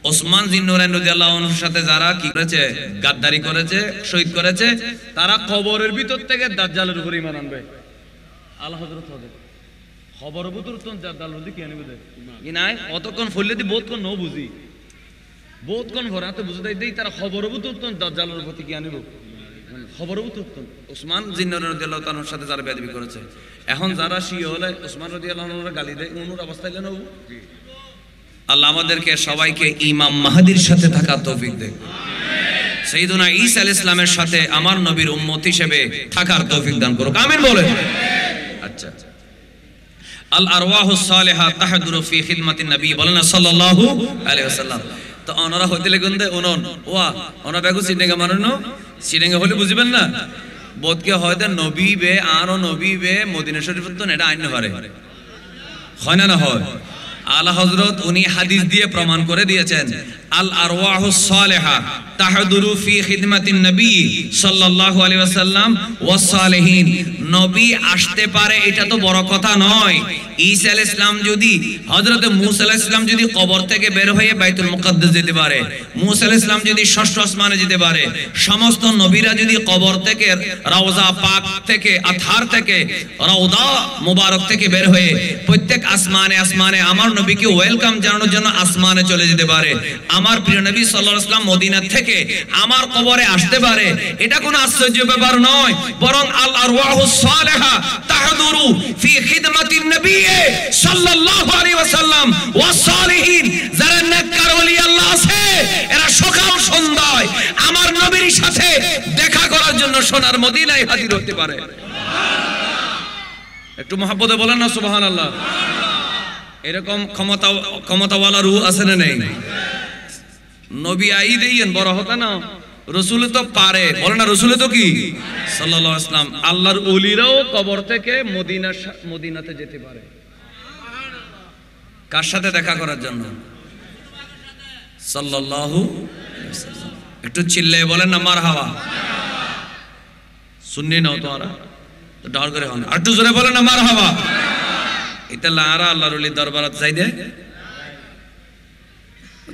ওসমান জিন্নুরাইন রাদিয়াল্লাহু আনহুর সাথে যারা কি করেছে, গাদ্দারি করেছে, শহীদ করেছে, তারা কবরের ভিতর থেকে দাজ্জালের উপর ঈমান আনবে। আল্লাহ হযরত হবে খবর বুতুর তো দাজ্জাল রদি কি আনবে কি নাই, অতক্ষণ ফলে দি বহুত কোন নো বুঝি, বহুত কোন ভরাতে বুঝে দেই তারা খবর বুতুর তো দাজ্জালের প্রতি কি আনবে, খবর বুতুর তো ওসমান জিন্নুরাইন রাদিয়াল্লাহু আনহুর সাথে যারা বেয়াদবি করেছে। এখন যারা শিয়া হলে ওসমান রাদিয়াল্লাহু আনহুর গালি দেয়, ওনুর অবস্থা হলো না। আল্লাহ আমাদেরকে সবাইকে ইমাম মাহদির সাথে থাকা তৌফিক দেন, সাইয়্যিদুনা ঈসা আলাইহিস সালামের সাথে আমার নবীর উম্মত হিসেবে থাকার তৌফিক দান করুক, আমিন বলেন। আচ্ছা, আল আরওয়াহুস সালিহা তাহদুরু ফি খিদমাতিন নবী, বলেন সাল্লাল্লাহু আলাইহি ওয়াসাল্লাম। তো ওনারা হইতে লেগুন্দে ওনন ওয়া ওনা বেগু সিনেগা মারনো সিনেগা হলে বুঝবেন না, বোধকে হয়তো নবী বে আরো নবী বে মদিনা শরীফত তো এটা আইন পারে হয় না, না হয়। আলা হযরত উনি হাদিস দিয়ে প্রমাণ করে দিয়েছেন, আল আরওয়াহুস সালিহা তাহদুরু ফি খিদমাতিন নবী সাল্লাল্লাহু আলাইহি ওয়াসাল্লাম ওয়াস সালিহিন, নবী আসতে পারে এটা তো বড় কথা নয়। ঈসা আলাইহিস সালাম যদি, হযরত মূসা আলাইহিস সালাম যদি কবর থেকে বের হয়ে বাইতুল মুকাদ্দাস যেতে পারে, মূসা আলাইহিস সালাম যদি ষষ্ঠ আসমানে যেতে পারে, সমস্ত নবীরা যদি কবর থেকে রওজা পাক থেকে আতহার থেকে রওজা মুবারক থেকে বের হয়ে প্রত্যেক আসমানে আসমানে আমার নবীকে ওয়েলকাম জানানোর জন্য আসমানে চলে যেতে পারে, আমার প্রিয় নবী সাল্লাল্লাহু আলাইহি ওয়াসাল্লাম মদিনা থেকে আমার কবরে আসতে পারে, এটা কোনো আশ্চর্য ব্যাপার নয়। বরং আল আরওয়াহুস সালিহা তাহদুরু ফি খিদমাতিন নবী সাল্লাল্লাহু আলাইহি ওয়াসাল্লাম ওয়াস সালিহিন, যারা নেককার ওলি আল্লাহ আছে এরা সকাল সন্ধ্যায় আমার নবীর সাথে দেখা করার জন্য সোনার মদিনায় হাজির হতে পারে। একটু মহব্বতে বলেন না সুবহানাল্লাহ। এরকম ক্ষমতাওয়ালা রূহ আছে না নেই? নবী আই দেন বড় হতা না, রাসূল তো পারে, বলে না রাসূল তো কি সাল্লাল্লাহু আলাইহি ওয়াসাল্লাম আল্লাহর ওলিরাও কবর থেকে মদিনাতে যেতে পারে, কার সাথে দেখা করার জন্য? সাল্লাল্লাহু আলাইহি ওয়াসাল্লাম। একটু চিল্লায়ে বলেন না মারহাবা। শুননি না তোমরা তো ডার করে হন, আর একটু জোরে বলেন না মারহাবা। এটা লারা আল্লাহর ওলির দরবারত যাই দে,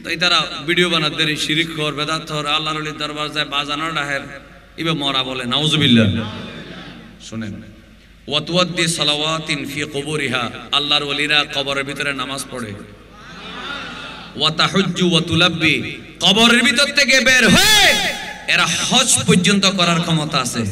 তাই তারা ভিডিও বানাতে রে শিরিক কর বেদাত কর, আল্লাহর ওলির দরবার যায় বাজানোর ডাহের ইবে মরা বলে নাউজুবিল্লাহ। শুনেন, ওয়াতুয়াদ্দি সালাওয়াতিন ফি কুবুরিহা, আল্লাহর ওলিরা কবরের ভিতরে নামাজ পড়ে, ওয়া তাহুজ্জু ওয়া তুলাব্বি, কবরের ভিতর থেকে বের হয়ে এরা হজ পর্যন্ত করার ক্ষমতা আছে।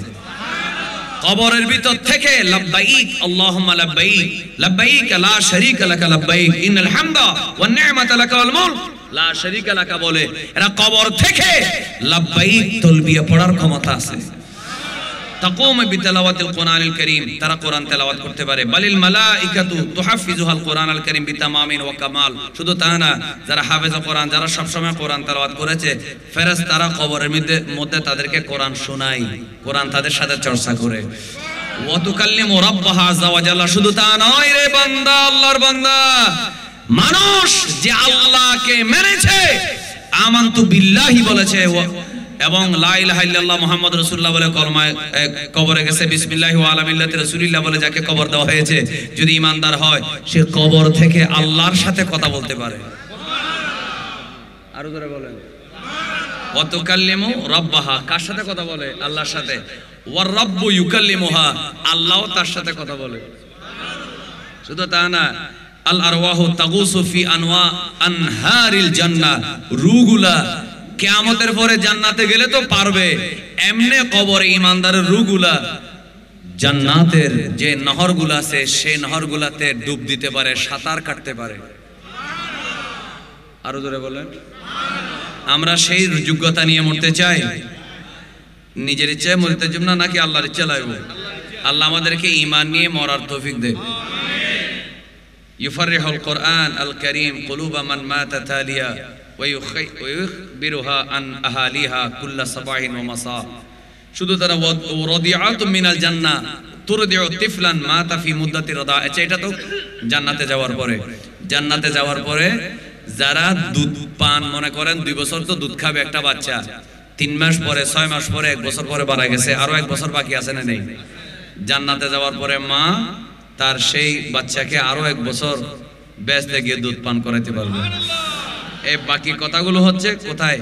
কবরের ভিতর থেকে লাব্বাইক আল্লাহুম্মা লাব্বাইক লাব্বাইক লা শারীকা লাকা লাব্বাইক ইন্নাল হামদা ওয়ান নি'মাতা লাকা ওয়াল মুলক লা শারীকা লাকা বলে এরা কবর থেকে লাব্বাইক তালবিয়া পড়ার ক্ষমতা আছে। তাকুম বিতিলাওয়াতিল কুরআনিল কারীম, তারা কোরআন তেলাওয়াত করতে পারে। বালিল মালাইকাতু তুহাফিজুহাল কুরআনাল কারীম বিতামামিন ওয়া কামাল, শুধু তা না, যারা হাফেজ কোরআন, যারা সব সময় কোরআন তেলাওয়াত করেছে, ফেরেশতারা কবরের মধ্যে তাদেরকে কোরআন শোনায়, কোরআন তাদের সাথে চর্চা করে। ওয়া তুকাল্লিমু রাব্বাহা আযজা ওয়া জাল্লা, শুধু তা নয় রে বান্দা, আল্লাহর বান্দা, মানুষ যে আল্লাহকে মেনেছে, আমানতু বিল্লাহি বলেছে এবং লা ইলাহা ইল্লাল্লাহ মুহাম্মাদুর রাসূলুল্লাহ বলে কলমায় কবরে গেছে, বিসমিল্লাহি ওয়া আলা মিল্লাতি রাসূলিল্লাহ বলে যাকে কবর দেওয়া হয়েছে, যদি ঈমানদার হয় সে কবর থেকে আল্লাহর সাথে কথা বলতে পারে। আরো জোরে বলেন সুবহানাল্লাহ। ওয়া তুকাল্লিমু রাব্বাহা, কার সাথে কথা বলে? আল্লাহর সাথে। ওয়ার রাব্বু ইউকাল্লিমুহা, আল্লাহও তার সাথে কথা বলে। সুবহানাল্লাহ। শুধু তা না, আল আরওয়াহু তাগুসু ফি আনহারিল জান্নাহ, রূহগুলা কিয়ামতের পরে জান্নাতে গেলে তো পারবে, এমনে কবরে ঈমানদারের রূহগুলা জান্নাতের যে নহরগুলো আছে সেই নহরগুলাতে ডুব দিতে পারে, সাঁতার কাটতে পারে। আরো জোরে বলেন। আমরা সেই যোগ্যতা নিয়ে মরতে চাই? নিজের ইচ্ছায় মরতে যাব না, নাকি আল্লাহর ইচ্ছা লাগবে? আল্লাহ আমাদেরকে ঈমান নিয়ে মরার তৌফিক দেন। ইউফাররিহুল কুরআন আল কারীম কুলুবা মান মাতা তালিয়া ওয়া ইউখবিরুহা আন আহালিহা কুল্লা সাবাহিন ওয়া মাসা। শুধু তারা রাদিআতুম মিনাল জান্নাহ তুরদিউ তিফলান মাতা ফি মুদ্দাতি রাদা, এটা তো জান্নাতে যাওয়ার পরে, জান্নাতে যাওয়ার পরে যারা দুধ পান মনে করেন 2 বছর তো দুধ খাবে একটা বাচ্চা, 3 মাস পরে 6 মাস পরে 1 বছর পরে মারা গেছে, আরো 1 বছর বাকি আছে না নেই? জান্নাতে যাওয়ার পরে মা তার সেই বাচ্চাকে আরো 1 বছর বেঁচতে গিয়ে দুধ পান করাতে পারবে। এই বাকি কথাগুলো হচ্ছে কোথায়?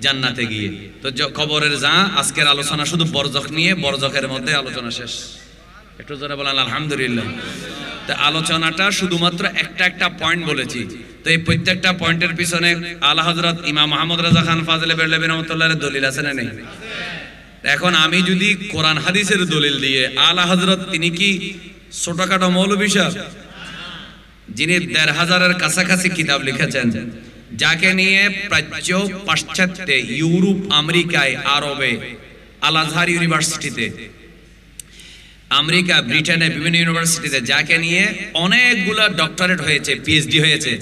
জান্নাতে গিয়ে। তো খবরের যা আজকের আলোচনা শুধু বরজখ নিয়ে, বরজখের মধ্যে আলোচনা শেষ। একটু জোরে বলেন আলহামদুলিল্লাহ। তো আলোচনাটা শুধুমাত্র একটা পয়েন্ট বলেছি। তো এই প্রত্যেকটা পয়েন্টের পিছনে আলা হযরত ইমাম মুহাম্মদ রাজা খান ফাজলে বেরলভী রাহমাতুল্লাহর দলিল আছে না নেই? এখন আমি যদি কোরআন হাদিসের দলিল দিয়ে আলা হযরত তিনি কি ছোটখাটো মৌলবী সাহেব, যিনি ১৫০০-এর কাছাকাছি কিতাব লিখেছেন, যাকে নিয়ে প্রাচ্য পাশ্চাত্যে ইউরোপ আমেরিকায় আরবে আল আজহার ইউনিভার্সিটিতে, আমেরিকা ব্রিটেনে বিভিন্ন ইউনিভার্সিটিতে যাকে নিয়ে অনেকগুলো ডক্টরেট হয়েছে, পিএইচডি হয়েছে,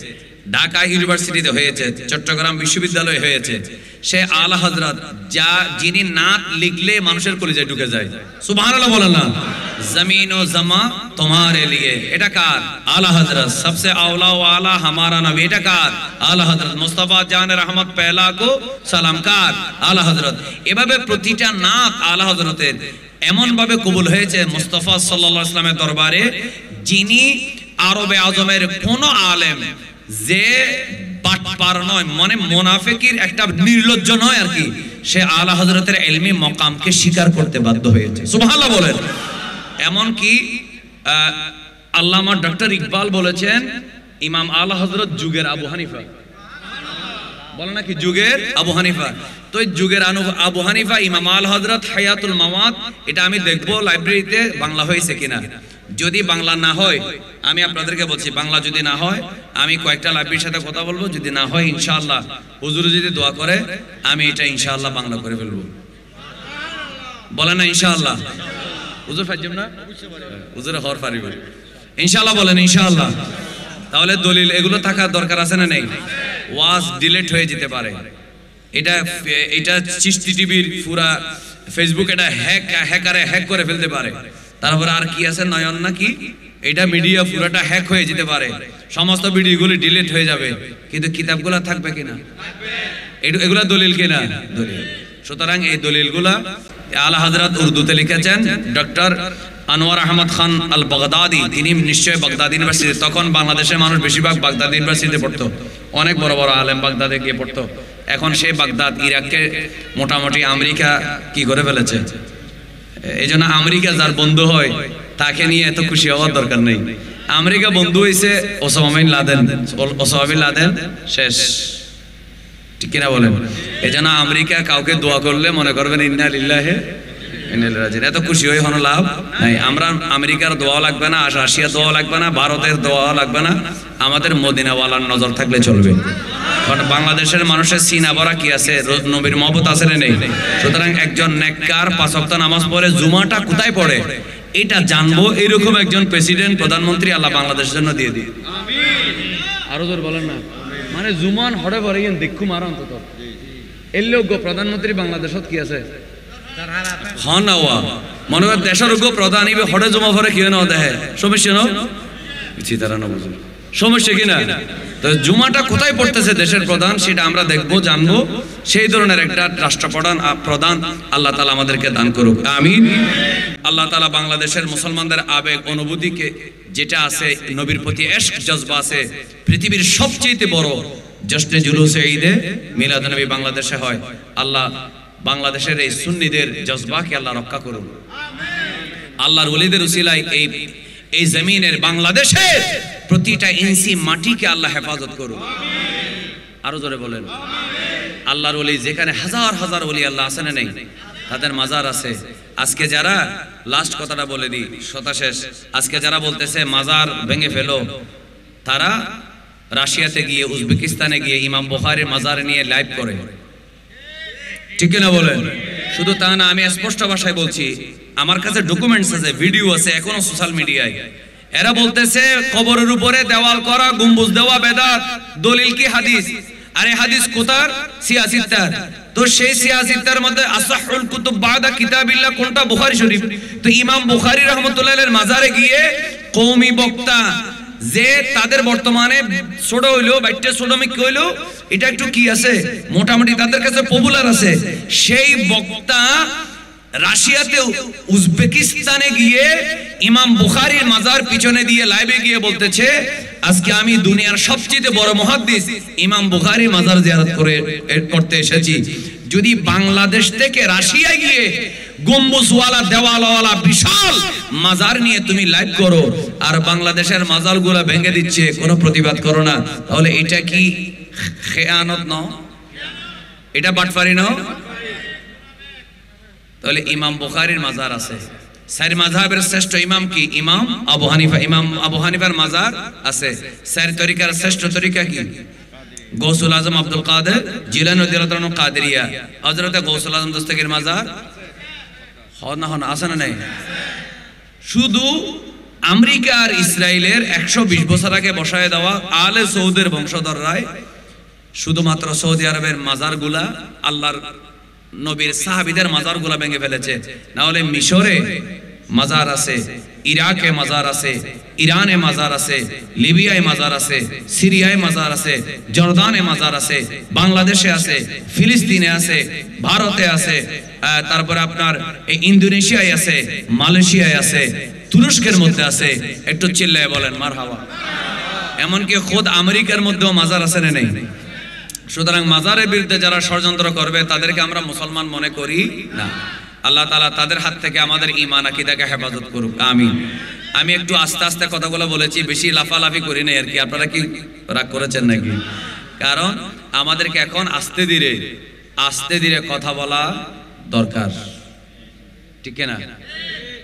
ঢাকা ইউনিভার্সিটিতে হয়েছে, চট্টগ্রাম বিশ্ববিদ্যালয়ে হয়েছে, সে আলা হযরত যিনি নাত লিখলে মানুষের কলিজায় ঢুকে যায়। সুবহানাল্লাহ বলেন না? জমিন ও জমা তোমারে লিয়ে, এটা কার? আলা হযরত। সবসে আওলা ও আলা হামারা নবী, এটা কার? আলা হযরত। মুস্তাফা জান রহমত পেলা কো সালাম, কার? আলা হযরত। এভাবে প্রতিটা নাত আলা হযরতের এমন ভাবে কবুল হয়েছে মুস্তাফা সাল্লাল্লাহু আলাইহি ওয়াসাল্লামের দরবারে, যিনি আরবে আজমের কোন আলেম যে বাটপার নয়, মানে মুনাফিকের একটা নির্লজ্জ নয় আর কি, সে আলা হযরতের ইলমি মাকামকে স্বীকার করতে বাধ্য হয়েছে। সুবহানাল্লাহ বলেন। এমন কি আল্লামা ডক্টর ইকবাল বলেছেন ইমাম আলা হযরত যুগের আবু হানিফা, বলেন নাকি যুগের আবু হানিফা। তো যুগের আবু হানিফা ইমাম আল হযরত হায়াতুল মাওয়াত, এটা আমি দেখবো লাইব্রেরিতে বাংলা হয়েছে কিনা। যদি বাংলা না হয়, আমি আপনাদেরকে বলছি বাংলা যদি না হয় আমি কয়েকটা লাইব্রেরির সাথে কথা বলবো, যদি না হয় ইনশাআল্লাহ হুজুর যদি দোয়া করে আমি এটা ইনশাআল্লাহ বাংলা করে ফেলবো। বলেন না ইনশাআল্লাহ? হুজুর ফাইজম না? হুজুরে হর পারিব ইনশাআল্লাহ, বলেন ইনশাআল্লাহ। তাহলে দলিল এগুলো থাকার দরকার আছে না নেই? ওয়াজ ডিলিট হয়ে যেতে পারে, এটা চিশতি টিভির পুরা ফেসবুক এটা হ্যাকারে হ্যাক করে ফেলতে পারে। তারপরে আর কি আছে নয়ন নাকি, এটা মিডিয়া পুরাটা হ্যাক হয়ে যেতে পারে, সমস্ত ভিডিওগুলি ডিলিট হয়ে যাবে, কিন্তু কিতাবগুলো থাকবে কিনা? এগুলা দলিল কিনা? দলিল। সুতরাং এই দলিলগুলা আলা হযরত উর্দুতে লিখেছেন ডক্টর আনোয়ার আহমদ খান আল বাগদাদি, তিনি নিশ্চয় বাগদাদ ইউনিভার্সিটি, তখন বাংলাদেশের মানুষ বেশিরভাগ বাগদাদ ইউনিভার্সিটিতে পড়তো, অনেক বড় বড় আলেম বাগদাদে গিয়ে পড়তো। এখন সেই বাগদাদ ইরাককে মোটামুটি আমেরিকা কি করে ফেলেছে। এই জন্য আমেরিকা যার বন্ধু হয় তাকে নিয়ে এত খুশি হওয়ার দরকার নেই। আমেরিকা বন্ধু হয়েছে ওসামা বিন লাদেন, শেষ, ঠিক কিনা বলেন? এই জন্য আমেরিকা কাউকে দোয়া করলে মনে করবেন ইন্না লিল্লাহি ওয়া ইন্না ইলাইহি রাজিউন, এত খুশি হয়ে কোনো লাভ নাই। আমরা আমেরিকার দোয়া লাগবে না, রাশিয়ার দোয়া লাগবে না, ভারতের দোয়া লাগবে না, আমাদের মদিনাওয়ালার নজর থাকলে চলবে। কারণ বাংলাদেশের মানুষের সিনা ভরা কি আছে, নবীর মহব্বত আছে না নেই? সুতরাং একজন নেককার 5 ওয়াক্ত নামাজ পড়ে জুমাটা কোথায় পড়ে এটা জানবো, এরকম একজন প্রেসিডেন্ট প্রধানমন্ত্রী আল্লাহ বাংলাদেশের জন্য দিয়ে দিই। আরো জোর বলেন না? মানে জুমান হড়ে পড়ে গিয়ে দেখু মারা অন্তত এর লোক প্রধানমন্ত্রী বাংলাদেশত কি আছে হন আওয়া মনে হয় দেশের উগ্র প্রধান ইবে হড়ে জমা ভরে কি না দেখে সমস্যা না কিছু তারা না বুঝুন সমস্যা কিনা। তো জুমাটা কোথায় পড়তেছে দেশের প্রধান সেটা আমরা দেখবো জানবো, সেই ধরনের একটা রাষ্ট্রপ্রধান আল্লাহ তাআলা আমাদেরকে দান করুক, আমিন। আল্লাহ তাআলা বাংলাদেশের মুসলমানদের আবেগ অনুভূতিকে যেটা আছে, নবীর প্রতি ইশক জজবা আছে, পৃথিবীর সবচেয়ে বড় জশ্নে জুলুসে ঈদে মিলাদুন নবী বাংলাদেশে হয়। আল্লাহ বাংলাদেশের এই সুন্নিদের জজবাকে আল্লাহ রক্ষা করুন, আল্লাহর ওলিদের উসিলায় এই জমিনের বাংলাদেশের প্রতিটা ইঞ্চি মাটিকে আল্লাহ হেফাজত করুন, আরো জোরে বলেন আল্লাহর ওলি। যেখানে হাজার হাজার ওলি আল্লাহ আছেন নেই, তাদের মাজার আছে। আজকে যারা লাস্ট কথাটা বলে দিই শতাশেষ, আজকে যারা বলতেছে মাজার ভেঙে ফেলো, তারা রাশিয়াতে গিয়ে উজবেকিস্তানে গিয়ে ইমাম বুখারীর মাজার নিয়ে লাইভ করে, ঠিক না বলেন? শুধু তা না, আমি স্পষ্ট ভাষায় বলছি, আমার কাছে ডকুমেন্টস আছে, ভিডিও আছে এখনো সোশ্যাল মিডিয়ায়। এরা বলতেছে কবরের উপরে দেওয়াল করা, গম্বুজ দেওয়া বেদাত, দলিল কি হাদিস? আরে হাদিস কোথার? সিয়াসিত্তার। তো সেই সিয়াসিত্তার মধ্যে আসহুল কুতুব বাদা কিতাবিল্লাহ কোনটা? বুখারী শরীফ। তো ইমাম বুখারী রাহমাতুল্লাহ আলাইহির মাজারে গিয়ে কওমি বক্তা যে তাদের বর্তমানে ছোট হইলো বাইটটা ছোটমিক হইলো এটা একটু কি আছে মোটামুটি তাদের কাছে পপুলার আছে, সেই বক্তা রাশিয়াতে উজবেকিস্তানে গিয়ে ইমাম বুখারীর মাজার পিছনে দিয়ে লাইভে গিয়ে বলতেছে আজকে আমি দুনিয়ার সবচেয়ে বড় মুহাদ্দিস ইমাম বুখারীর মাজার জিয়ারত করতে এসেছি। যদি বাংলাদেশ থেকে রাশিয়া গিয়ে গম্বুজওয়ালা দেওয়ালওয়ালা বিশাল মাজার নিয়ে তুমি লাইভ করো আর বাংলাদেশের মাজারগুলো ভেঙে দিচ্ছে, কোনো প্রতিবাদ করো না, তাহলে এটা কি খেয়ানত ন? এটা বাটফারি ন? তাহলে ইমাম বুখারীর মাজার আছে, চার মাযহাবের শ্রেষ্ঠ ইমাম কি? ইমাম আবু হানিফা। ইমাম আবু হানিফার মাজার আছে। চার তরিকার শ্রেষ্ঠ তরিকা কি? গৌসুল আজম আব্দুল কাদের জিলানী রাদিয়াল্লাহু তাআলা কাদেরিয়া। হযরত গৌসুল আজম দস্তগীর মাজার হন আছে না নাই? শুধু আমেরিকা আর ইসরায়েলের 120 বছর আগে বসায় দেওয়া আলে সৌদের বংশধররাই শুধুমাত্র সৌদি আরবের মাজারগুলা আল্লাহর নবীর সাহাবীদের মাজারগুলা ভেঙে ফেলেছে। না হলে মিশরে মাজার আছে, ইরাকে মাজার আছে, ইরানে মাজার আছে, লিবিয়ায় মাজার আছে, সিরিয়ায় মাজার আছে, জর্দানে মাজার আছে, বাংলাদেশে আছে, ফিলিস্তিনে আছে, ভারতে আছে, তারপরে আপনার ইন্দোনেশিয়ায় আছে, মালয়েশিয়ায় আছে, তুরস্কের মধ্যে আছে। একটু চিল্লায় বলেন মারহাবা। এমনকি খোদ আমেরিকার মধ্যেও মাজার আছে না নেই? সুতরাং মাজারের বিরুদ্ধে যারা ষড়যন্ত্র করবে তাদেরকে আমরা মুসলমান মনে করি না। আল্লাহ তাআলা তাদের হাত থেকে আমাদের ঈমান আকীদাকে হেফাজত করুক, আমিন। আমি একটু আস্তে আস্তে কথাগুলো বলেছি, বেশি লাফালাফি করি নাই আর কি। আপনারা কি রাগ করেছেন নাকি? কারণ আমাদেরকে এখন আস্তে ধীরে কথা বলা দরকার, ঠিক না?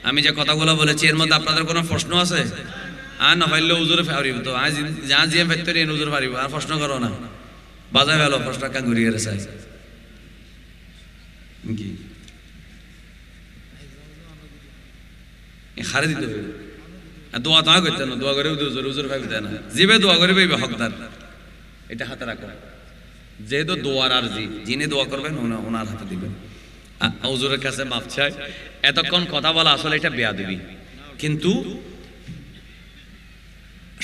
আমি যে কথাগুলো বলেছি এর মধ্যে আপনাদের কোনো প্রশ্ন আছে? আর না পাইলে হুজুরে পারিব তো, আজ যা জিয়ে ফেত্তরি হুজুর পারিব, আর প্রশ্ন করো না, বাজায় ভালো প্রশ্ন কান ঘুরিয়ে গেছে কি হারে দিতে হবে। দোয়া তো করতে না, দোয়া করে হুজুর ভাবি দেয় না, জিবে দোয়া করে পাইবে হকদার, এটা হাতে রাখো। যেহেতু দোয়ার আর যিনি দোয়া করবেন ওনার হাতে দিবেন। হুজুরের কাছে মাফ চাই, এতক্ষণ কথা বলা আসলে এটা বেয়াদবি, কিন্তু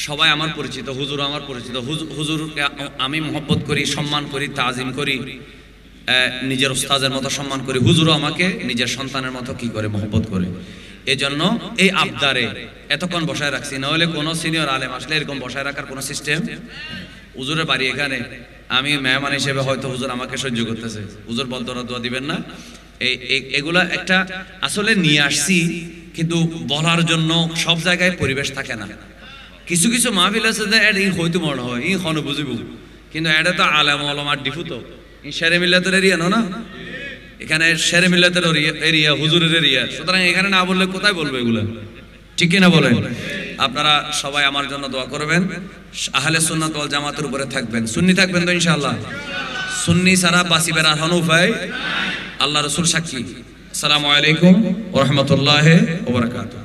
সবাই আমার পরিচিত, হুজুর আমার পরিচিত। হুজুরকে আমি মহব্বত করি, সম্মান করি, তাজিম করি, নিজের উস্তাদের মতো সম্মান করি। হুজুরও আমাকে নিজের সন্তানের মতো কি করে মহব্বত করে। এজন্য এই আবদারে এতক্ষণ বসায় রাখছি, না হলে কোনো সিনিয়র আলেম আসলে এরকম বসায় রাখার কোনো সিস্টেম। হুজুরের বাড়ি এখানে, আমি মেহমান হিসেবে হয়তো হুজুর আমাকে সহ্য করতেছে, হুজুর বলতে ওরা দোয়া দিবেন না। এগুলা একটা আসলে নিয়ে আসছি, কিন্তু বলার জন্য সব জায়গায় পরিবেশ থাকে না। কিছু কিছু মাহফিল আছে যে ই হয়তো মনে হয় ই খন বুঝিব, কিন্তু এটা তো আলেম ওলামার ডিফু, তো শেরে মিল্লাতের এরিয়া না, এখানে শেরে মিল্লাতের এরিয়া, হুজুরের এরিয়া। সুতরাং এখানে না বললে কোথায় বলবো এগুলো, ঠিক কিনা বলেন? আপনারা সবাই আমার জন্য দোয়া করবেন, আহলে সুন্নাত ওয়াল জামাতের উপরে থাকবেন, সুন্নি থাকবেন তো ইনশাআল্লাহ। সুন্নি ছাড়া বাঁচিবার আর কোনো উপায়, আল্লাহ রাসূল সাক্ষী। আসসালামু আলাইকুম ওয়া রাহমাতুল্লাহি ওয়া বারাকাতুহু।